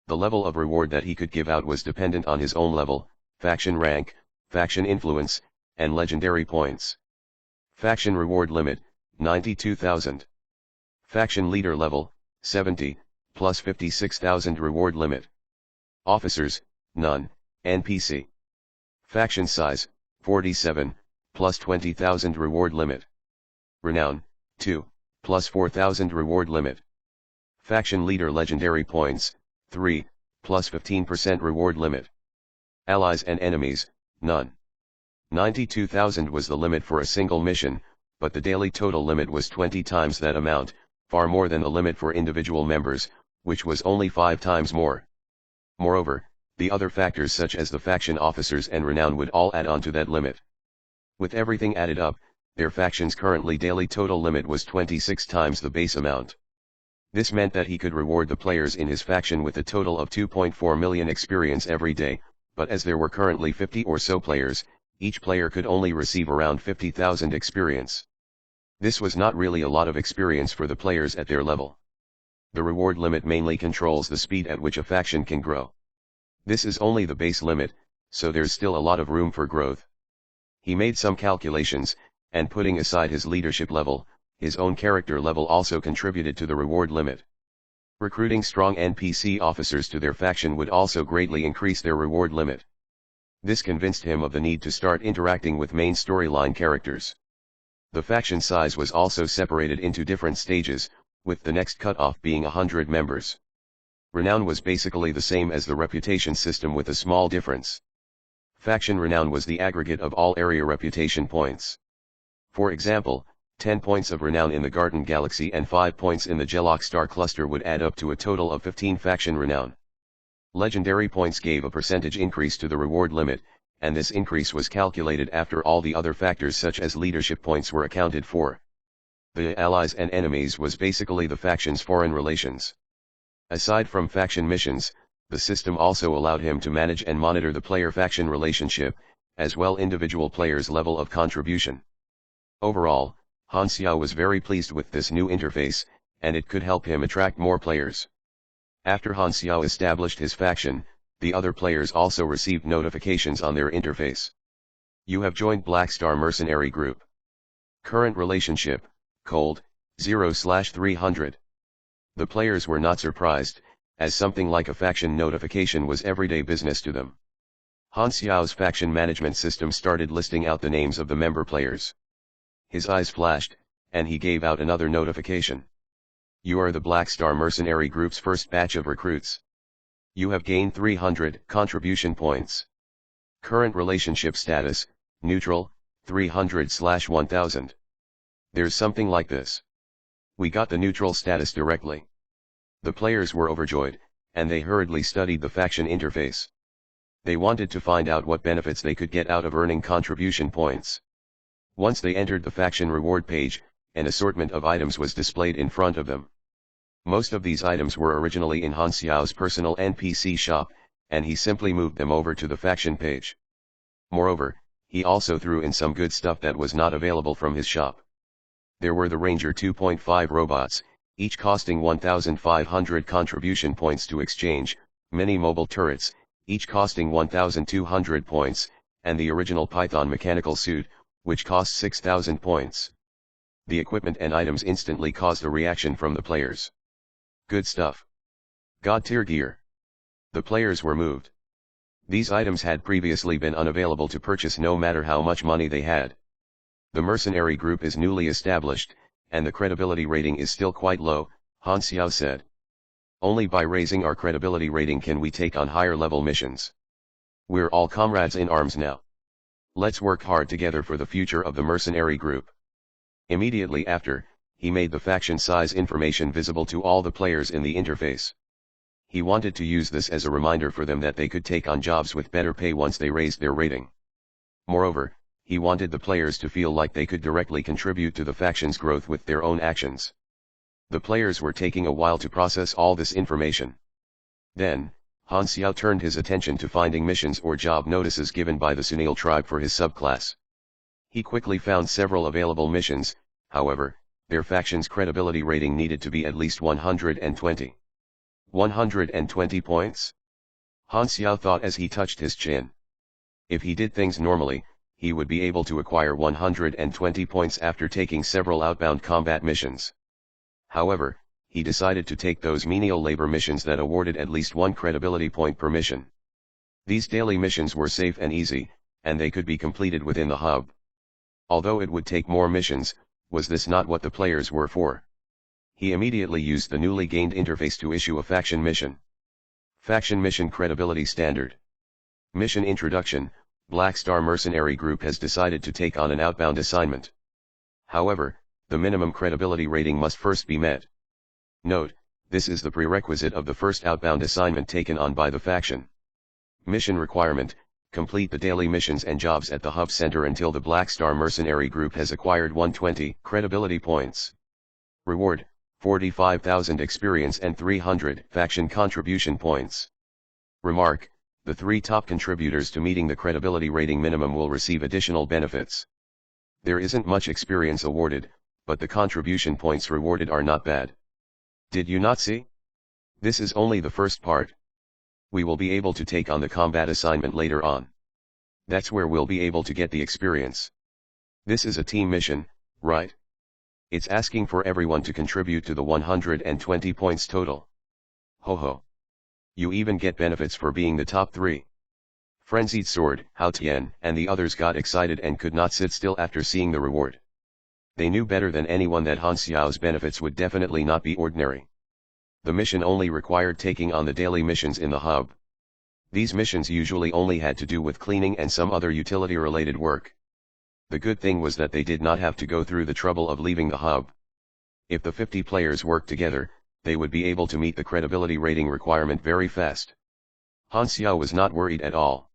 The level of reward that he could give out was dependent on his own level, faction rank, faction influence, and legendary points. Faction reward limit, 92,000. Faction leader level, 70, plus 56,000 reward limit. Officers, none, NPC. Faction size, 47, plus 20,000 reward limit. Renown, 2, plus 4,000 reward limit. Faction leader legendary points, 3, plus 15% reward limit. Allies and enemies, none. 92,000 was the limit for a single mission, but the daily total limit was 20 times that amount, far more than the limit for individual members, which was only 5 times more. Moreover, the other factors such as the faction officers and renown would all add on to that limit. With everything added up, their faction's currently daily total limit was 26 times the base amount. This meant that he could reward the players in his faction with a total of 2.4 million experience every day, but as there were currently 50 or so players, each player could only receive around 50,000 experience. This was not really a lot of experience for the players at their level. The reward limit mainly controls the speed at which a faction can grow. This is only the base limit, so there's still a lot of room for growth. He made some calculations, and putting aside his leadership level, his own character level also contributed to the reward limit. Recruiting strong NPC officers to their faction would also greatly increase their reward limit. This convinced him of the need to start interacting with main storyline characters. The faction size was also separated into different stages, with the next cutoff being 100 members. Renown was basically the same as the reputation system with a small difference. Faction renown was the aggregate of all area reputation points. For example, 10 points of renown in the Garden Galaxy and 5 points in the Jelok Star Cluster would add up to a total of 15 faction renown. Legendary points gave a percentage increase to the reward limit, and this increase was calculated after all the other factors such as leadership points were accounted for. The allies and enemies was basically the faction's foreign relations. Aside from faction missions, The system also allowed him to manage and monitor the player-faction relationship, as well individual players' level of contribution. Overall, Han Xiao was very pleased with this new interface, and it could help him attract more players. After Han Xiao established his faction, the other players also received notifications on their interface. You have joined Black Star Mercenary Group. Current relationship, cold, 0/300. The players were not surprised, as something like a faction notification was everyday business to them. Han Xiao's faction management system started listing out the names of the member players. His eyes flashed, and he gave out another notification. You are the Black Star Mercenary Group's first batch of recruits. You have gained 300 contribution points. Current relationship status, neutral, 300/1000. There's something like this. We got the neutral status directly. The players were overjoyed, and they hurriedly studied the faction interface. They wanted to find out what benefits they could get out of earning contribution points. Once they entered the faction reward page, an assortment of items was displayed in front of them. Most of these items were originally in Han Xiao's personal NPC shop, and he simply moved them over to the faction page. Moreover, he also threw in some good stuff that was not available from his shop. There were the Ranger 2.5 robots, each costing 1,500 contribution points to exchange, mini mobile turrets, each costing 1,200 points, and the original Python mechanical suit, which cost 6,000 points. The equipment and items instantly caused a reaction from the players. Good stuff. God tier gear. The players were moved. These items had previously been unavailable to purchase no matter how much money they had. The mercenary group is newly established, and the credibility rating is still quite low, Han Xiao said. Only by raising our credibility rating can we take on higher level missions. We're all comrades in arms now. Let's work hard together for the future of the mercenary group. Immediately after, he made the faction size information visible to all the players in the interface. He wanted to use this as a reminder for them that they could take on jobs with better pay once they raised their rating. Moreover, he wanted the players to feel like they could directly contribute to the faction's growth with their own actions. The players were taking a while to process all this information. Then, Han Xiao turned his attention to finding missions or job notices given by the Sunil tribe for his subclass. He quickly found several available missions, however, their faction's credibility rating needed to be at least 120. 120 points? Han Xiao thought as he touched his chin. If he did things normally, he would be able to acquire 120 points after taking several outbound combat missions. However, he decided to take those menial labor missions that awarded at least 1 credibility point per mission. These daily missions were safe and easy, and they could be completed within the hub. Although it would take more missions, was this not what the players were for? He immediately used the newly gained interface to issue a faction mission. Faction Mission Credibility Standard. Mission Introduction: Black Star Mercenary Group has decided to take on an outbound assignment. However, the minimum credibility rating must first be met. Note, this is the prerequisite of the first outbound assignment taken on by the faction. Mission requirement: complete the daily missions and jobs at the hub center until the Black Star Mercenary Group has acquired 120 credibility points. Reward: 45,000 experience and 300 faction contribution points. Remark: the 3 top contributors to meeting the credibility rating minimum will receive additional benefits. There isn't much experience awarded, but the contribution points rewarded are not bad. Did you not see? This is only the first part. We will be able to take on the combat assignment later on. That's where we'll be able to get the experience. This is a team mission, right? It's asking for everyone to contribute to the 120 points total. Ho ho. You even get benefits for being the top 3. Frenzied Sword, Hao Tian, and the others got excited and could not sit still after seeing the reward. They knew better than anyone that Han Xiao's benefits would definitely not be ordinary. The mission only required taking on the daily missions in the hub. These missions usually only had to do with cleaning and some other utility-related work. The good thing was that they did not have to go through the trouble of leaving the hub. If the 50 players worked together, they would be able to meet the credibility rating requirement very fast. Han Xiao was not worried at all.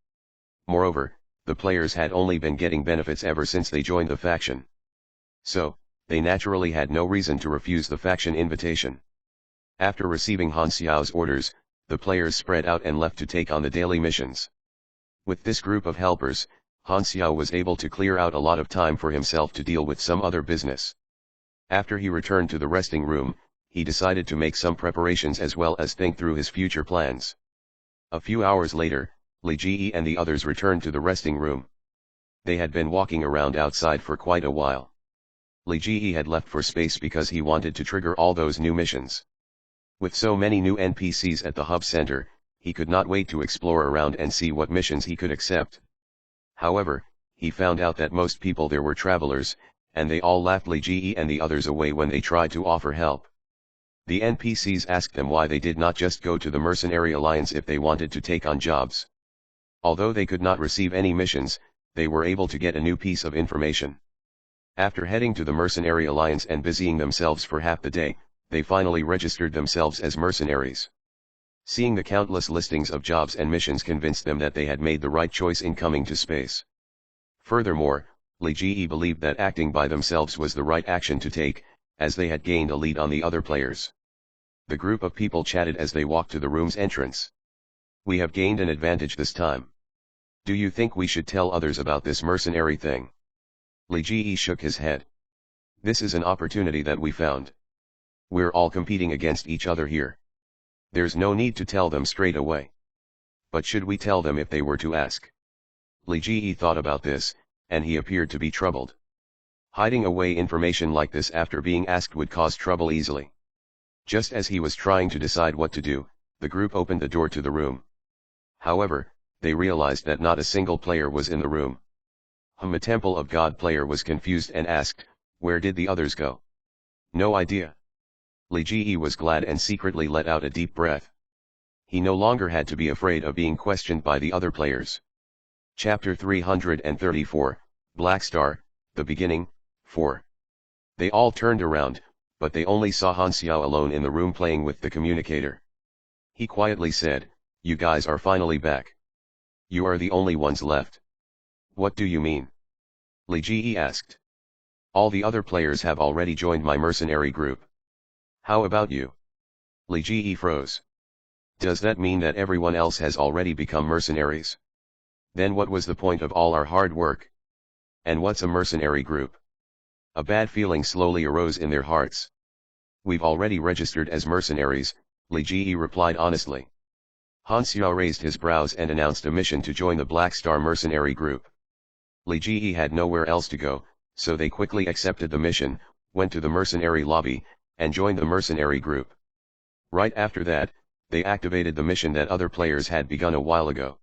Moreover, the players had only been getting benefits ever since they joined the faction. So, they naturally had no reason to refuse the faction invitation. After receiving Han Xiao's orders, the players spread out and left to take on the daily missions. With this group of helpers, Han Xiao was able to clear out a lot of time for himself to deal with some other business. After he returned to the resting room, he decided to make some preparations as well as think through his future plans. A few hours later, Li Ji and the others returned to the resting room. They had been walking around outside for quite a while. Li Ji had left for space because he wanted to trigger all those new missions. With so many new NPCs at the hub center, he could not wait to explore around and see what missions he could accept. However, he found out that most people there were travelers, and they all laughed Li Ji and the others away when they tried to offer help. The NPCs asked them why they did not just go to the Mercenary Alliance if they wanted to take on jobs. Although they could not receive any missions, they were able to get a new piece of information. After heading to the Mercenary Alliance and busying themselves for half the day, they finally registered themselves as mercenaries. Seeing the countless listings of jobs and missions convinced them that they had made the right choice in coming to space. Furthermore, Li Ji believed that acting by themselves was the right action to take, as they had gained a lead on the other players. The group of people chatted as they walked to the room's entrance. "We have gained an advantage this time. Do you think we should tell others about this mercenary thing?" Li Ji shook his head. "This is an opportunity that we found. We're all competing against each other here. There's no need to tell them straight away. But should we tell them if they were to ask?" Li Ji thought about this, and he appeared to be troubled. Hiding away information like this after being asked would cause trouble easily. Just as he was trying to decide what to do, the group opened the door to the room. However, they realized that not a single player was in the room. A Temple of God player was confused and asked, "Where did the others go?" "No idea." Li Ji was glad and secretly let out a deep breath. He no longer had to be afraid of being questioned by the other players. Chapter 334, Black Star, The Beginning, 4. They all turned around, but they only saw Han Xiao alone in the room playing with the communicator. He quietly said, "You guys are finally back. You are the only ones left." "What do you mean?" Li Ji asked. "All the other players have already joined my mercenary group." "How about you?" Li Ji froze. "Does that mean that everyone else has already become mercenaries? Then what was the point of all our hard work? And what's a mercenary group?" A bad feeling slowly arose in their hearts. "We've already registered as mercenaries," Li Ji replied honestly. Han Xiao raised his brows and announced a mission to join the Black Star mercenary group. Li Ji had nowhere else to go, so they quickly accepted the mission, went to the mercenary lobby, and joined the mercenary group. Right after that, they activated the mission that other players had begun a while ago.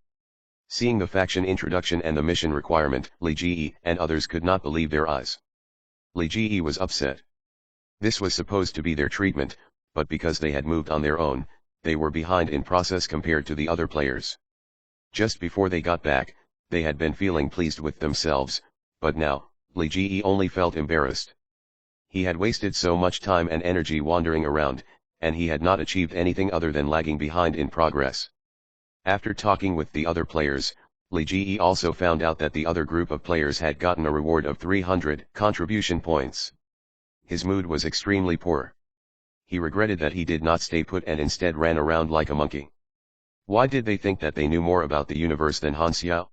Seeing the faction introduction and the mission requirement, Li Ji and others could not believe their eyes. Li Ji was upset. This was supposed to be their treatment, but because they had moved on their own, they were behind in process compared to the other players. Just before they got back, they had been feeling pleased with themselves, but now, Li Ji only felt embarrassed. He had wasted so much time and energy wandering around, and he had not achieved anything other than lagging behind in progress. After talking with the other players, Li Ji also found out that the other group of players had gotten a reward of 300 contribution points. His mood was extremely poor. He regretted that he did not stay put and instead ran around like a monkey. Why did they think that they knew more about the universe than Han Xiao?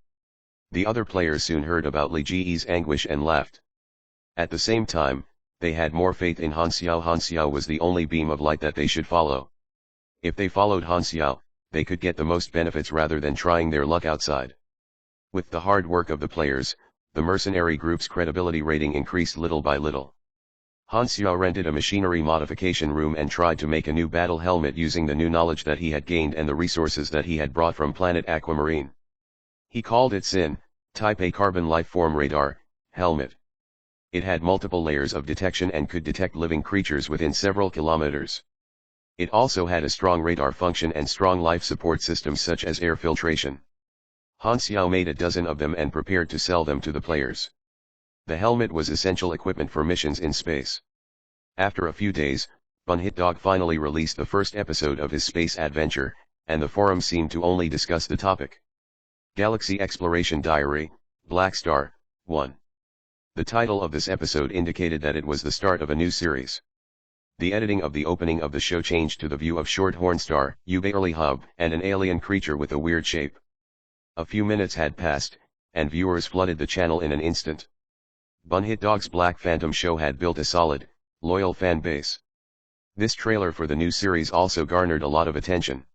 The other players soon heard about Li Ji's anguish and laughed. At the same time, they had more faith in Han Xiao. Han Xiao was the only beam of light that they should follow. If they followed Han Xiao, they could get the most benefits rather than trying their luck outside. With the hard work of the players, the mercenary group's credibility rating increased little by little. Han Xiao rented a machinery modification room and tried to make a new battle helmet using the new knowledge that he had gained and the resources that he had brought from planet Aquamarine. He called it Sin, Type A Carbon Lifeform Radar helmet. It had multiple layers of detection and could detect living creatures within several kilometers. It also had a strong radar function and strong life support systems such as air filtration. Han Xiao made a dozen of them and prepared to sell them to the players. The helmet was essential equipment for missions in space. After a few days, Bunhitdog finally released the first episode of his space adventure, and the forum seemed to only discuss the topic. Galaxy Exploration Diary, Black Star, 1. The title of this episode indicated that it was the start of a new series. The editing of the opening of the show changed to the view of short horn star, Ubairli Hub, and an alien creature with a weird shape. A few minutes had passed, and viewers flooded the channel in an instant. Bunhit Dog's Black Phantom show had built a solid, loyal fan base. This trailer for the new series also garnered a lot of attention.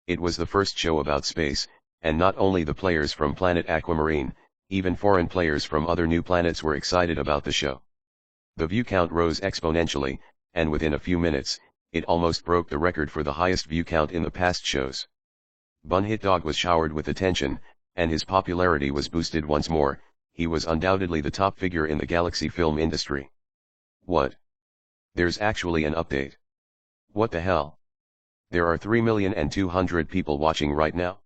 It was the first show about space, and not only the players from planet Aquamarine, even foreign players from other new planets were excited about the show. The view count rose exponentially, and within a few minutes, it almost broke the record for the highest view count in the past shows. Bunhit Dog was showered with attention, and his popularity was boosted once more. He was undoubtedly the top figure in the Galaxy film industry. What? There's actually an update. What the hell? There are 3,200,000 people watching right now?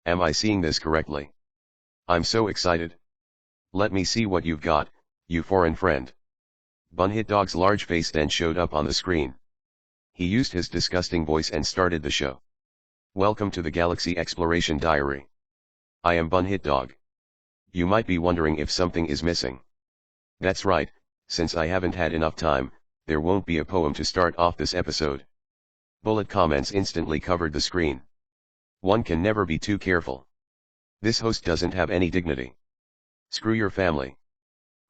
Am I seeing this correctly? I'm so excited. Let me see what you've got, you foreign friend. Bunhit Dog's large face then showed up on the screen. He used his disgusting voice and started the show. Welcome to the Galaxy Exploration Diary. I am Bunhit Dog. You might be wondering if something is missing. That's right, since I haven't had enough time, there won't be a poem to start off this episode. Bullet comments instantly covered the screen. One can never be too careful. This host doesn't have any dignity. Screw your family.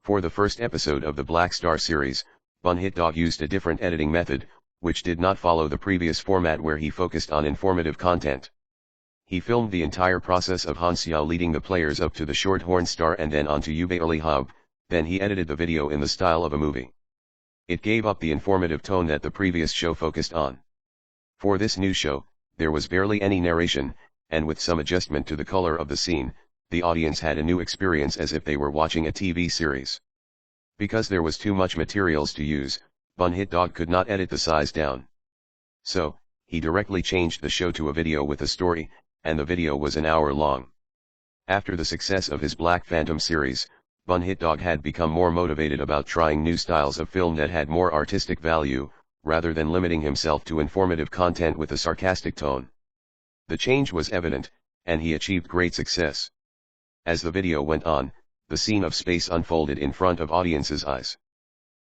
For the first episode of the Black Star series, Bunhit Dog used a different editing method, which did not follow the previous format where he focused on informative content. He filmed the entire process of Han Xiao leading the players up to the short horn star and then onto Ubairli Hub, then he edited the video in the style of a movie. It gave up the informative tone that the previous show focused on. For this new show, there was barely any narration, and with some adjustment to the color of the scene, the audience had a new experience as if they were watching a TV series. Because there was too much materials to use, Bunhit Dog could not edit the size down. So, he directly changed the show to a video with a story, and the video was an hour long. After the success of his Black Phantom series, Bunhit Dog had become more motivated about trying new styles of film that had more artistic value, rather than limiting himself to informative content with a sarcastic tone. The change was evident, and he achieved great success. As the video went on, the scene of space unfolded in front of audiences' eyes.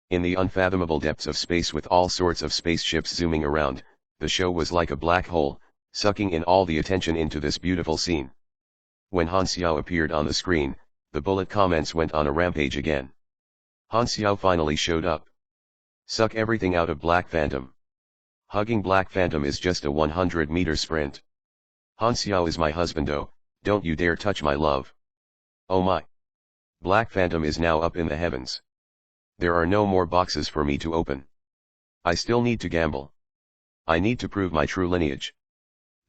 In the unfathomable depths of space with all sorts of spaceships zooming around, the show was like a black hole, sucking in all the attention into this beautiful scene. When Han Xiao appeared on the screen, the bullet comments went on a rampage again. Han Xiao finally showed up. Suck everything out of Black Phantom. Hugging Black Phantom is just a 100-meter sprint. Han Xiao is my husbando, don't you dare touch my love. Oh my. Black Phantom is now up in the heavens. There are no more boxes for me to open. I still need to gamble. I need to prove my true lineage.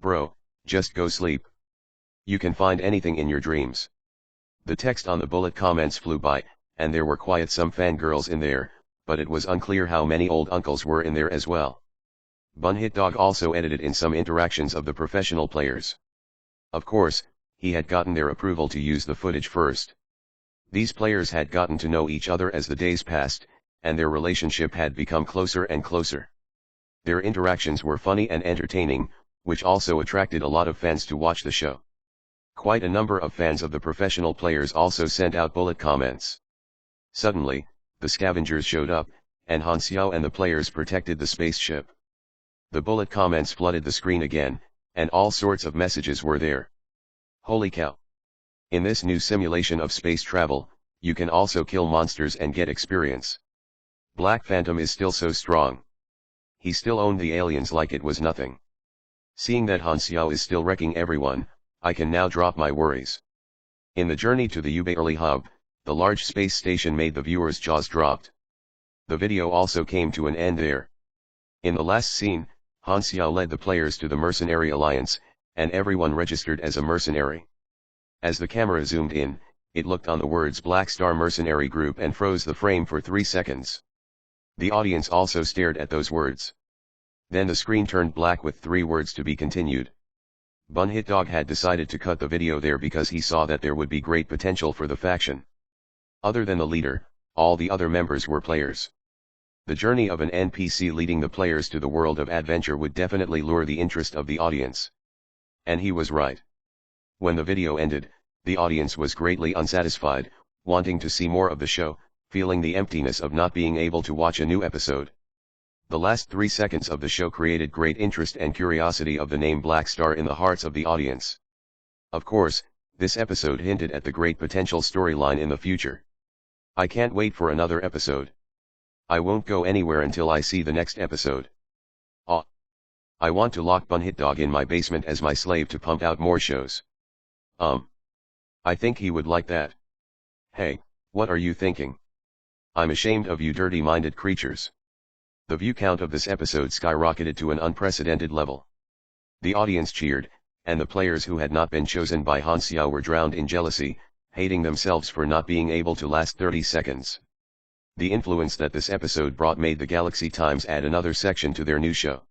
Bro, just go sleep. You can find anything in your dreams. The text on the bullet comments flew by, and there were quite some fangirls in there, but it was unclear how many old uncles were in there as well. Bunhit Dog also edited in some interactions of the professional players. Of course, he had gotten their approval to use the footage first. These players had gotten to know each other as the days passed, and their relationship had become closer and closer. Their interactions were funny and entertaining, which also attracted a lot of fans to watch the show. Quite a number of fans of the professional players also sent out bullet comments. Suddenly, the scavengers showed up, and Han Xiao and the players protected the spaceship. The bullet comments flooded the screen again, and all sorts of messages were there. Holy cow! In this new simulation of space travel, you can also kill monsters and get experience. Black Phantom is still so strong. He still owned the aliens like it was nothing. Seeing that Han Xiao is still wrecking everyone, I can now drop my worries. In the journey to the Ubairli Hub, the large space station made the viewers' jaws dropped. The video also came to an end there. In the last scene, Han Xiao led the players to the Mercenary Alliance, and everyone registered as a mercenary. As the camera zoomed in, it looked on the words Black Star Mercenary Group and froze the frame for 3 seconds. The audience also stared at those words. Then the screen turned black with 3 words to be continued. Bunhit Dog had decided to cut the video there because he saw that there would be great potential for the faction. Other than the leader, all the other members were players. The journey of an NPC leading the players to the world of adventure would definitely lure the interest of the audience. And he was right. When the video ended, the audience was greatly unsatisfied, wanting to see more of the show, feeling the emptiness of not being able to watch a new episode. The last 3 seconds of the show created great interest and curiosity of the name Black Star in the hearts of the audience. Of course, this episode hinted at the great potential storyline in the future. I can't wait for another episode. I won't go anywhere until I see the next episode. I want to lock Bunhitdog in my basement as my slave to pump out more shows. I think he would like that. Hey, what are you thinking? I'm ashamed of you dirty-minded creatures. The view count of this episode skyrocketed to an unprecedented level. The audience cheered, and the players who had not been chosen by Han Xiao were drowned in jealousy, hating themselves for not being able to last 30 seconds. The influence that this episode brought made the Galaxy Times add another section to their new show.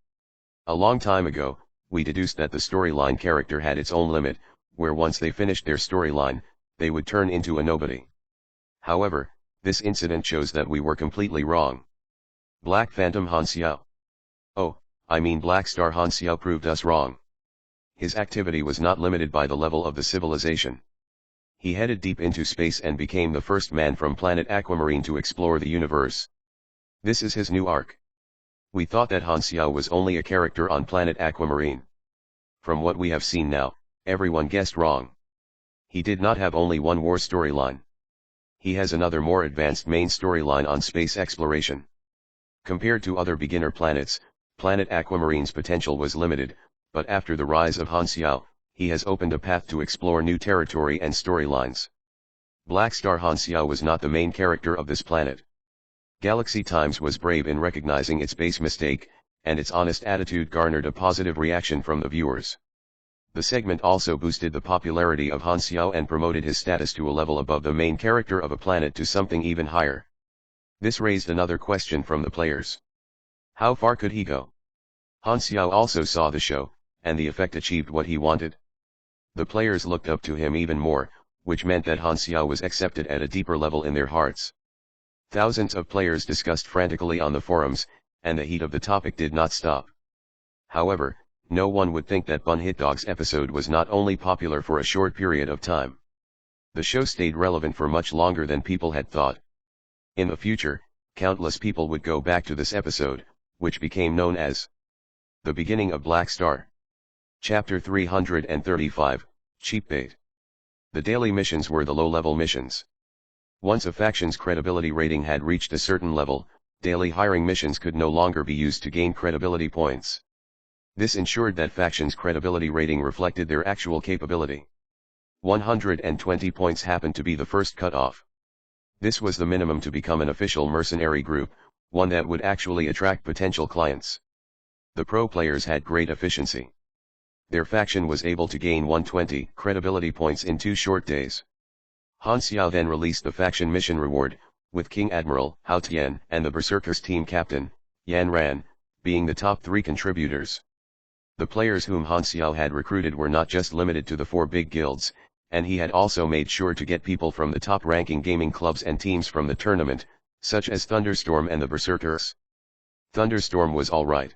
A long time ago, we deduced that the storyline character had its own limit, where once they finished their storyline, they would turn into a nobody. However, this incident shows that we were completely wrong. Black Phantom Han Xiao. Oh, I mean Black Star Han Xiao proved us wrong. His activity was not limited by the level of the civilization. He headed deep into space and became the first man from planet Aquamarine to explore the universe. This is his new arc. We thought that Han Xiao was only a character on planet Aquamarine. From what we have seen now, everyone guessed wrong. He did not have only one war storyline. He has another more advanced main storyline on space exploration. Compared to other beginner planets, planet Aquamarine's potential was limited, but after the rise of Han Xiao, he has opened a path to explore new territory and storylines. Black Star Han Xiao was not the main character of this planet. Galaxy Times was brave in recognizing its base mistake, and its honest attitude garnered a positive reaction from the viewers. The segment also boosted the popularity of Han Xiao and promoted his status to a level above the main character of a planet to something even higher. This raised another question from the players. How far could he go? Han Xiao also saw the show, and the effect achieved what he wanted. The players looked up to him even more, which meant that Han Xiao was accepted at a deeper level in their hearts. Thousands of players discussed frantically on the forums, and the heat of the topic did not stop. However, no one would think that Bunhitdog's episode was not only popular for a short period of time. The show stayed relevant for much longer than people had thought. In the future, countless people would go back to this episode, which became known as the beginning of Black Star. Chapter 335, Qi Peijia. The daily missions were the low-level missions. Once a faction's credibility rating had reached a certain level, daily hiring missions could no longer be used to gain credibility points. This ensured that faction's credibility rating reflected their actual capability. 120 points happened to be the first cutoff. This was the minimum to become an official mercenary group, one that would actually attract potential clients. The pro players had great efficiency. Their faction was able to gain 120 credibility points in 2 short days. Han Xiao then released the faction mission reward, with King Admiral Hao Tian and the Berserkers team captain, Yan Ran, being the top 3 contributors. The players whom Han Xiao had recruited were not just limited to the 4 big guilds, and he had also made sure to get people from the top-ranking gaming clubs and teams from the tournament, such as Thunderstorm and the Berserkers. Thunderstorm was alright.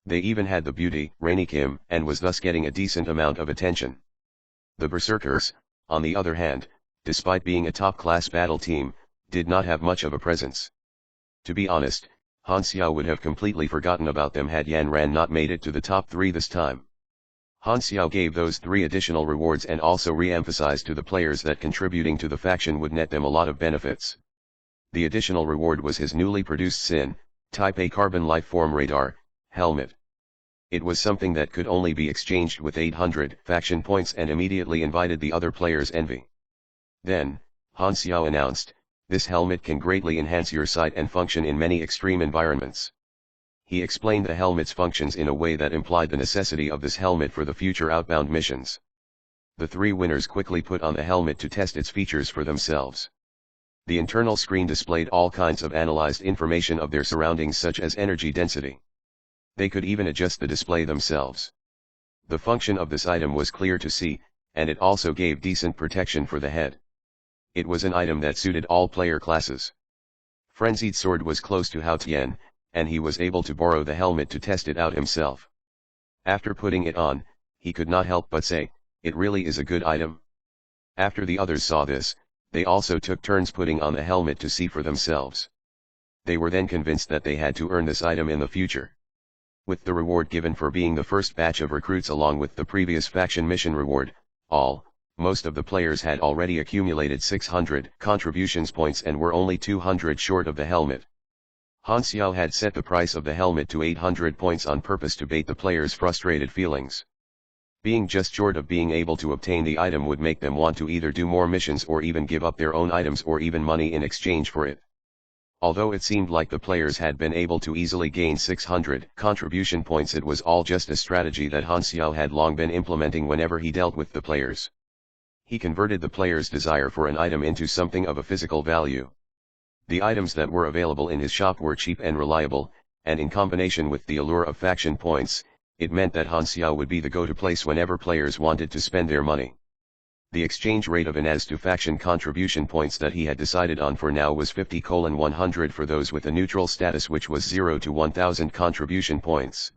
They even had the beauty, Rainy Kim, and was thus getting a decent amount of attention. The Berserkers, on the other hand, despite being a top-class battle team, did not have much of a presence. To be honest, Han Xiao would have completely forgotten about them had Yan Ran not made it to the top 3 this time. Han Xiao gave those 3 additional rewards and also re-emphasized to the players that contributing to the faction would net them a lot of benefits. The additional reward was his newly produced Sin, Type A carbon lifeform radar, helmet. It was something that could only be exchanged with 800 faction points and immediately invited the other players' envy. Then, Han Xiao announced, this helmet can greatly enhance your sight and function in many extreme environments. He explained the helmet's functions in a way that implied the necessity of this helmet for the future outbound missions. The 3 winners quickly put on the helmet to test its features for themselves. The internal screen displayed all kinds of analyzed information of their surroundings such as energy density. They could even adjust the display themselves. The function of this item was clear to see, and it also gave decent protection for the head. It was an item that suited all player classes. Frenzied Sword was close to Hao Tian, and he was able to borrow the helmet to test it out himself. After putting it on, he could not help but say, it really is a good item. After the others saw this, they also took turns putting on the helmet to see for themselves. They were then convinced that they had to earn this item in the future. With the reward given for being the first batch of recruits along with the previous faction mission reward, most of the players had already accumulated 600 contributions points and were only 200 short of the helmet. Han Xiao had set the price of the helmet to 800 points on purpose to bait the players' frustrated feelings. Being just short of being able to obtain the item would make them want to either do more missions or even give up their own items or even money in exchange for it. Although it seemed like the players had been able to easily gain 600 contribution points, it was all just a strategy that Han Xiao had long been implementing whenever he dealt with the players. He converted the players' desire for an item into something of a physical value. The items that were available in his shop were cheap and reliable, and in combination with the allure of faction points, it meant that Han Xiao would be the go-to place whenever players wanted to spend their money. The exchange rate of INAS to faction contribution points that he had decided on for now was 50:100 for those with a neutral status, which was 0 to 1000 contribution points.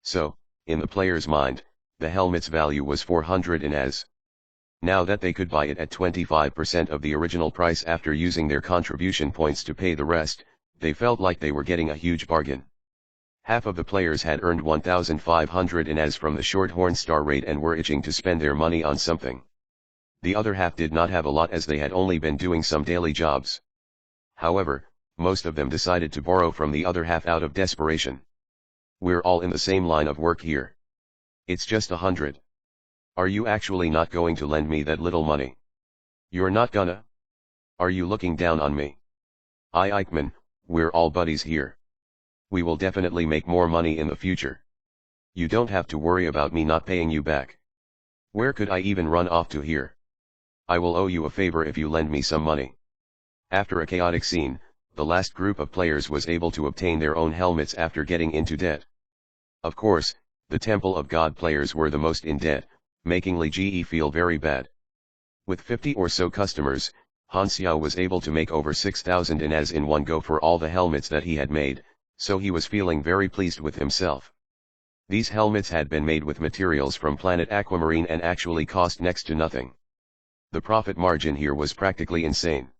So, in the player's mind, the helmet's value was 400 INAS. Now that they could buy it at 25% of the original price after using their contribution points to pay the rest, they felt like they were getting a huge bargain. Half of the players had earned 1500 INAS from the Shorthorn star raid and were itching to spend their money on something. The other half did not have a lot as they had only been doing some daily jobs. However, most of them decided to borrow from the other half out of desperation. We're all in the same line of work here. It's just 100. Are you actually not going to lend me that little money? You're not gonna? Are you looking down on me? Eichmann, we're all buddies here. We will definitely make more money in the future. You don't have to worry about me not paying you back. Where could I even run off to here? I will owe you a favor if you lend me some money. After a chaotic scene, the last group of players was able to obtain their own helmets after getting into debt. Of course, the Temple of God players were the most in debt, making Li Ji feel very bad. With 50 or so customers, Han Xiao was able to make over 6,000 INAS in one go for all the helmets that he had made, so he was feeling very pleased with himself. These helmets had been made with materials from planet Aquamarine and actually cost next to nothing. The profit margin here was practically insane.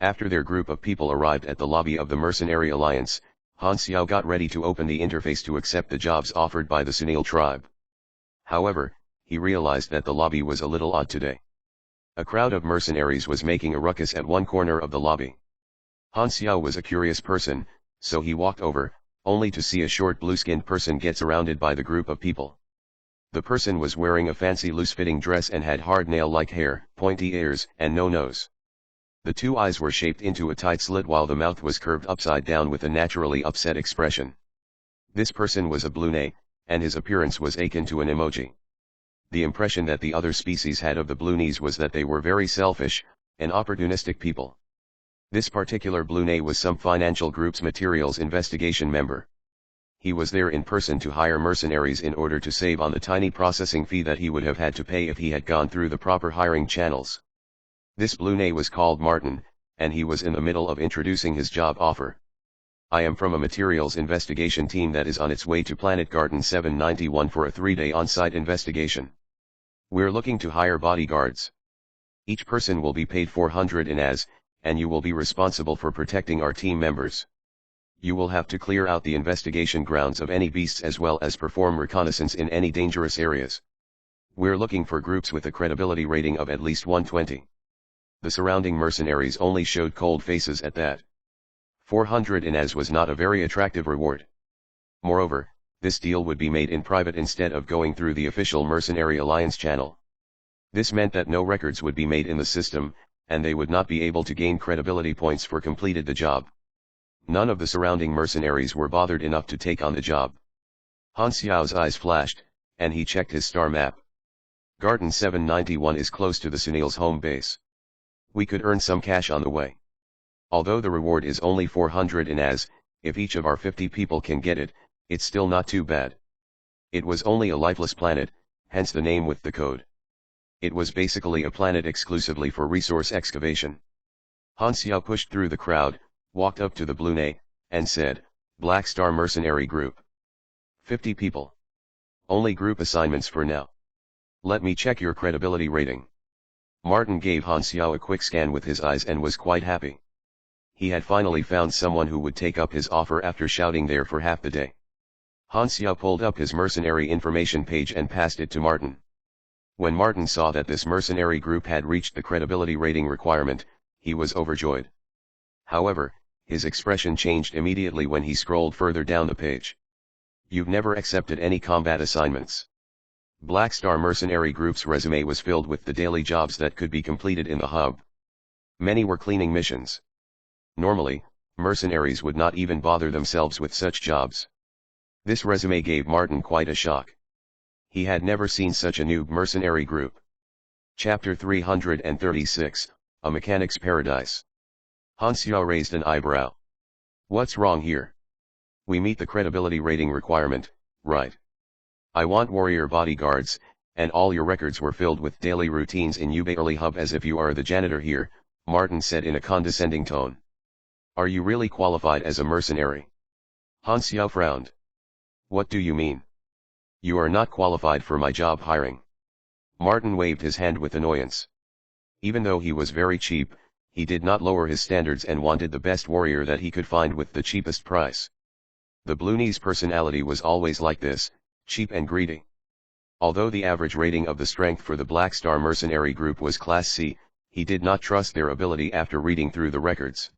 After their group of people arrived at the lobby of the Mercenary Alliance, Han Xiao got ready to open the interface to accept the jobs offered by the Sunil tribe. However, he realized that the lobby was a little odd today. A crowd of mercenaries was making a ruckus at one corner of the lobby. Han Xiao was a curious person, so he walked over, only to see a short blue-skinned person get surrounded by the group of people. The person was wearing a fancy loose-fitting dress and had hard nail-like hair, pointy ears, and no nose. The two eyes were shaped into a tight slit while the mouth was curved upside down with a naturally upset expression. This person was a Blune, and his appearance was akin to an emoji. The impression that the other species had of the Blunes was that they were very selfish, and opportunistic people. This particular Blune was some financial group's materials investigation member. He was there in person to hire mercenaries in order to save on the tiny processing fee that he would have had to pay if he had gone through the proper hiring channels. This Blune was called Martin, and he was in the middle of introducing his job offer. I am from a materials investigation team that is on its way to Planet Garden 791 for a 3-day on-site investigation. We're looking to hire bodyguards. Each person will be paid 400 INAS, and you will be responsible for protecting our team members. You will have to clear out the investigation grounds of any beasts as well as perform reconnaissance in any dangerous areas. We're looking for groups with a credibility rating of at least 120. The surrounding mercenaries only showed cold faces at that. 400 INAS was not a very attractive reward. Moreover, this deal would be made in private instead of going through the official Mercenary Alliance channel. This meant that no records would be made in the system, and they would not be able to gain credibility points for completed the job. None of the surrounding mercenaries were bothered enough to take on the job. Han Xiao's eyes flashed, and he checked his star map. Garden 791 is close to the Sunil's home base. We could earn some cash on the way. Although the reward is only 400 INAS, if each of our 50 people can get it, it's still not too bad. It was only a lifeless planet, hence the name with the code. It was basically a planet exclusively for resource excavation. Han Xiao pushed through the crowd, walked up to the Blune, and said, Black Star Mercenary Group. 50 people. Only group assignments for now. Let me check your credibility rating. Martin gave Han Xiao a quick scan with his eyes and was quite happy. He had finally found someone who would take up his offer after shouting there for half the day. Han Xiao pulled up his mercenary information page and passed it to Martin. When Martin saw that this mercenary group had reached the credibility rating requirement, he was overjoyed. However, his expression changed immediately when he scrolled further down the page. You've never accepted any combat assignments. Black Star Mercenary Group's resume was filled with the daily jobs that could be completed in the hub. Many were cleaning missions. Normally, mercenaries would not even bother themselves with such jobs. This resume gave Martin quite a shock. He had never seen such a noob mercenary group. Chapter 336, A Mechanic's Paradise. Han Xiao raised an eyebrow. What's wrong here? We meet the credibility rating requirement, right? I want warrior bodyguards, and all your records were filled with daily routines in Ubailey Hub as if you are the janitor here, Martin said in a condescending tone. Are you really qualified as a mercenary? Han Xiao frowned. What do you mean? You are not qualified for my job hiring. Martin waved his hand with annoyance. Even though he was very cheap, he did not lower his standards and wanted the best warrior that he could find with the cheapest price. The Blue's personality was always like this, cheap and greedy. Although the average rating of the strength for the Black Star Mercenary Group was Class C, he did not trust their ability after reading through the records.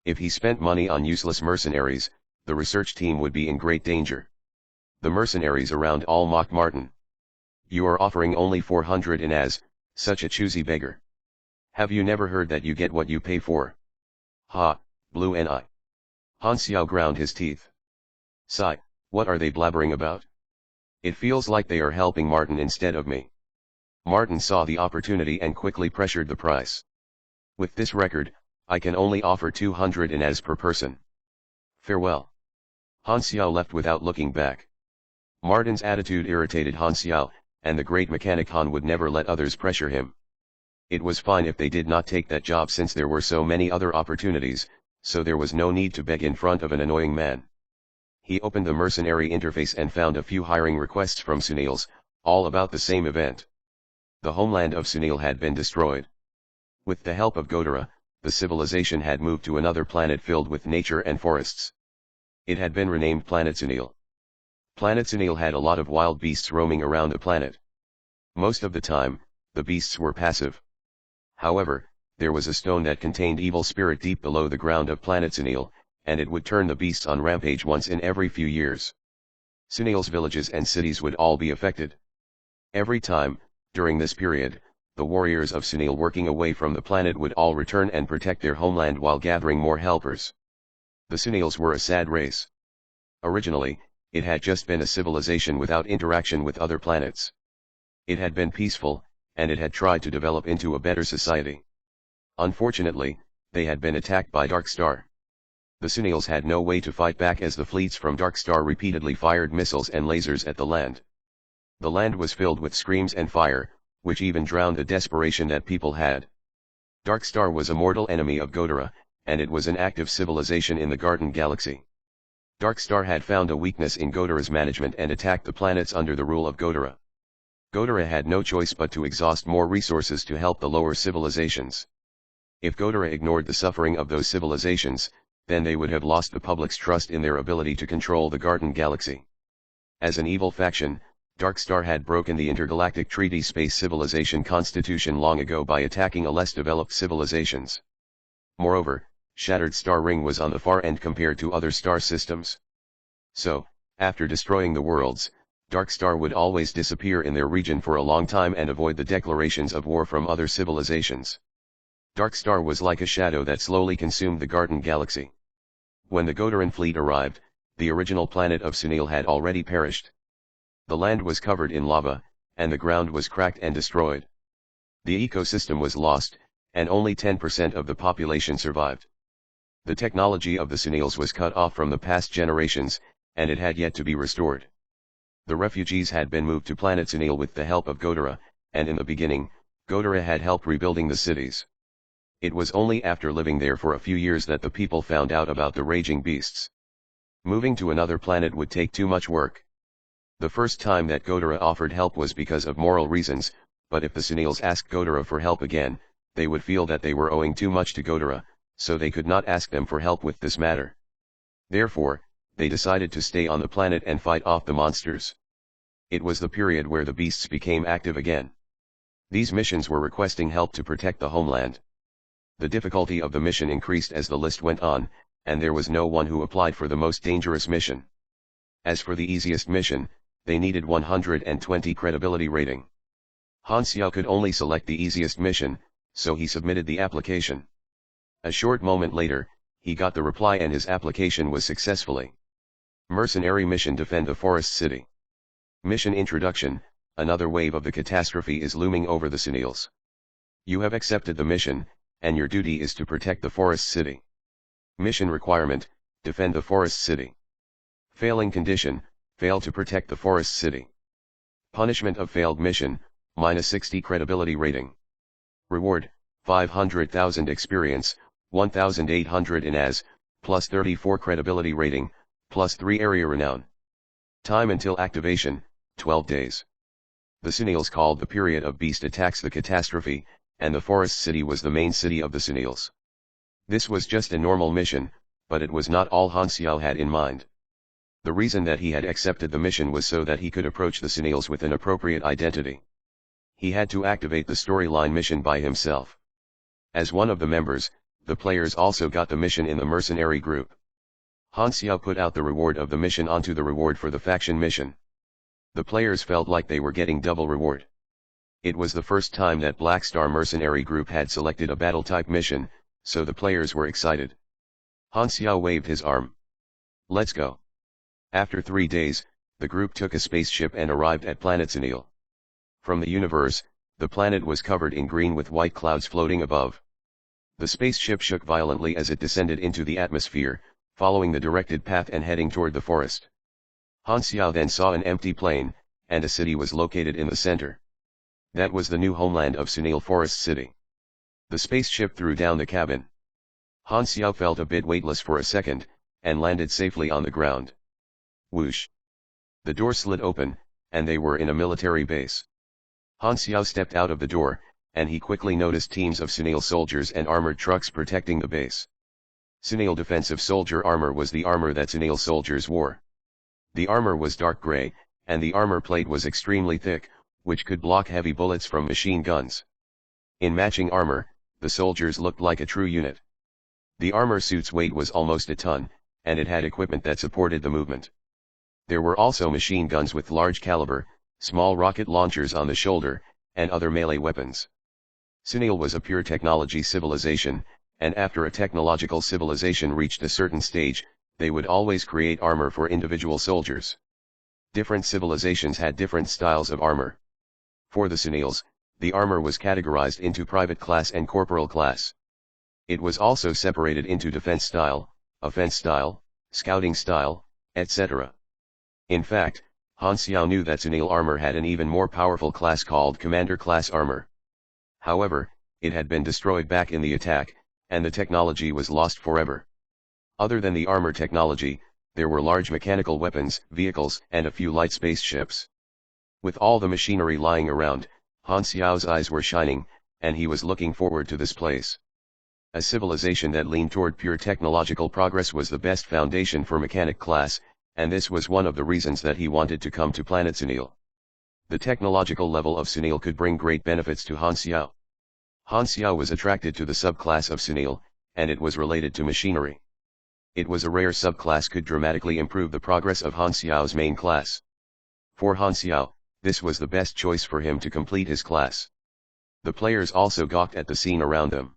If he spent money on useless mercenaries, the research team would be in great danger. The mercenaries around all mocked Martin. You are offering only 400 in as, such a choosy beggar. Have you never heard that you get what you pay for? Ha, Blue and I. Han Xiao ground his teeth. Sigh, what are they blabbering about? It feels like they are helping Martin instead of me. Martin saw the opportunity and quickly pressured the price. With this record, I can only offer 200 in as per person. Farewell. Han Xiao left without looking back. Martin's attitude irritated Han Xiao, and the great mechanic Han would never let others pressure him. It was fine if they did not take that job since there were so many other opportunities, so there was no need to beg in front of an annoying man. He opened the mercenary interface and found a few hiring requests from Sunils, all about the same event. The homeland of Sunil had been destroyed. With the help of Godara, the civilization had moved to another planet filled with nature and forests. It had been renamed Planet Sunil. Planet Sunil had a lot of wild beasts roaming around the planet. Most of the time, the beasts were passive. However, there was a stone that contained evil spirit deep below the ground of Planet Sunil, and it would turn the beasts on rampage once in every few years. Sunil's villages and cities would all be affected. Every time, during this period, the warriors of Sunil working away from the planet would all return and protect their homeland while gathering more helpers. The Sunils were a sad race. Originally, it had just been a civilization without interaction with other planets. It had been peaceful, and it had tried to develop into a better society. Unfortunately, they had been attacked by Dark Star. The Sunils had no way to fight back as the fleets from Dark Star repeatedly fired missiles and lasers at the land. The land was filled with screams and fire, which even drowned the desperation that people had. Dark Star was a mortal enemy of Godara, and it was an active civilization in the Garden Galaxy. Dark Star had found a weakness in Godara's management and attacked the planets under the rule of Godara. Godara had no choice but to exhaust more resources to help the lower civilizations. If Godara ignored the suffering of those civilizations, then they would have lost the public's trust in their ability to control the Garden Galaxy. As an evil faction, Dark Star had broken the intergalactic treaty space civilization constitution long ago by attacking a less developed civilizations. Moreover, Shattered Star Ring was on the far end compared to other star systems. So, after destroying the worlds, Dark Star would always disappear in their region for a long time and avoid the declarations of war from other civilizations. Dark Star was like a shadow that slowly consumed the Garden Galaxy. When the Godaran fleet arrived, the original planet of Sunil had already perished. The land was covered in lava, and the ground was cracked and destroyed. The ecosystem was lost, and only 10% of the population survived. The technology of the Sunils was cut off from the past generations, and it had yet to be restored. The refugees had been moved to Planet Sunil with the help of Godara, and in the beginning, Godara had helped rebuilding the cities. It was only after living there for a few years that the people found out about the raging beasts. Moving to another planet would take too much work. The first time that Godara offered help was because of moral reasons, but if the Sunils asked Godara for help again, they would feel that they were owing too much to Godara, so they could not ask them for help with this matter. Therefore, they decided to stay on the planet and fight off the monsters. It was the period where the beasts became active again. These missions were requesting help to protect the homeland. The difficulty of the mission increased as the list went on, and there was no one who applied for the most dangerous mission. As for the easiest mission, they needed 120 credibility rating. Han Xiao could only select the easiest mission, so he submitted the application. A short moment later, he got the reply and his application was successfully. Mercenary mission: defend the forest city. Mission introduction: another wave of the catastrophe is looming over the Senils. You have accepted the mission, and your duty is to protect the forest city. Mission requirement: defend the forest city. Failing condition: fail to protect the forest city. Punishment of failed mission: -60 credibility rating. Reward: 500,000 experience, 1,800 INAS, plus 34 credibility rating, plus 3 area renown. Time until activation: 12 days. The Senils called the period of beast attacks the catastrophe, and the forest city was the main city of the Senils. This was just a normal mission, but it was not all Han Xiao had in mind. The reason that he had accepted the mission was so that he could approach the Senils with an appropriate identity. He had to activate the storyline mission by himself. As one of the members, the players also got the mission in the mercenary group. Han Xiao put out the reward of the mission onto the reward for the faction mission. The players felt like they were getting double reward. It was the first time that Black Star mercenary group had selected a battle-type mission, so the players were excited. Han Xiao waved his arm. Let's go. After 3 days, the group took a spaceship and arrived at planet Senil. From the universe, the planet was covered in green with white clouds floating above. The spaceship shook violently as it descended into the atmosphere, following the directed path and heading toward the forest. Han Xiao then saw an empty plain, and a city was located in the center. That was the new homeland of Senil Forest City. The spaceship threw down the cabin. Han Xiao felt a bit weightless for a second, and landed safely on the ground. Whoosh! The door slid open, and they were in a military base. Han Xiao stepped out of the door, and he quickly noticed teams of Senil soldiers and armored trucks protecting the base. Senil defensive soldier armor was the armor that Senil soldiers wore. The armor was dark gray, and the armor plate was extremely thick, which could block heavy bullets from machine guns. In matching armor, the soldiers looked like a true unit. The armor suit's weight was almost a ton, and it had equipment that supported the movement. There were also machine guns with large caliber, small rocket launchers on the shoulder, and other melee weapons. Senil was a pure technology civilization, and after a technological civilization reached a certain stage, they would always create armor for individual soldiers. Different civilizations had different styles of armor. For the Senils, the armor was categorized into private class and corporal class. It was also separated into defense style, offense style, scouting style, etc. In fact, Han Xiao knew that Senil armor had an even more powerful class called Commander class armor. However, it had been destroyed back in the attack, and the technology was lost forever. Other than the armor technology, there were large mechanical weapons, vehicles, and a few light spaceships. With all the machinery lying around, Han Xiao's eyes were shining, and he was looking forward to this place. A civilization that leaned toward pure technological progress was the best foundation for mechanic class, and this was one of the reasons that he wanted to come to planet Senil. The technological level of Senil could bring great benefits to Han Xiao. Han Xiao was attracted to the subclass of Senil, and it was related to machinery. It was a rare subclass could dramatically improve the progress of Han Xiao's main class. For Han Xiao, this was the best choice for him to complete his class. The players also gawked at the scene around them.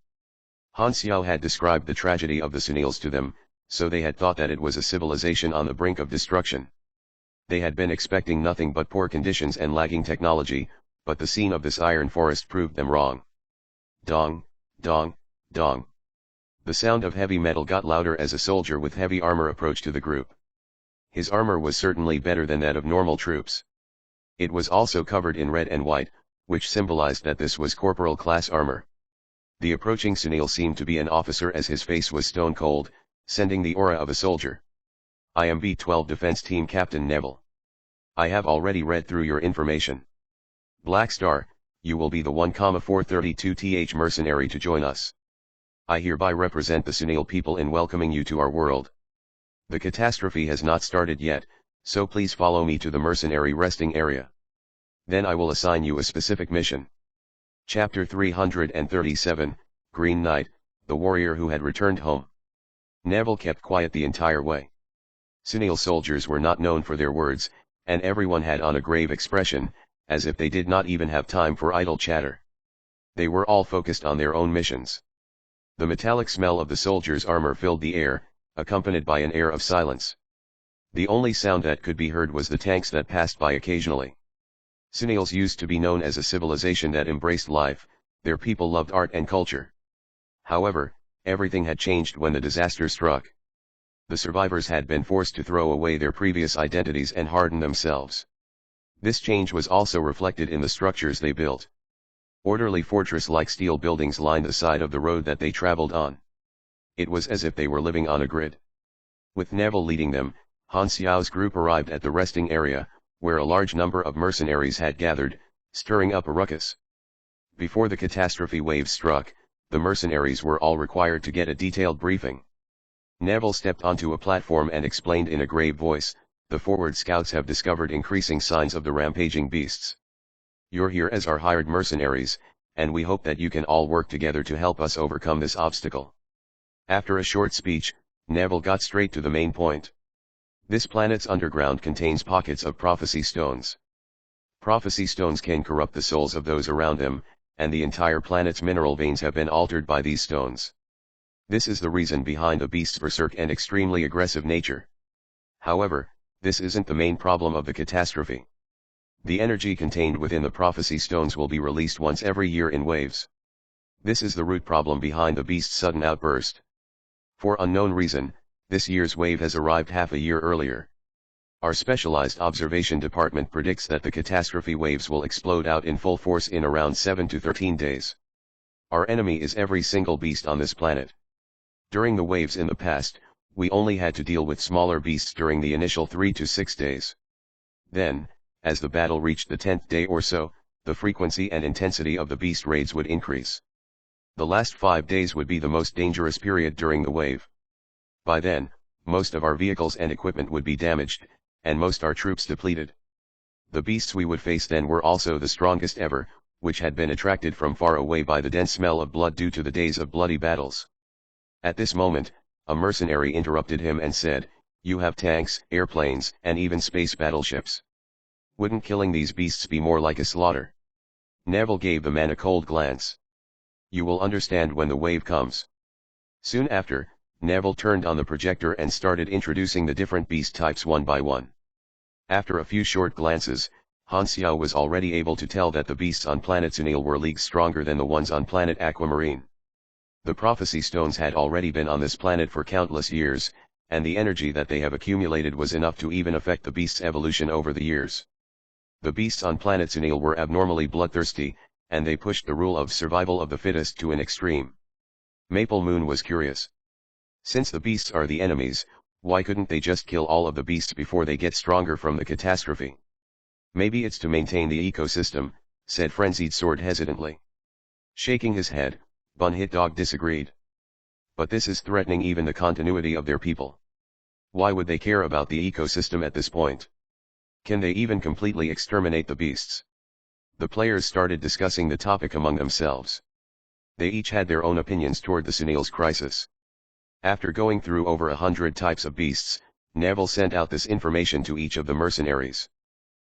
Han Xiao had described the tragedy of the Senils to them, so they had thought that it was a civilization on the brink of destruction. They had been expecting nothing but poor conditions and lagging technology, but the scene of this iron forest proved them wrong. Dong, dong, dong. The sound of heavy metal got louder as a soldier with heavy armor approached to the group. His armor was certainly better than that of normal troops. It was also covered in red and white, which symbolized that this was corporal class armor. The approaching Senil seemed to be an officer as his face was stone cold, sending the aura of a soldier. I am B-12 Defense Team Captain Neville. I have already read through your information. Black Star, you will be the 1,432th mercenary to join us. I hereby represent the Sunil people in welcoming you to our world. The catastrophe has not started yet, so please follow me to the mercenary resting area. Then I will assign you a specific mission. Chapter 337, Green Knight, the warrior who had returned home. Neville kept quiet the entire way. Sunil soldiers were not known for their words, and everyone had on a grave expression, as if they did not even have time for idle chatter. They were all focused on their own missions. The metallic smell of the soldiers' armor filled the air, accompanied by an air of silence. The only sound that could be heard was the tanks that passed by occasionally. Sunils used to be known as a civilization that embraced life, their people loved art and culture. However, everything had changed when the disaster struck. The survivors had been forced to throw away their previous identities and harden themselves. This change was also reflected in the structures they built. Orderly fortress-like steel buildings lined the side of the road that they traveled on. It was as if they were living on a grid. With Neville leading them, Han Xiao's group arrived at the resting area, where a large number of mercenaries had gathered, stirring up a ruckus. Before the catastrophe wave struck, the mercenaries were all required to get a detailed briefing. Neville stepped onto a platform and explained in a grave voice, "The forward scouts have discovered increasing signs of the rampaging beasts. You're here as our hired mercenaries, and we hope that you can all work together to help us overcome this obstacle." After a short speech, Neville got straight to the main point. This planet's underground contains pockets of prophecy stones. Prophecy stones can corrupt the souls of those around them, and the entire planet's mineral veins have been altered by these stones. This is the reason behind the beast's berserk and extremely aggressive nature. However, this isn't the main problem of the catastrophe. The energy contained within the prophecy stones will be released once every year in waves. This is the root problem behind the beast's sudden outburst. For unknown reason, this year's wave has arrived half a year earlier. Our specialized observation department predicts that the catastrophe waves will explode out in full force in around 7 to 13 days. Our enemy is every single beast on this planet. During the waves in the past, we only had to deal with smaller beasts during the initial 3 to 6 days. Then, as the battle reached the 10th day or so, the frequency and intensity of the beast raids would increase. The last 5 days would be the most dangerous period during the wave. By then, most of our vehicles and equipment would be damaged, and most our troops depleted. The beasts we would face then were also the strongest ever, which had been attracted from far away by the dense smell of blood due to the days of bloody battles. At this moment, a mercenary interrupted him and said, "You have tanks, airplanes, and even space battleships. Wouldn't killing these beasts be more like a slaughter?" Neville gave the man a cold glance. "You will understand when the wave comes." Soon after, Neville turned on the projector and started introducing the different beast types one by one. After a few short glances, Han Xiao was already able to tell that the beasts on planet Sunil were leagues stronger than the ones on planet Aquamarine. The prophecy stones had already been on this planet for countless years, and the energy that they have accumulated was enough to even affect the beast's evolution over the years. The beasts on planet Sunil were abnormally bloodthirsty, and they pushed the rule of survival of the fittest to an extreme. Maple Moon was curious. Since the beasts are the enemies, why couldn't they just kill all of the beasts before they get stronger from the catastrophe? "Maybe it's to maintain the ecosystem," said Frenzied Sword hesitantly. Shaking his head, Bun Hit Dog disagreed. "But this is threatening even the continuity of their people. Why would they care about the ecosystem at this point? Can they even completely exterminate the beasts?" The players started discussing the topic among themselves. They each had their own opinions toward the Sunil's crisis. After going through over 100 types of beasts, Neville sent out this information to each of the mercenaries.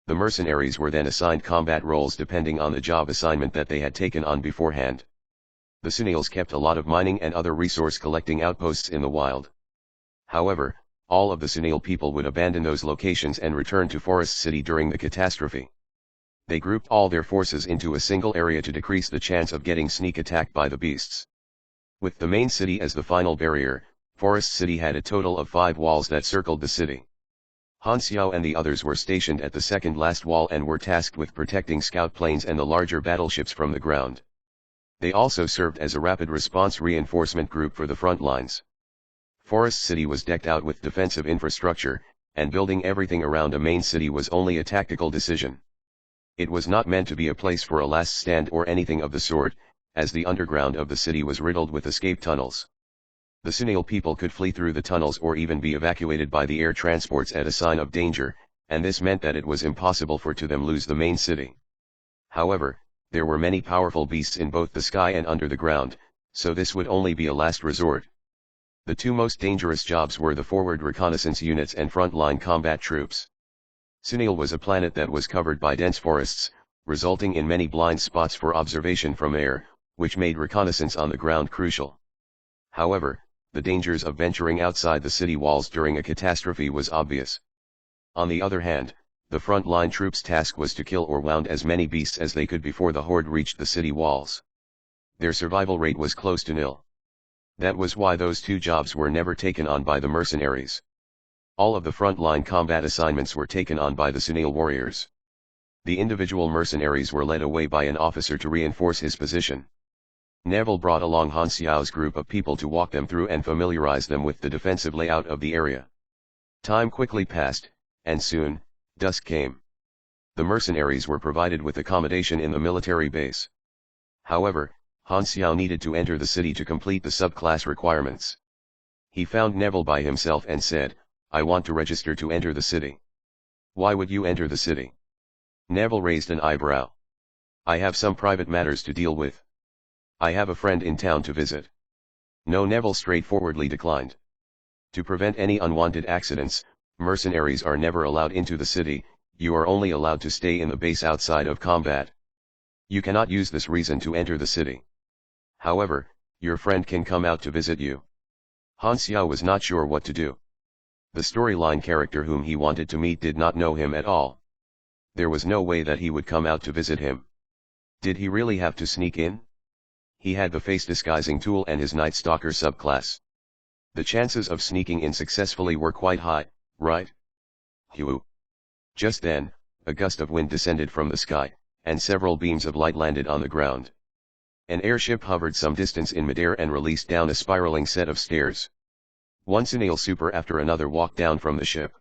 The mercenaries were then assigned combat roles depending on the job assignment that they had taken on beforehand. The Sunils kept a lot of mining and other resource collecting outposts in the wild. However, all of the Sunil people would abandon those locations and return to Forest City during the catastrophe. They grouped all their forces into a single area to decrease the chance of getting sneak attacked by the beasts. With the main city as the final barrier, Forest City had a total of 5 walls that circled the city. Han Xiao and the others were stationed at the second last wall and were tasked with protecting scout planes and the larger battleships from the ground. They also served as a rapid response reinforcement group for the front lines. Forest City was decked out with defensive infrastructure, and building everything around a main city was only a tactical decision. It was not meant to be a place for a last stand or anything of the sort, as the underground of the city was riddled with escape tunnels. The Sunil people could flee through the tunnels or even be evacuated by the air transports at a sign of danger, and this meant that it was impossible for them to lose the main city. However, there were many powerful beasts in both the sky and under the ground, so this would only be a last resort. The two most dangerous jobs were the forward reconnaissance units and front-line combat troops. Sunil was a planet that was covered by dense forests, resulting in many blind spots for observation from air, which made reconnaissance on the ground crucial. However, the dangers of venturing outside the city walls during a catastrophe was obvious. On the other hand, the front-line troops' task was to kill or wound as many beasts as they could before the horde reached the city walls. Their survival rate was close to nil. That was why those two jobs were never taken on by the mercenaries. All of the front-line combat assignments were taken on by the Sunil warriors. The individual mercenaries were led away by an officer to reinforce his position. Neville brought along Han Xiao's group of people to walk them through and familiarize them with the defensive layout of the area. Time quickly passed, and soon, dusk came. The mercenaries were provided with accommodation in the military base. However, Han Xiao needed to enter the city to complete the subclass requirements. He found Neville by himself and said, "I want to register to enter the city." "Why would you enter the city?" Neville raised an eyebrow. "I have some private matters to deal with. I have a friend in town to visit." No, Neville straightforwardly declined. To prevent any unwanted accidents, mercenaries are never allowed into the city. You are only allowed to stay in the base outside of combat. You cannot use this reason to enter the city. However, your friend can come out to visit you. Han Xiao was not sure what to do. The storyline character whom he wanted to meet did not know him at all. There was no way that he would come out to visit him. Did he really have to sneak in? He had the face disguising tool and his Night Stalker subclass. The chances of sneaking in successfully were quite high, right? Hue. Just then, a gust of wind descended from the sky, and several beams of light landed on the ground. An airship hovered some distance in midair and released down a spiraling set of stairs. One Sunil super after another walked down from the ship.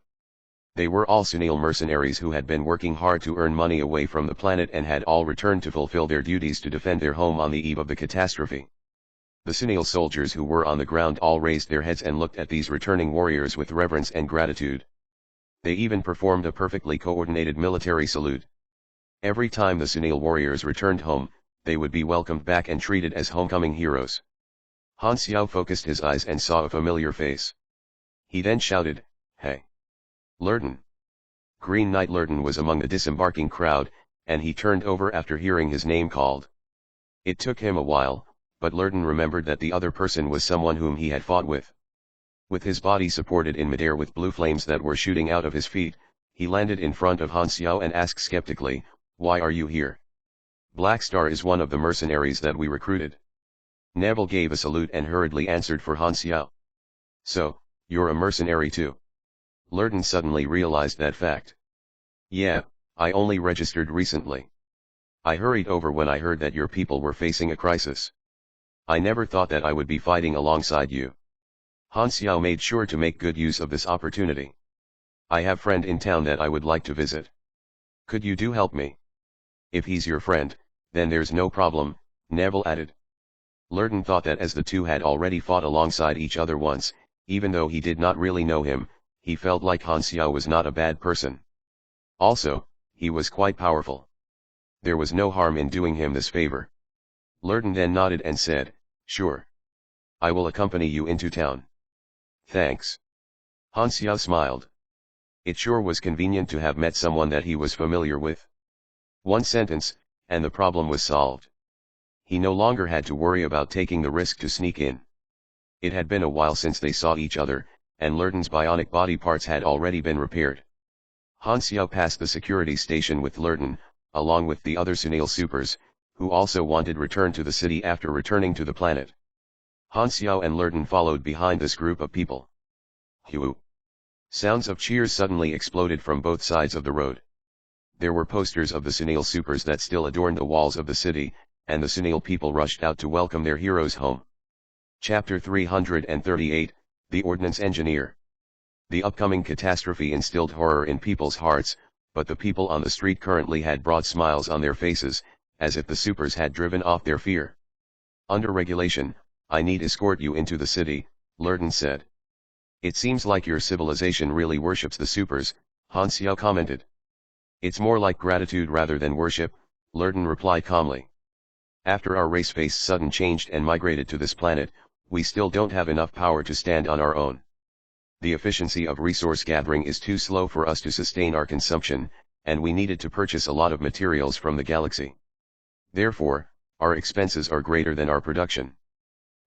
They were all Sunil mercenaries who had been working hard to earn money away from the planet and had all returned to fulfill their duties to defend their home on the eve of the catastrophe. The Sunil soldiers who were on the ground all raised their heads and looked at these returning warriors with reverence and gratitude. They even performed a perfectly coordinated military salute. Every time the Sunil warriors returned home, they would be welcomed back and treated as homecoming heroes. Han Xiao focused his eyes and saw a familiar face. He then shouted, "Hey! Lurden!" Green Knight Lurden was among the disembarking crowd, and he turned over after hearing his name called. It took him a while, but Lurden remembered that the other person was someone whom he had fought with. With his body supported in midair with blue flames that were shooting out of his feet, he landed in front of Han Xiao and asked skeptically, "Why are you here?" "Black Star is one of the mercenaries that we recruited." Neville gave a salute and hurriedly answered for Han Xiao. "So, you're a mercenary too?" Lurden suddenly realized that fact. "Yeah, I only registered recently. I hurried over when I heard that your people were facing a crisis. I never thought that I would be fighting alongside you." Han Xiao made sure to make good use of this opportunity. "I have a friend in town that I would like to visit. Could you do help me?" "If he's your friend, then there's no problem," Neville added. Lurden thought that as the two had already fought alongside each other once, even though he did not really know him, he felt like Han Xiao was not a bad person. Also, he was quite powerful. There was no harm in doing him this favor. Lurden then nodded and said, "Sure. I will accompany you into town." "Thanks." Han Xiao smiled. It sure was convenient to have met someone that he was familiar with. One sentence, and the problem was solved. He no longer had to worry about taking the risk to sneak in. It had been a while since they saw each other, and Lurden's bionic body parts had already been repaired. Han Xiao passed the security station with Lurden, along with the other Sunil supers, who also wanted return to the city after returning to the planet. Han Xiao and Lurden followed behind this group of people. Hue! Sounds of cheers suddenly exploded from both sides of the road. There were posters of the Sunil supers that still adorned the walls of the city, and the Sunil people rushed out to welcome their heroes home. Chapter 338, The Ordnance Engineer. The upcoming catastrophe instilled horror in people's hearts, but the people on the street currently had broad smiles on their faces, as if the supers had driven off their fear. Under regulation, I need escort you into the city, Lurden said. It seems like your civilization really worships the supers, Han Xiao commented. It's more like gratitude rather than worship, Lurden replied calmly. After our race faced sudden change and migrated to this planet, we still don't have enough power to stand on our own. The efficiency of resource gathering is too slow for us to sustain our consumption, and we needed to purchase a lot of materials from the galaxy. Therefore, our expenses are greater than our production.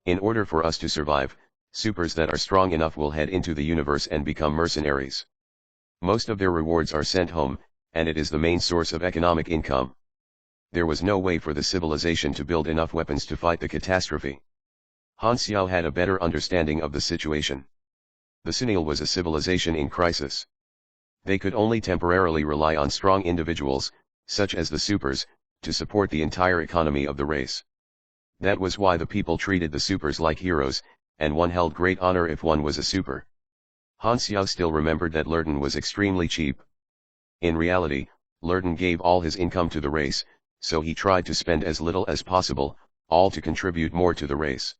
In order for us to survive, supers that are strong enough will head into the universe and become mercenaries. Most of their rewards are sent home, and it is the main source of economic income. There was no way for the civilization to build enough weapons to fight the catastrophe. Han Xiao had a better understanding of the situation. The Sunil was a civilization in crisis. They could only temporarily rely on strong individuals, such as the supers, to support the entire economy of the race. That was why the people treated the supers like heroes, and one held great honor if one was a super. Han Xiao still remembered that Lurden was extremely cheap. In reality, Lurden gave all his income to the race, so he tried to spend as little as possible, all to contribute more to the race.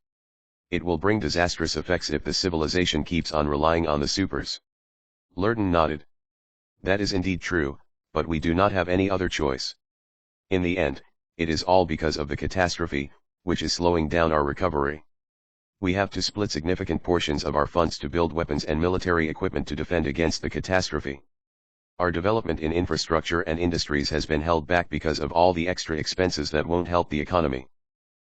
It will bring disastrous effects if the civilization keeps on relying on the supers. Lurden nodded. That is indeed true, but we do not have any other choice. In the end, it is all because of the catastrophe, which is slowing down our recovery. We have to split significant portions of our funds to build weapons and military equipment to defend against the catastrophe. Our development in infrastructure and industries has been held back because of all the extra expenses that won't help the economy.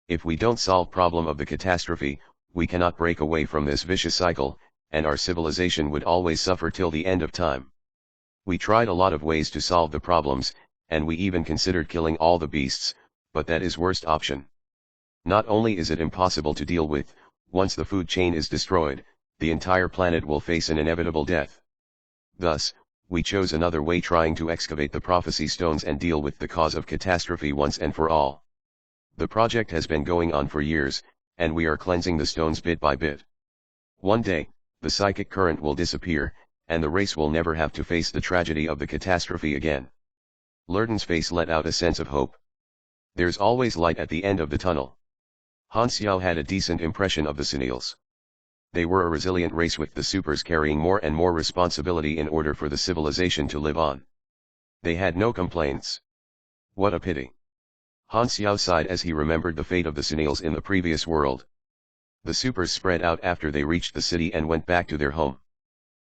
If we don't solve the problem of the catastrophe, we cannot break away from this vicious cycle, and our civilization would always suffer till the end of time. We tried a lot of ways to solve the problems, and we even considered killing all the beasts, but that is worst option. Not only is it impossible to deal with, once the food chain is destroyed, the entire planet will face an inevitable death. Thus, we chose another way, trying to excavate the prophecy stones and deal with the cause of catastrophe once and for all. The project has been going on for years, and we are cleansing the stones bit by bit. One day, the psychic current will disappear, and the race will never have to face the tragedy of the catastrophe again. Lurden's face let out a sense of hope. There's always light at the end of the tunnel. Han Xiao had a decent impression of the Sunils. They were a resilient race, with the supers carrying more and more responsibility in order for the civilization to live on. They had no complaints. What a pity. Han Xiao sighed as he remembered the fate of the Sunils in the previous world. The supers spread out after they reached the city and went back to their home.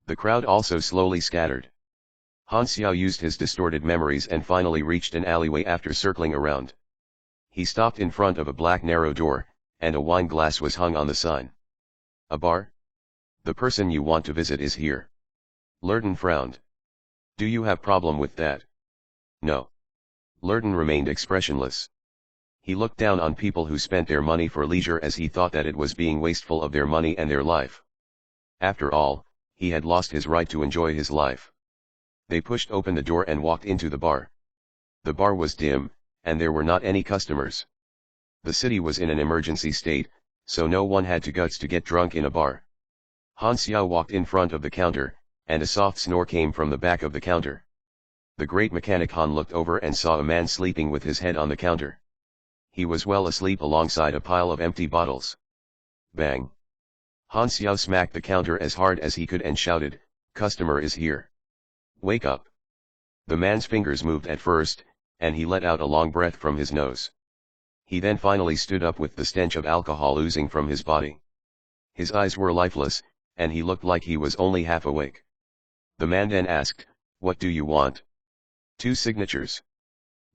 The crowd also slowly scattered. Han Xiao used his distorted memories and finally reached an alleyway after circling around. He stopped in front of a black narrow door, and a wine glass was hung on the sign. A bar? The person you want to visit is here. Lurden frowned. Do you have problem with that? No. Lurden remained expressionless. He looked down on people who spent their money for leisure, as he thought that it was being wasteful of their money and their life. After all, he had lost his right to enjoy his life. They pushed open the door and walked into the bar. The bar was dim, and there were not any customers. The city was in an emergency state, so no one had the guts to get drunk in a bar. Han Xiao walked in front of the counter, and a soft snore came from the back of the counter. The great mechanic Han looked over and saw a man sleeping with his head on the counter. He was well asleep alongside a pile of empty bottles. Bang! Han Xiao smacked the counter as hard as he could and shouted, "Customer is here. Wake up." The man's fingers moved at first, and he let out a long breath from his nose. He then finally stood up with the stench of alcohol oozing from his body. His eyes were lifeless, and he looked like he was only half awake. The man then asked, "What do you want?" "2 signatures.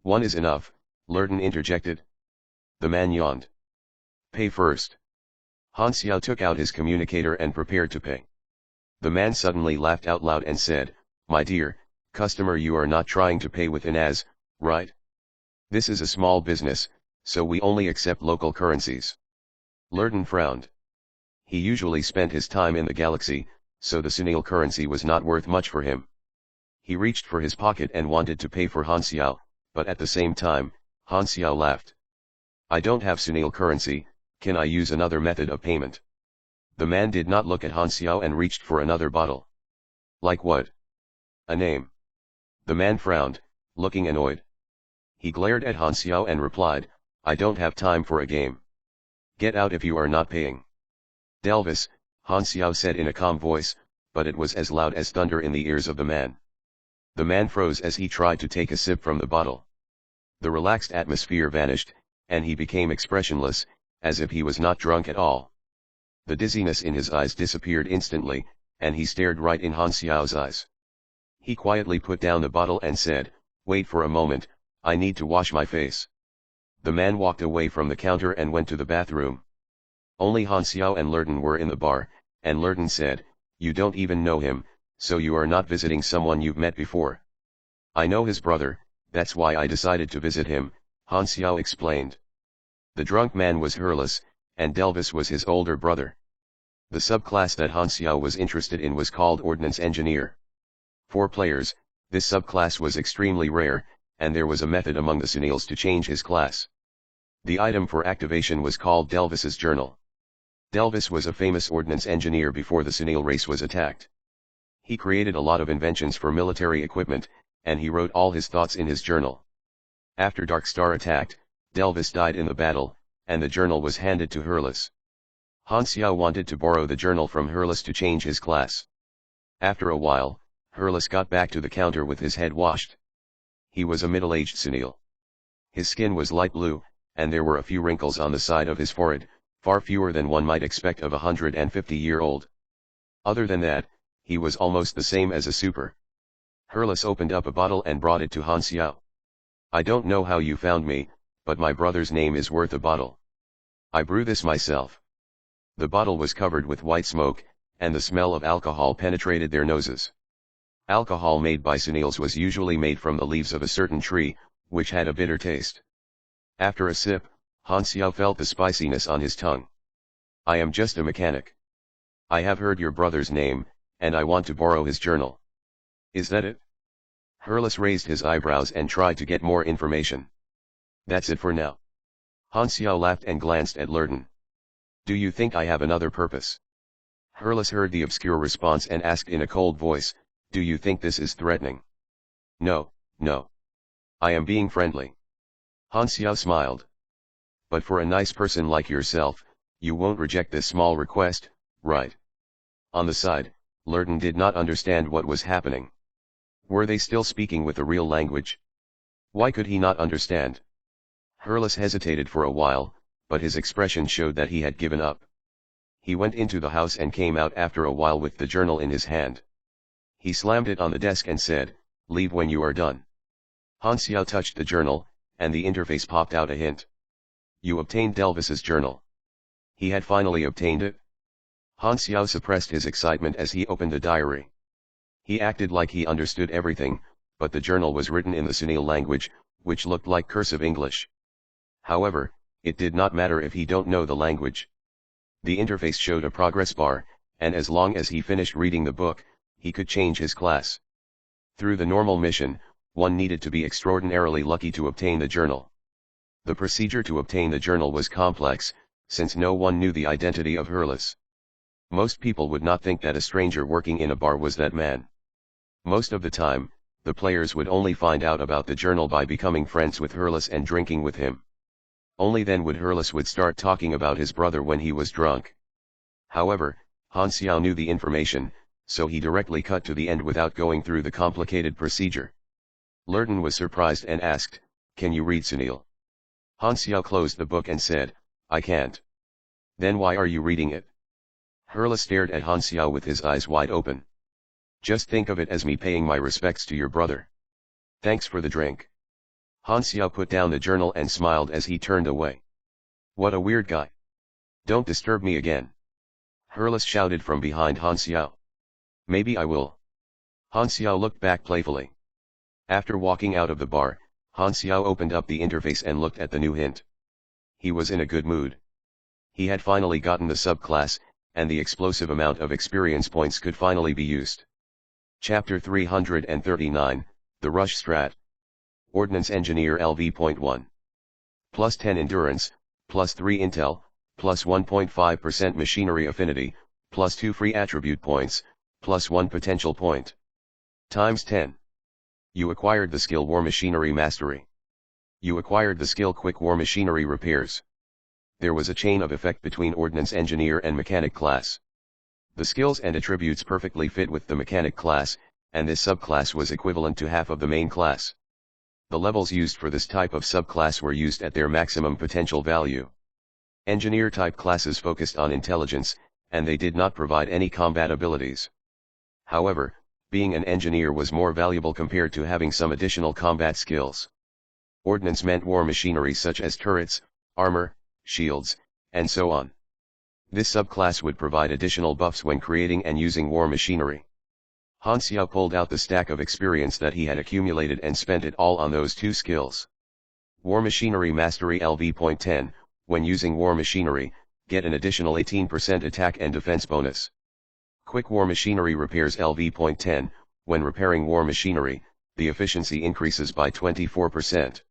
One is enough," Lurden interjected. The man yawned. "Pay first." Han Xiao took out his communicator and prepared to pay. The man suddenly laughed out loud and said, "My dear customer, you are not trying to pay with INAS, right? This is a small business, so we only accept local currencies." Lurden frowned. He usually spent his time in the galaxy, so the Sunil currency was not worth much for him. He reached for his pocket and wanted to pay for Han Xiao, but at the same time, Han Xiao laughed. "I don't have Sunil currency, can I use another method of payment?" The man did not look at Han Xiao and reached for another bottle. "Like what?" "A name." The man frowned, looking annoyed. He glared at Han Xiao and replied, "I don't have time for a game." Get out if you are not paying. Delvis, Han Xiao said in a calm voice, but it was as loud as thunder in the ears of the man. The man froze as he tried to take a sip from the bottle. The relaxed atmosphere vanished, and he became expressionless, as if he was not drunk at all. The dizziness in his eyes disappeared instantly, and he stared right in Han Xiao's eyes. He quietly put down the bottle and said, "Wait for a moment, I need to wash my face." The man walked away from the counter and went to the bathroom. Only Han Xiao and Lurton were in the bar, and Lurton said, "You don't even know him, so you are not visiting someone you've met before." "I know his brother, that's why I decided to visit him," Han Xiao explained. The drunk man was Hurlus, and Delvis was his older brother. The subclass that Han Xiao was interested in was called Ordnance Engineer. For players, this subclass was extremely rare, and there was a method among the Sunils to change his class. The item for activation was called Delvis's Journal. Delvis was a famous ordnance engineer before the Sunil race was attacked. He created a lot of inventions for military equipment, and he wrote all his thoughts in his journal. After Dark Star attacked, Delvis died in the battle, and the journal was handed to Hurlus. Han Xiao wanted to borrow the journal from Hurlus to change his class. After a while, Hurlus got back to the counter with his head washed. He was a middle-aged Sunil. His skin was light blue, and there were a few wrinkles on the side of his forehead, far fewer than one might expect of a 150-year-old. Other than that, he was almost the same as a super. Hurlus opened up a bottle and brought it to Han Xiao. "I don't know how you found me, but my brother's name is worth a bottle. I brew this myself." The bottle was covered with white smoke, and the smell of alcohol penetrated their noses. Alcohol made by Sunils was usually made from the leaves of a certain tree, which had a bitter taste. After a sip, Han Xiao felt the spiciness on his tongue. "I am just a mechanic. I have heard your brother's name, and I want to borrow his journal." "Is that it?" Hurlus raised his eyebrows and tried to get more information. "That's it for now." Han Xiao laughed and glanced at Lurton. "Do you think I have another purpose?" Hurlus heard the obscure response and asked in a cold voice, "Do you think this is threatening?" "No, no. I am being friendly." Han Xiao smiled. "But for a nice person like yourself, you won't reject this small request, right?" On the side, Lurton did not understand what was happening. Were they still speaking with a real language? Why could he not understand? Hurlus hesitated for a while, but his expression showed that he had given up. He went into the house and came out after a while with the journal in his hand. He slammed it on the desk and said, "Leave when you are done." Han Xiao touched the journal, and the interface popped out a hint. "You obtained Delvis's journal." He had finally obtained it? Han Xiao suppressed his excitement as he opened the diary. He acted like he understood everything, but the journal was written in the Sunil language, which looked like cursive English. However, it did not matter if he don't know the language. The interface showed a progress bar, and as long as he finished reading the book, he could change his class. Through the normal mission, one needed to be extraordinarily lucky to obtain the journal. The procedure to obtain the journal was complex, since no one knew the identity of Hurlus. Most people would not think that a stranger working in a bar was that man. Most of the time, the players would only find out about the journal by becoming friends with Hurlus and drinking with him. Only then would Hurlus start talking about his brother when he was drunk. However, Han Xiao knew the information, so he directly cut to the end without going through the complicated procedure. Lurton was surprised and asked, "Can you read Sunil?" Han Xiao closed the book and said, "I can't." "Then why are you reading it?" Hurlus stared at Han Xiao with his eyes wide open. "Just think of it as me paying my respects to your brother. Thanks for the drink." Han Xiao put down the journal and smiled as he turned away. "What a weird guy. Don't disturb me again." Hurlus shouted from behind Han Xiao. "Maybe I will." Han Xiao looked back playfully. After walking out of the bar, Han Xiao opened up the interface and looked at the new hint. He was in a good mood. He had finally gotten the subclass, and the explosive amount of experience points could finally be used. Chapter 339, The Rush Strat. Ordnance Engineer LV.1. Plus 10 Endurance, plus 3 Intel, plus 1.5% Machinery Affinity, plus 2 free attribute points, plus 1 potential point. Times 10. You acquired the skill War Machinery Mastery. You acquired the skill Quick War Machinery Repairs. There was a chain of effect between Ordnance Engineer and Mechanic class. The skills and attributes perfectly fit with the Mechanic class, and this subclass was equivalent to half of the main class. The levels used for this type of subclass were used at their maximum potential value. Engineer-type classes focused on intelligence, and they did not provide any combat abilities. However, being an engineer was more valuable compared to having some additional combat skills. Ordnance meant war machinery such as turrets, armor, shields, and so on. This subclass would provide additional buffs when creating and using war machinery. Han Xiao pulled out the stack of experience that he had accumulated and spent it all on those two skills. War Machinery Mastery LV.10, when using war machinery, get an additional 18% attack and defense bonus. Quick War Machinery Repairs LV.10, when repairing war machinery, the efficiency increases by 24%.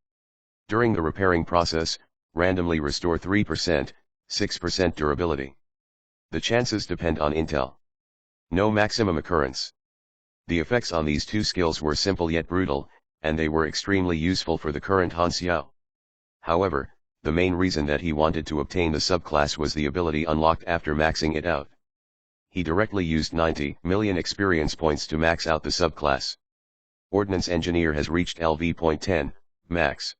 During the repairing process, randomly restore 3%, 6% durability. The chances depend on intel. No maximum occurrence. The effects on these two skills were simple yet brutal, and they were extremely useful for the current Han Xiao. However, the main reason that he wanted to obtain the subclass was the ability unlocked after maxing it out. He directly used 90 million experience points to max out the subclass. Ordnance Engineer has reached LV.10, max.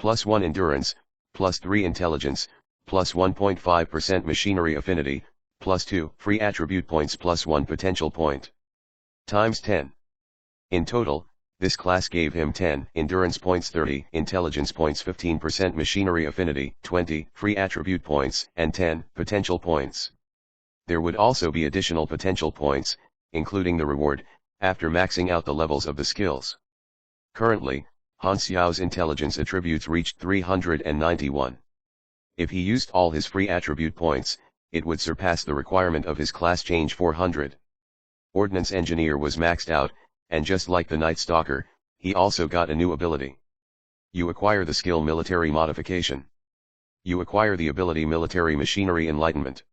+1 endurance, +3 intelligence, +1.5% machinery affinity, +2 free attribute points +1 potential point. Times 10. In total, this class gave him 10 endurance points, 30 intelligence points, 15% machinery affinity, 20 free attribute points, and 10 potential points. There would also be additional potential points, including the reward, after maxing out the levels of the skills. Currently, Han Xiao's intelligence attributes reached 391. If he used all his free attribute points, it would surpass the requirement of his class change 400. Ordnance Engineer was maxed out, and just like the Night Stalker, he also got a new ability. You acquire the skill Military Modification. You acquire the ability Military Machinery Enlightenment.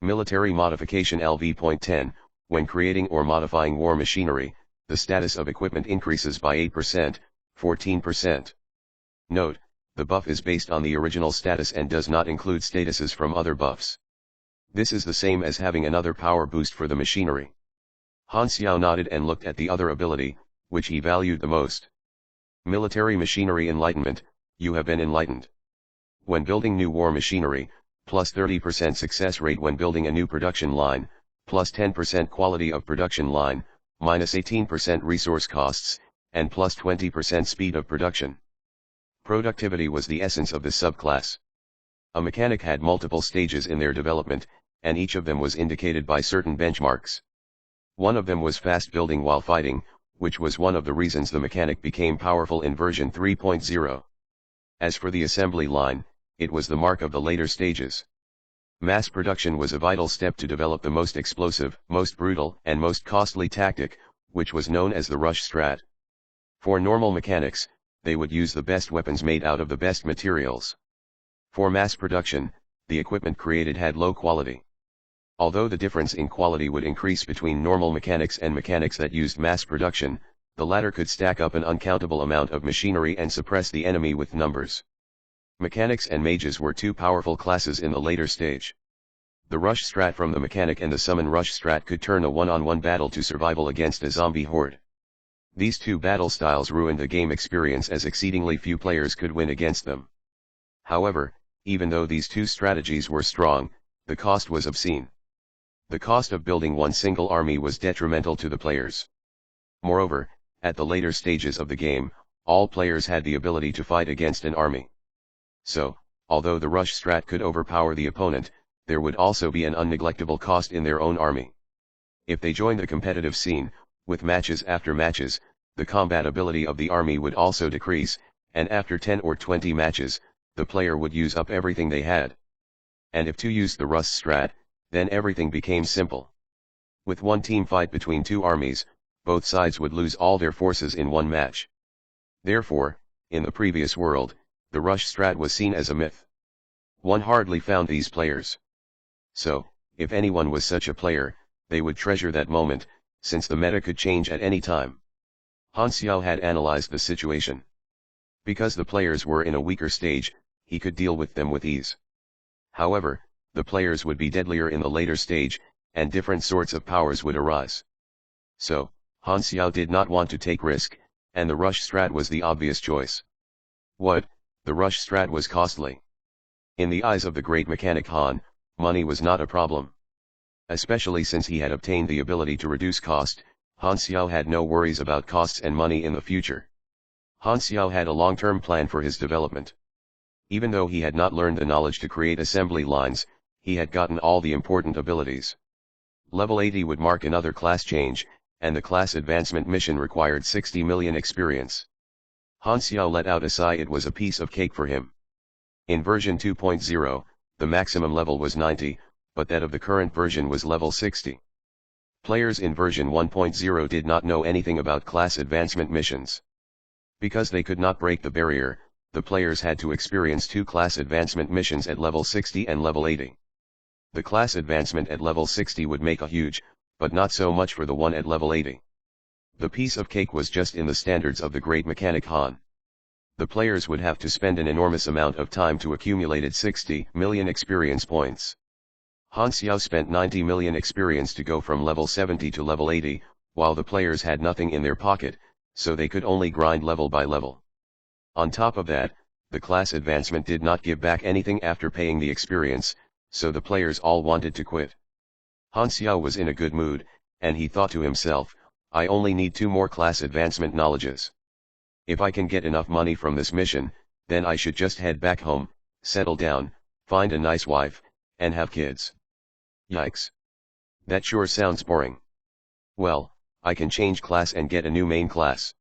Military Modification LV.10, when creating or modifying war machinery, the status of equipment increases by 8%, 14%. Note, the buff is based on the original status and does not include statuses from other buffs. This is the same as having another power boost for the machinery. Han Xiao nodded and looked at the other ability, which he valued the most. Military Machinery Enlightenment, you have been enlightened. When building new war machinery, plus 30% success rate when building a new production line, plus 10% quality of production line, minus 18% resource costs, and plus 20% speed of production. Productivity was the essence of this subclass. A mechanic had multiple stages in their development, and each of them was indicated by certain benchmarks. One of them was fast building while fighting, which was one of the reasons the mechanic became powerful in version 3.0. As for the assembly line, it was the mark of the later stages. Mass production was a vital step to develop the most explosive, most brutal, and most costly tactic, which was known as the rush strat. For normal mechanics, they would use the best weapons made out of the best materials. For mass production, the equipment created had low quality. Although the difference in quality would increase between normal mechanics and mechanics that used mass production, the latter could stack up an uncountable amount of machinery and suppress the enemy with numbers. Mechanics and mages were two powerful classes in the later stage. The rush strat from the mechanic and the summon rush strat could turn a one-on-one battle to survival against a zombie horde. These two battle styles ruined the game experience as exceedingly few players could win against them. However, even though these two strategies were strong, the cost was obscene. The cost of building one single army was detrimental to the players. Moreover, at the later stages of the game, all players had the ability to fight against an army. So, although the rush strat could overpower the opponent, there would also be an unneglectable cost in their own army. If they joined the competitive scene, with matches after matches, the combat ability of the army would also decrease, and after 10 or 20 matches, the player would use up everything they had. And if two used the rush strat, then everything became simple. With one team fight between two armies, both sides would lose all their forces in one match. Therefore, in the previous world, the rush strat was seen as a myth. One hardly found these players. So, if anyone was such a player, they would treasure that moment, since the meta could change at any time. Han Xiao had analyzed the situation. Because the players were in a weaker stage, he could deal with them with ease. However, the players would be deadlier in the later stage, and different sorts of powers would arise. So, Han Xiao did not want to take risk, and the rush strat was the obvious choice. What? The rush strat was costly. In the eyes of the great mechanic Han, money was not a problem. Especially since he had obtained the ability to reduce cost, Han Xiao had no worries about costs and money in the future. Han Xiao had a long-term plan for his development. Even though he had not learned the knowledge to create assembly lines, he had gotten all the important abilities. Level 80 would mark another class change, and the class advancement mission required 60 million experience. Han Xiao let out a sigh. It was a piece of cake for him. In version 2.0, the maximum level was 90, but that of the current version was level 60. Players in version 1.0 did not know anything about class advancement missions. Because they could not break the barrier, the players had to experience 2 class advancement missions at level 60 and level 80. The class advancement at level 60 would make a huge, but not so much for the one at level 80. The piece of cake was just in the standards of the great mechanic Han. The players would have to spend an enormous amount of time to accumulate 60 million experience points. Han Xiao spent 90 million experience to go from level 70 to level 80, while the players had nothing in their pocket, so they could only grind level by level. On top of that, the class advancement did not give back anything after paying the experience, so the players all wanted to quit. Han Xiao was in a good mood, and he thought to himself, I only need 2 more class advancement knowledges. If I can get enough money from this mission, then I should just head back home, settle down, find a nice wife, and have kids. Yikes. That sure sounds boring. Well, I can change class and get a new main class.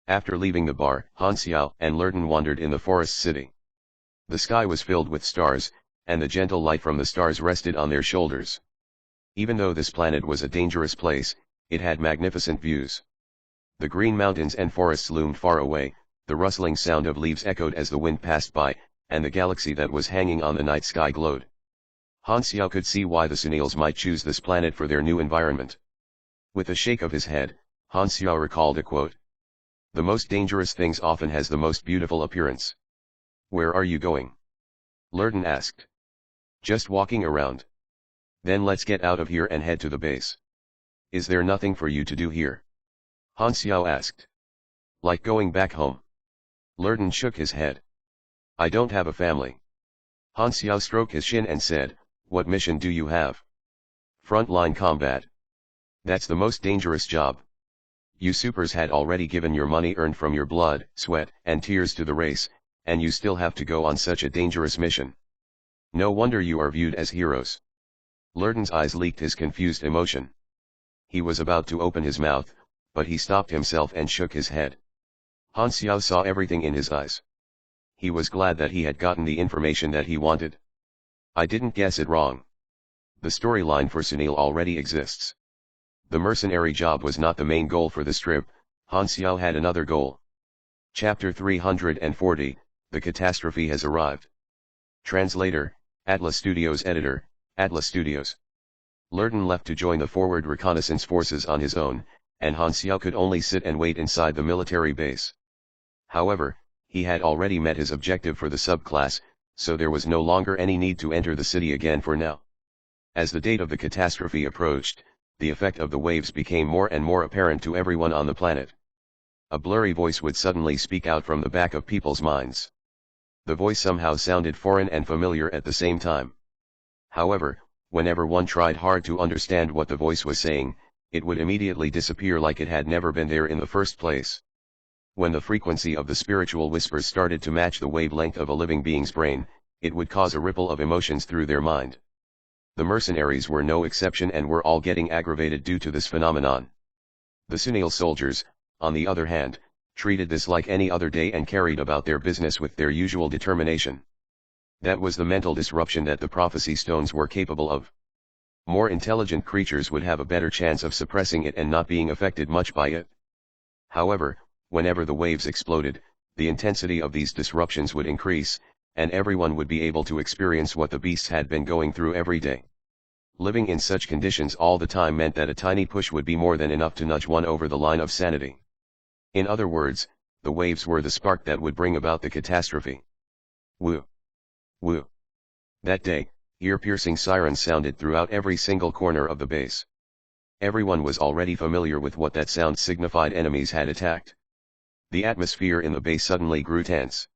After leaving the bar, Han Xiao and Lurton wandered in the forest city. The sky was filled with stars, and the gentle light from the stars rested on their shoulders. Even though this planet was a dangerous place, it had magnificent views. The green mountains and forests loomed far away, the rustling sound of leaves echoed as the wind passed by, and the galaxy that was hanging on the night sky glowed. Han Xiao could see why the Sunils might choose this planet for their new environment. With a shake of his head, Han Xiao recalled a quote. The most dangerous things often has the most beautiful appearance. Where are you going? Lurton asked. Just walking around. Then let's get out of here and head to the base. Is there nothing for you to do here? Han Xiao asked. Like going back home? Lurton shook his head. I don't have a family. Han Xiao stroked his shin and said, what mission do you have? Frontline combat. That's the most dangerous job. You supers had already given your money earned from your blood, sweat, and tears to the race, and you still have to go on such a dangerous mission. No wonder you are viewed as heroes. Lurton's eyes leaked his confused emotion. He was about to open his mouth, but he stopped himself and shook his head. Han Xiao saw everything in his eyes. He was glad that he had gotten the information that he wanted. I didn't guess it wrong. The storyline for Sunil already exists. The mercenary job was not the main goal for the strip. Han Xiao had another goal. Chapter 340, The Catastrophe Has Arrived. Translator, Atlas Studios. Editor, Atlas Studios. Lurton left to join the forward reconnaissance forces on his own, and Han Xiao could only sit and wait inside the military base. However, he had already met his objective for the subclass, so there was no longer any need to enter the city again for now. As the date of the catastrophe approached, the effect of the waves became more and more apparent to everyone on the planet. A blurry voice would suddenly speak out from the back of people's minds. The voice somehow sounded foreign and familiar at the same time. However, whenever one tried hard to understand what the voice was saying, it would immediately disappear like it had never been there in the first place. When the frequency of the spiritual whispers started to match the wavelength of a living being's brain, it would cause a ripple of emotions through their mind. The mercenaries were no exception and were all getting aggravated due to this phenomenon. The Sunil soldiers, on the other hand, treated this like any other day and carried about their business with their usual determination. That was the mental disruption that the prophecy stones were capable of. More intelligent creatures would have a better chance of suppressing it and not being affected much by it. However, whenever the waves exploded, the intensity of these disruptions would increase, and everyone would be able to experience what the beasts had been going through every day. Living in such conditions all the time meant that a tiny push would be more than enough to nudge one over the line of sanity. In other words, the waves were the spark that would bring about the catastrophe. Woo! Woo! That day, ear-piercing sirens sounded throughout every single corner of the base. Everyone was already familiar with what that sound signified: enemies had attacked. The atmosphere in the base suddenly grew tense.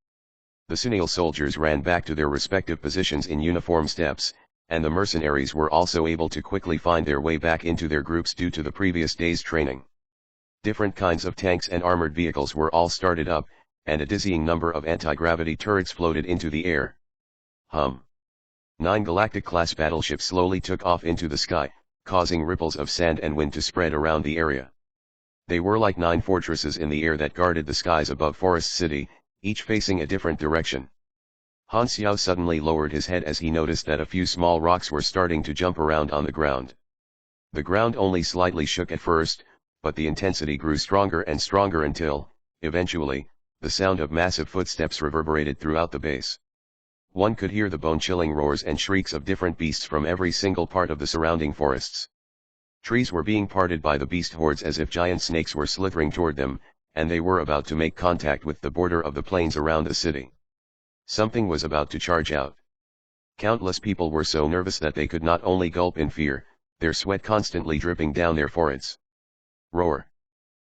The Sunil soldiers ran back to their respective positions in uniform steps, and the mercenaries were also able to quickly find their way back into their groups due to the previous day's training. Different kinds of tanks and armored vehicles were all started up, and a dizzying number of anti-gravity turrets floated into the air. 9 Galactic-class battleships slowly took off into the sky, causing ripples of sand and wind to spread around the area. They were like 9 fortresses in the air that guarded the skies above Forest City, each facing a different direction. Han Xiao suddenly lowered his head as he noticed that a few small rocks were starting to jump around on the ground. The ground only slightly shook at first, but the intensity grew stronger and stronger until, eventually, the sound of massive footsteps reverberated throughout the base. One could hear the bone-chilling roars and shrieks of different beasts from every single part of the surrounding forests. Trees were being parted by the beast hordes as if giant snakes were slithering toward them, and they were about to make contact with the border of the plains around the city. Something was about to charge out. Countless people were so nervous that they could not only gulp in fear, their sweat constantly dripping down their foreheads. Roar.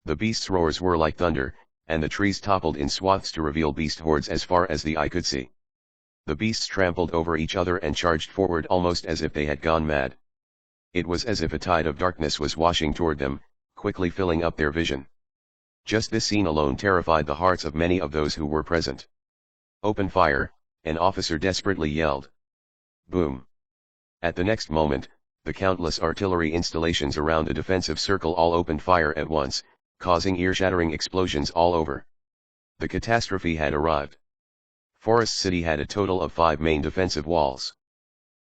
The beast's roars were like thunder, and the trees toppled in swaths to reveal beast hordes as far as the eye could see. The beasts trampled over each other and charged forward almost as if they had gone mad. It was as if a tide of darkness was washing toward them, quickly filling up their vision. Just this scene alone terrified the hearts of many of those who were present. "Open fire," an officer desperately yelled. Boom. At the next moment, the countless artillery installations around the defensive circle all opened fire at once, causing ear-shattering explosions all over. The catastrophe had arrived. Forest City had a total of 5 main defensive walls.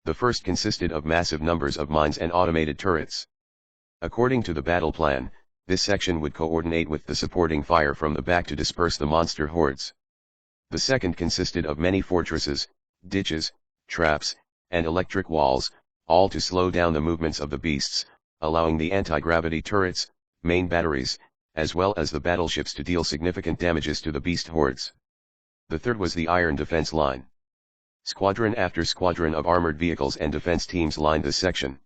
The first consisted of massive numbers of mines and automated turrets. According to the battle plan, this section would coordinate with the supporting fire from the back to disperse the monster hordes. The second consisted of many fortresses, ditches, traps, and electric walls, all to slow down the movements of the beasts, allowing the anti-gravity turrets, main batteries, as well as the battleships to deal significant damages to the beast hordes. The third was the iron defense line. Squadron after squadron of armored vehicles and defense teams lined this section.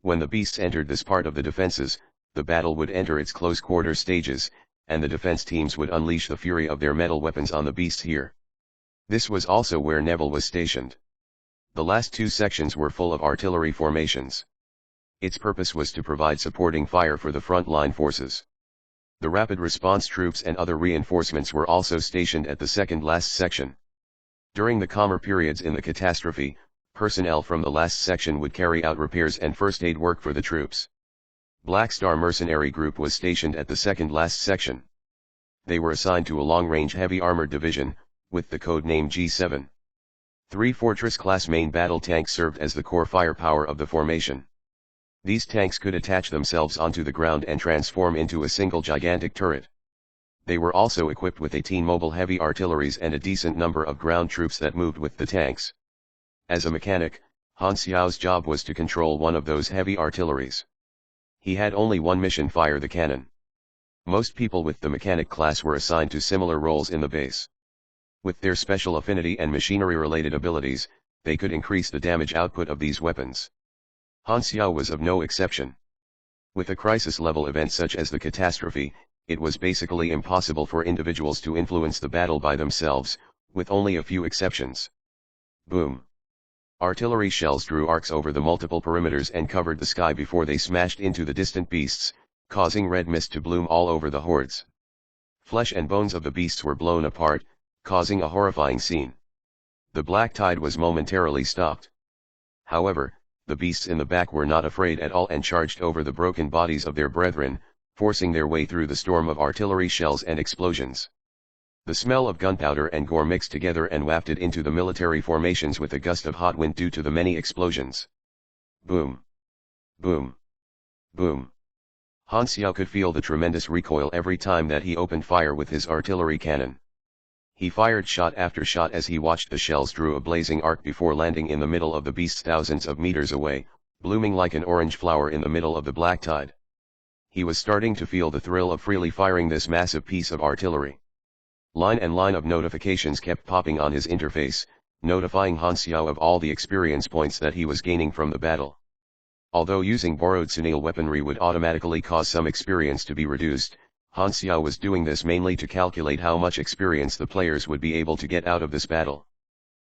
When the beasts entered this part of the defenses, the battle would enter its close-quarter stages, and the defense teams would unleash the fury of their metal weapons on the beasts here. This was also where Neville was stationed. The last 2 sections were full of artillery formations. Its purpose was to provide supporting fire for the front-line forces. The rapid response troops and other reinforcements were also stationed at the second-last section. During the calmer periods in the catastrophe, personnel from the last section would carry out repairs and first aid work for the troops. Black Star Mercenary Group was stationed at the second-last section. They were assigned to a long-range heavy armored division, with the code name G7. 3 Fortress-class main battle tanks served as the core firepower of the formation. These tanks could attach themselves onto the ground and transform into a single gigantic turret. They were also equipped with 18 mobile heavy artilleries and a decent number of ground troops that moved with the tanks. As a mechanic, Han Xiao's job was to control one of those heavy artilleries. He had only one mission: fire the cannon. Most people with the mechanic class were assigned to similar roles in the base. With their special affinity and machinery-related abilities, they could increase the damage output of these weapons. Han Xiao was of no exception. With a crisis-level event such as the catastrophe, it was basically impossible for individuals to influence the battle by themselves, with only a few exceptions. Boom. Artillery shells drew arcs over the multiple perimeters and covered the sky before they smashed into the distant beasts, causing red mist to bloom all over the hordes. Flesh and bones of the beasts were blown apart, causing a horrifying scene. The black tide was momentarily stopped. However, the beasts in the back were not afraid at all and charged over the broken bodies of their brethren, forcing their way through the storm of artillery shells and explosions. The smell of gunpowder and gore mixed together and wafted into the military formations with a gust of hot wind due to the many explosions. Boom. Boom. Boom. Han Xiao could feel the tremendous recoil every time that he opened fire with his artillery cannon. He fired shot after shot as he watched the shells drew a blazing arc before landing in the middle of the beasts thousands of meters away, blooming like an orange flower in the middle of the black tide. He was starting to feel the thrill of freely firing this massive piece of artillery. Line and line of notifications kept popping on his interface, notifying Han Xiao of all the experience points that he was gaining from the battle. Although using borrowed Sunil weaponry would automatically cause some experience to be reduced, Han Xiao was doing this mainly to calculate how much experience the players would be able to get out of this battle.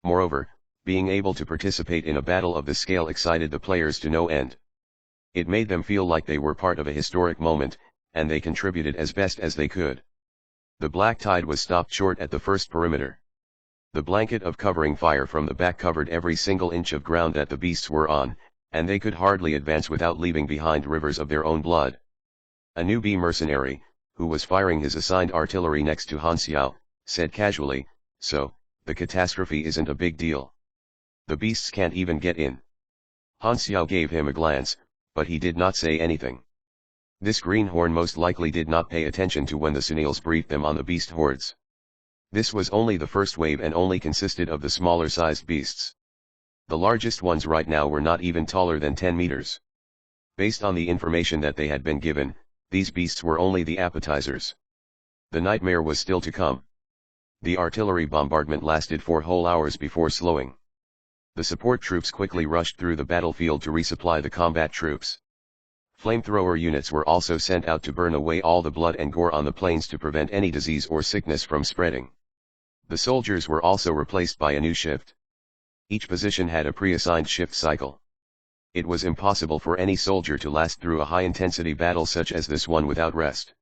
Moreover, being able to participate in a battle of this scale excited the players to no end. It made them feel like they were part of a historic moment, and they contributed as best as they could. The black tide was stopped short at the first perimeter. The blanket of covering fire from the back covered every single inch of ground that the beasts were on, and they could hardly advance without leaving behind rivers of their own blood. A newbie mercenary, who was firing his assigned artillery next to Han Xiao, said casually, "So, the catastrophe isn't a big deal. The beasts can't even get in." Han Xiao gave him a glance, but he did not say anything. This greenhorn most likely did not pay attention to when the Sunils briefed them on the beast hordes. This was only the first wave and only consisted of the smaller-sized beasts. The largest ones right now were not even taller than 10 meters. Based on the information that they had been given, these beasts were only the appetizers. The nightmare was still to come. The artillery bombardment lasted 4 whole hours before slowing. The support troops quickly rushed through the battlefield to resupply the combat troops. Flamethrower units were also sent out to burn away all the blood and gore on the plains to prevent any disease or sickness from spreading. The soldiers were also replaced by a new shift. Each position had a pre-assigned shift cycle. It was impossible for any soldier to last through a high-intensity battle such as this one without rest.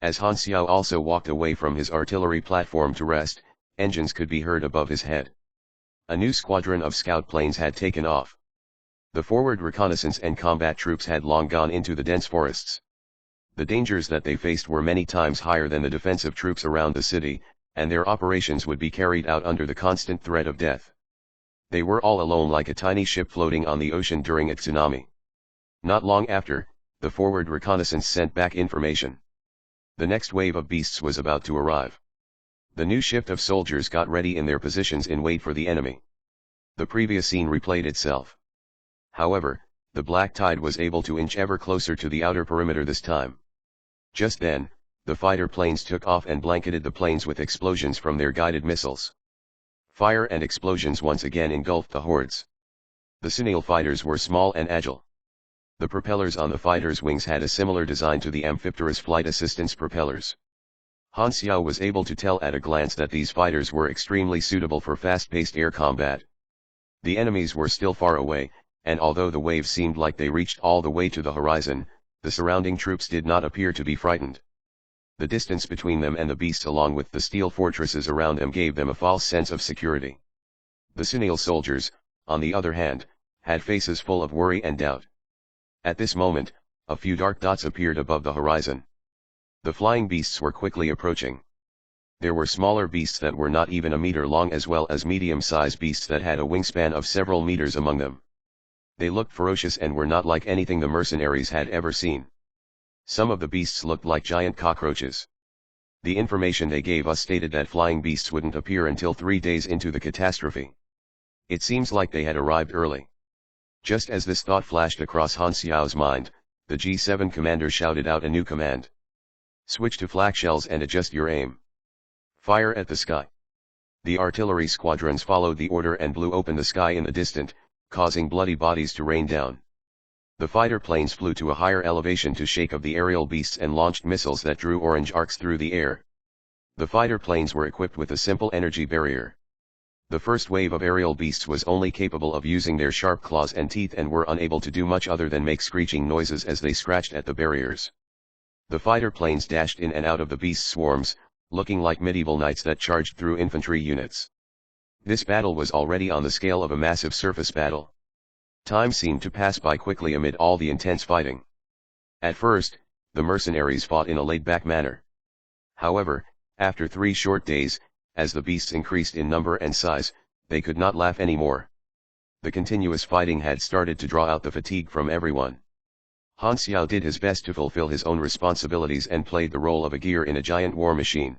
As Han Xiao also walked away from his artillery platform to rest, engines could be heard above his head. A new squadron of scout planes had taken off. The forward reconnaissance and combat troops had long gone into the dense forests. The dangers that they faced were many times higher than the defensive troops around the city, and their operations would be carried out under the constant threat of death. They were all alone like a tiny ship floating on the ocean during a tsunami. Not long after, the forward reconnaissance sent back information. The next wave of beasts was about to arrive. The new shift of soldiers got ready in their positions in wait for the enemy. The previous scene replayed itself. However, the black tide was able to inch ever closer to the outer perimeter this time. Just then, the fighter planes took off and blanketed the plains with explosions from their guided missiles. Fire and explosions once again engulfed the hordes. The Sunil fighters were small and agile. The propellers on the fighters' wings had a similar design to the Amphipterus flight assistance propellers. Han Xiao was able to tell at a glance that these fighters were extremely suitable for fast-paced air combat. The enemies were still far away, and although the waves seemed like they reached all the way to the horizon, the surrounding troops did not appear to be frightened. The distance between them and the beasts along with the steel fortresses around them gave them a false sense of security. The Sunil soldiers, on the other hand, had faces full of worry and doubt. At this moment, a few dark dots appeared above the horizon. The flying beasts were quickly approaching. There were smaller beasts that were not even a meter long as well as medium-sized beasts that had a wingspan of several meters among them. They looked ferocious and were not like anything the mercenaries had ever seen. Some of the beasts looked like giant cockroaches. The information they gave us stated that flying beasts wouldn't appear until 3 days into the catastrophe. It seems like they had arrived early. Just as this thought flashed across Han Xiao's mind, the G7 commander shouted out a new command. "Switch to flak shells and adjust your aim. Fire at the sky." The artillery squadrons followed the order and blew open the sky in the distance, causing bloody bodies to rain down. The fighter planes flew to a higher elevation to shake of the aerial beasts and launched missiles that drew orange arcs through the air. The fighter planes were equipped with a simple energy barrier. The first wave of aerial beasts was only capable of using their sharp claws and teeth and were unable to do much other than make screeching noises as they scratched at the barriers. The fighter planes dashed in and out of the beast swarms, looking like medieval knights that charged through infantry units. This battle was already on the scale of a massive surface battle. Time seemed to pass by quickly amid all the intense fighting. At first, the mercenaries fought in a laid-back manner. However, after 3 short days, as the beasts increased in number and size, they could not laugh anymore. The continuous fighting had started to draw out the fatigue from everyone. Han Xiao did his best to fulfill his own responsibilities and played the role of a gear in a giant war machine.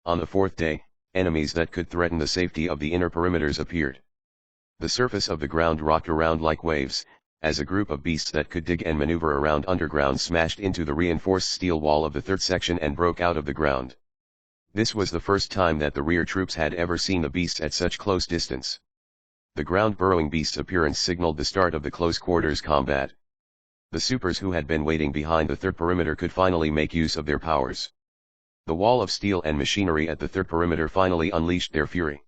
On the 4th day, enemies that could threaten the safety of the inner perimeters appeared. The surface of the ground rocked around like waves, as a group of beasts that could dig and maneuver around underground smashed into the reinforced steel wall of the 3rd section and broke out of the ground. This was the first time that the rear troops had ever seen the beasts at such close distance. The ground-burrowing beast's appearance signaled the start of the close-quarters combat. The supers who had been waiting behind the third perimeter could finally make use of their powers. The wall of steel and machinery at the third perimeter finally unleashed their fury.